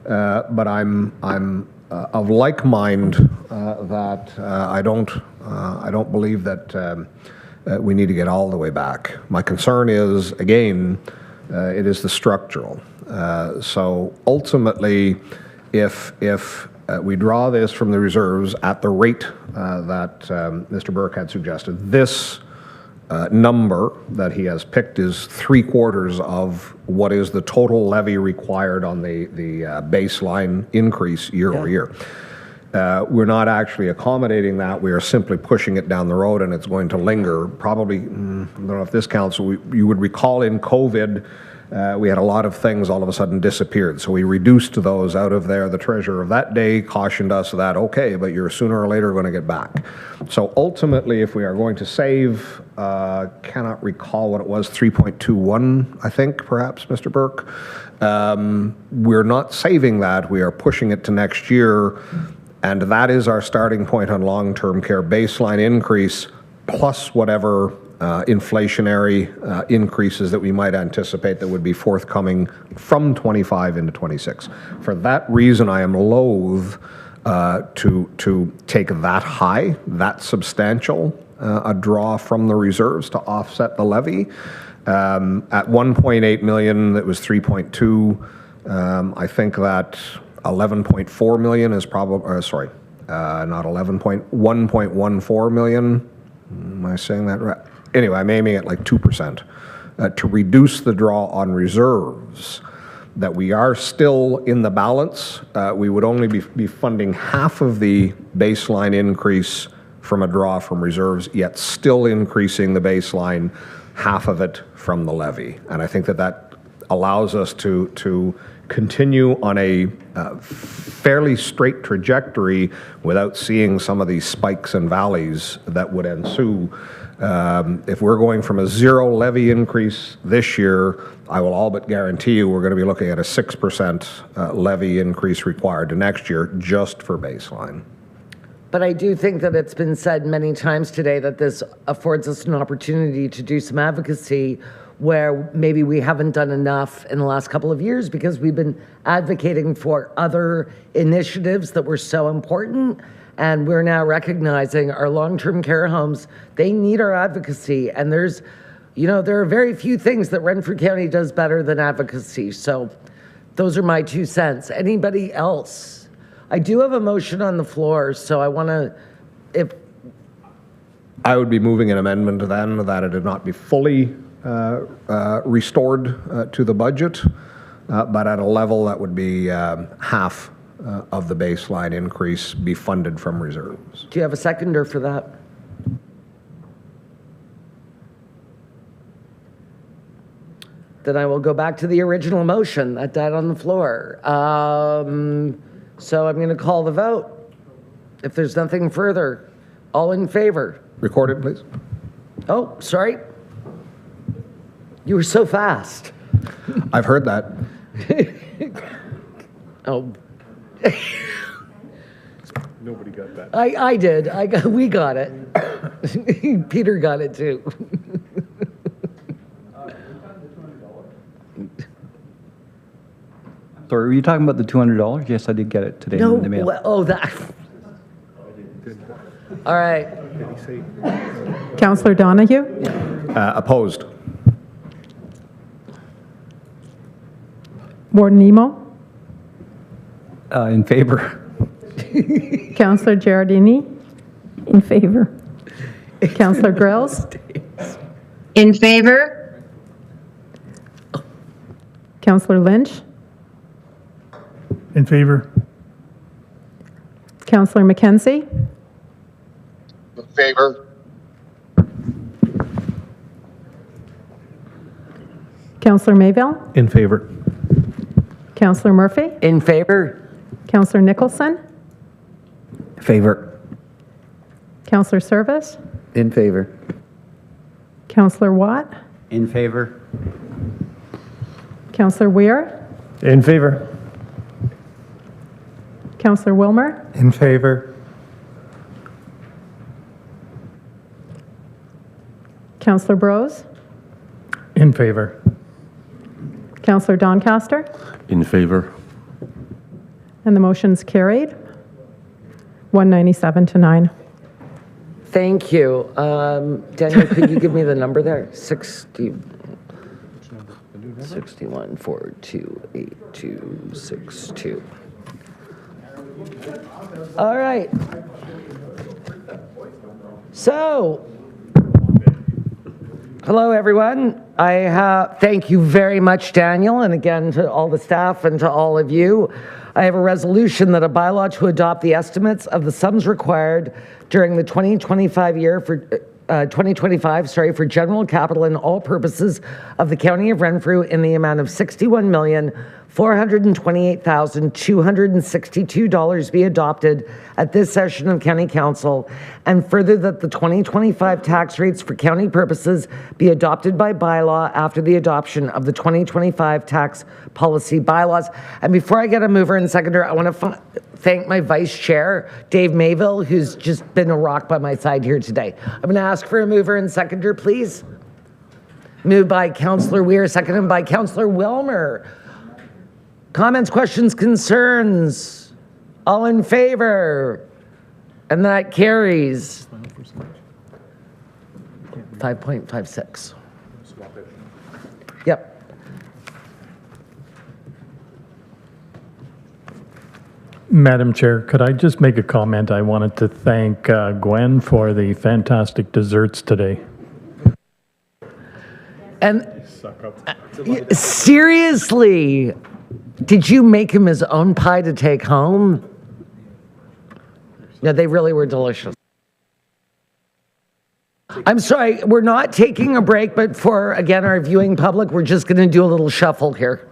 But I'm of like mind that I don't believe that we need to get all the way back. My concern is, again, it is the structural. So ultimately, if we draw this from the reserves at the rate that Mr. Burke had suggested, this number that he has picked is 3/4 of what is the total levy required on the baseline increase year over year. We're not actually accommodating that. We are simply pushing it down the road, and it's going to linger. Probably, I don't know if this council, you would recall in COVID, we had a lot of things all of a sudden disappeared. So we reduced those out of there. The treasurer of that day cautioned us that, okay, but you're sooner or later going to get back. So ultimately, if we are going to save, cannot recall what it was, 3.21, I think, perhaps, Mr. Burke. We're not saving that. We are pushing it to next year. And that is our starting point on long-term care baseline increase, plus whatever inflationary increases that we might anticipate that would be forthcoming from 25 into 26. For that reason, I am loath to take that high, that substantial a draw from the reserves to offset the levy. At 1.8 million, it was 3.2. I think that 11.4 million is probably, sorry, not 1.14 million. Am I saying that right? Anyway, I'm aiming at like 2%. To reduce the draw on reserves, that we are still in the balance. We would only be funding half of the baseline increase from a draw from reserves, yet still increasing the baseline, half of it from the levy. And I think that allows us to continue on a fairly straight trajectory without seeing some of these spikes and valleys that would ensue. If we're going from a 0 levy increase this year, I will all but guarantee you we're going to be looking at a 6% levy increase required to next year just for baseline. But I do think that it's been said many times today that this affords us an opportunity to do some advocacy where maybe we haven't done enough in the last couple of years because we've been advocating for other initiatives that were so important. And we're now recognizing our long-term care homes, they need our advocacy. And there are very few things that Renfrew County does better than advocacy. So those are my 2 cents. Anybody else? I do have a motion on the floor, so I want to, I would be moving an amendment then that it did not be fully restored to the budget, but at a level that would be half of the baseline increase be funded from reserves. Do you have a seconder for that? Then I will go back to the original motion that died on the floor. So I'm going to call the vote. If there's nothing further, all in favor? Record it, please. Oh, sorry. You were so fast. I've heard that. Oh. Nobody got that. I did. We got it. Peter got it too. Sorry, were you talking about the $200? Yes, I did get it today No, in the mail. that. All right. Councillor Donahue? Opposed. Warden Emo? In favor. Councillor Giardini? In favor. Councillor Grills? In favor? Councillor Lynch, In favor? Councillor Mackenzie, In favor? Councillor Mayville, In favor. Councillor Murphy, In favor? Councillor Nicholson, Favor. Councillor Service, In favor. Councillor Watt, In favor? Councillor Weir, In favor. Councillor Wilmer, In favor. Councillor Brose, In favor. Councillor Doncaster, In favor. and the motion's carried, 197 to 9. Thank you. Daniel, could you give me the number there? 61 428262. All right. So, hello everyone. Thank you very much, Daniel, and again to all the staff and to all of you. I have a resolution that a bylaw to adopt the estimates of the sums required during the 2025 for general capital and all purposes of the County of Renfrew in the amount of $61,428,262 be adopted at this session of County Council, and further that the 2025 tax rates for county purposes be adopted by bylaw after the adoption of the 2025 tax policy bylaws. And before I get a mover and seconder, I want to thank my vice chair, Dave Mayville, who's just been a rock by my side here today. I'm going to ask for a mover and seconder, please. Moved by Councillor Weir, seconded by Councillor Wilmer. Comments, questions, concerns? All in favor? And that carries. 5.56. Yep. Madam Chair, could I just make a comment? I wanted to thank Gwen for the fantastic desserts today. And seriously, did you make him his own pie to take home? Yeah, they really were delicious. I'm sorry, we're not taking a break, but for, again, our viewing public, we're just going to do a little shuffle here.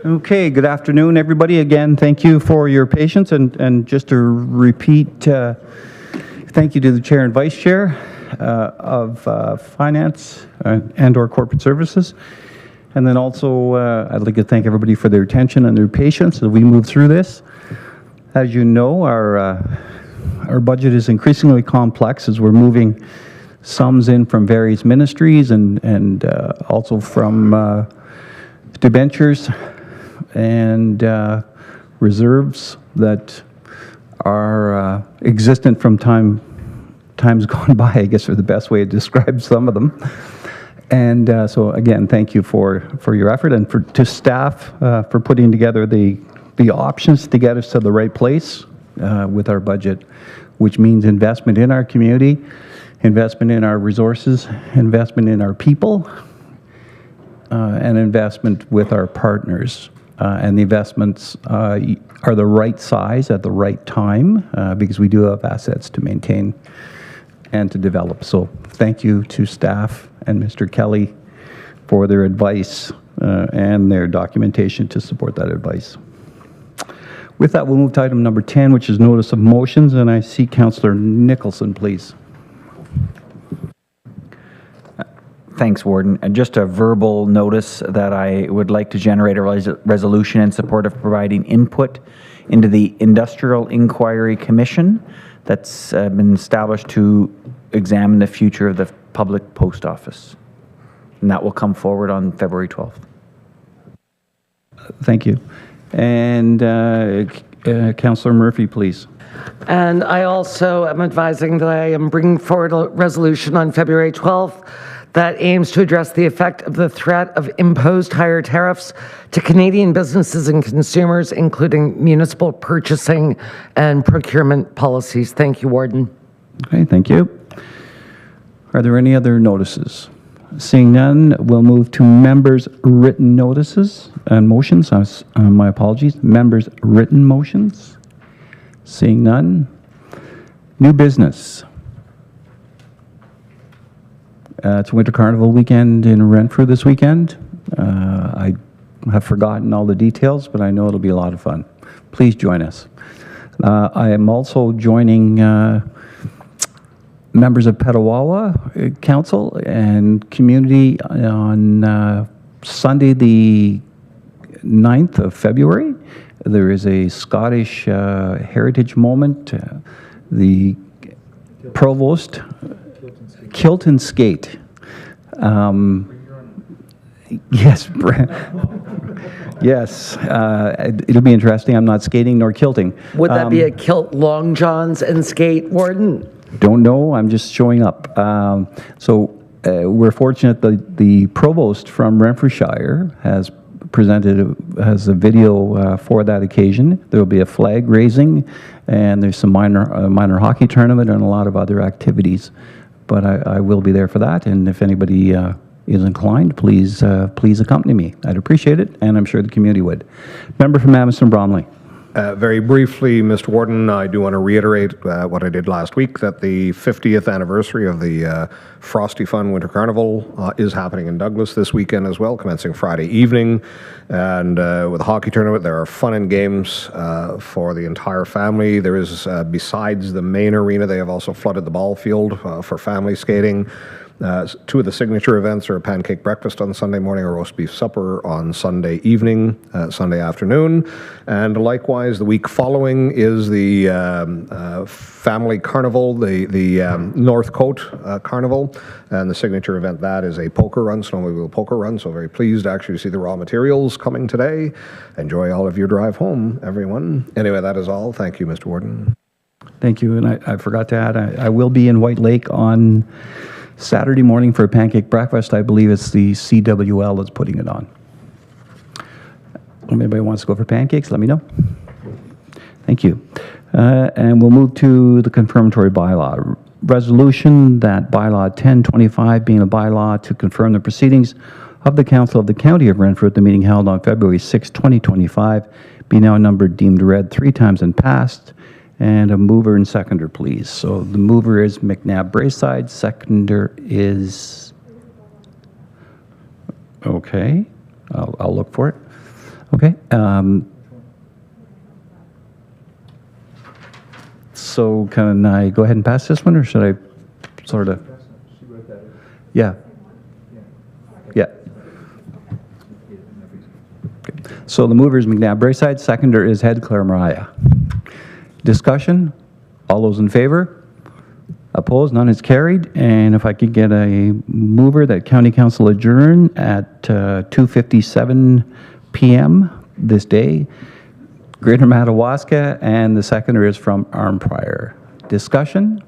Okay, good afternoon, everybody. Again, thank you for your patience, and just to repeat, thank you to the chair and vice chair of finance and/or corporate services. And then also, I'd like to thank everybody for their attention and their patience as we move through this. As you know, our budget is increasingly complex as we're moving sums in from various ministries and also from debentures and reserves that are existent from times gone by, I guess, are the best way to describe some of them. And so again, thank you for your effort, and to staff for putting together the options to get us to the right place with our budget, which means investment in our community, investment in our resources, investment in our people, and investment with our partners. And the investments are the right size at the right time because we do have assets to maintain and to develop. So thank you to staff and Mr. Kelly for their advice and their documentation to support that advice. With that, we'll move to item number 10, which is notice of motions, and I see Councillor Nicholson, please. Thanks, Warden. And just a verbal notice that I would like to generate a resolution in support of providing input into the Industrial Inquiry Commission that's been established to examine the future of the public post office. And that will come forward on February 12th. Thank you. And Councillor Murphy, please. And I also am advising that I am bringing forward a resolution on February 12th that aims to address the effect of the threat of imposed higher tariffs to Canadian businesses and consumers, including municipal purchasing and procurement policies. Thank you, Warden. Okay, thank you. Are there any other notices? Seeing none, we'll move to members' written notices and motions. My apologies. Members' written motions. Seeing none. New business. It's Winter Carnival weekend in Renfrew this weekend. I have forgotten all the details, but I know it'll be a lot of fun. Please join us. I am also joining members of Petawawa Council and community on Sunday the 9th of February. There is a Scottish heritage moment. The provost, Kilt and Skate. Yes, yes. It'll be interesting. I'm not skating nor kilting. Would that be a kilt, long johns, and skate, Warden? Don't know. I'm just showing up. We're fortunate that the provost from Renfrewshire has has a video for that occasion. There will be a flag raising, and there's some minor hockey tournament and a lot of other activities. But I will be there for that, and if anybody is inclined, please accompany me. I'd appreciate it, and I'm sure the community would. Member from Amherst Bromley. Very briefly, Mr. Warden, I do want to reiterate what I did last week, that the 50th anniversary of the Frosty Fun Winter Carnival is happening in Douglas this weekend as well, commencing Friday evening. And with the hockey tournament, there are fun and games for the entire family. There is, besides the main arena, they have also flooded the ball field for family skating. Two of the signature events are a pancake breakfast on Sunday morning, a roast beef supper on Sunday evening, Sunday afternoon. And likewise, the week following is the family carnival, the North Coast Carnival. And the signature event, that is a poker run, snowmobile poker run. So very pleased to actually see the raw materials coming today. Enjoy all of your drive home, everyone. Anyway, that is all. Thank you, Mr. Warden. Thank you. And I forgot to add, I will be in White Lake on Saturday morning for a pancake breakfast. I believe it's the CWL that's putting it on. If anybody wants to go for pancakes, let me know. Thank you. And we'll move to the confirmatory bylaw. Resolution that bylaw 1025 being a bylaw to confirm the proceedings of the Council of the County of Renfrew at the meeting held on February 6, 2025, be now numbered deemed read 3 times and passed. And a mover and seconder, please. So the mover is McNabb Braeside. Seconder is, okay, I'll look for it. Okay. So can I go ahead and pass this one, or should I sort of? Yeah. Yeah. Okay. So the mover is McNabb Braeside. Seconder is Head Claire Mariah. Discussion? All those in favor? Opposed? None is carried. And if I could get a mover that County Council adjourn at 2:57 p.m. this day, Greater Madawaska, and the seconder is from Arnprior. Discussion?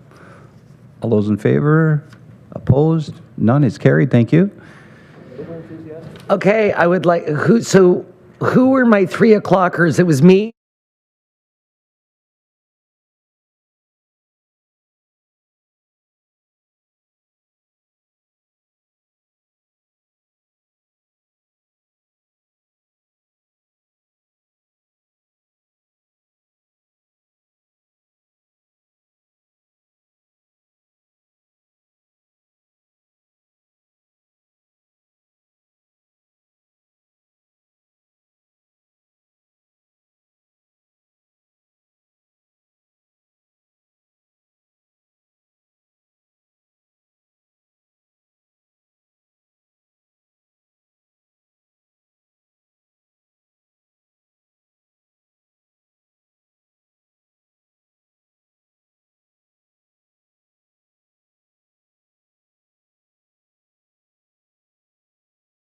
All those in favor? Opposed? None is carried. Thank you. Okay, I would like, who were my 3 o'clockers? It was me.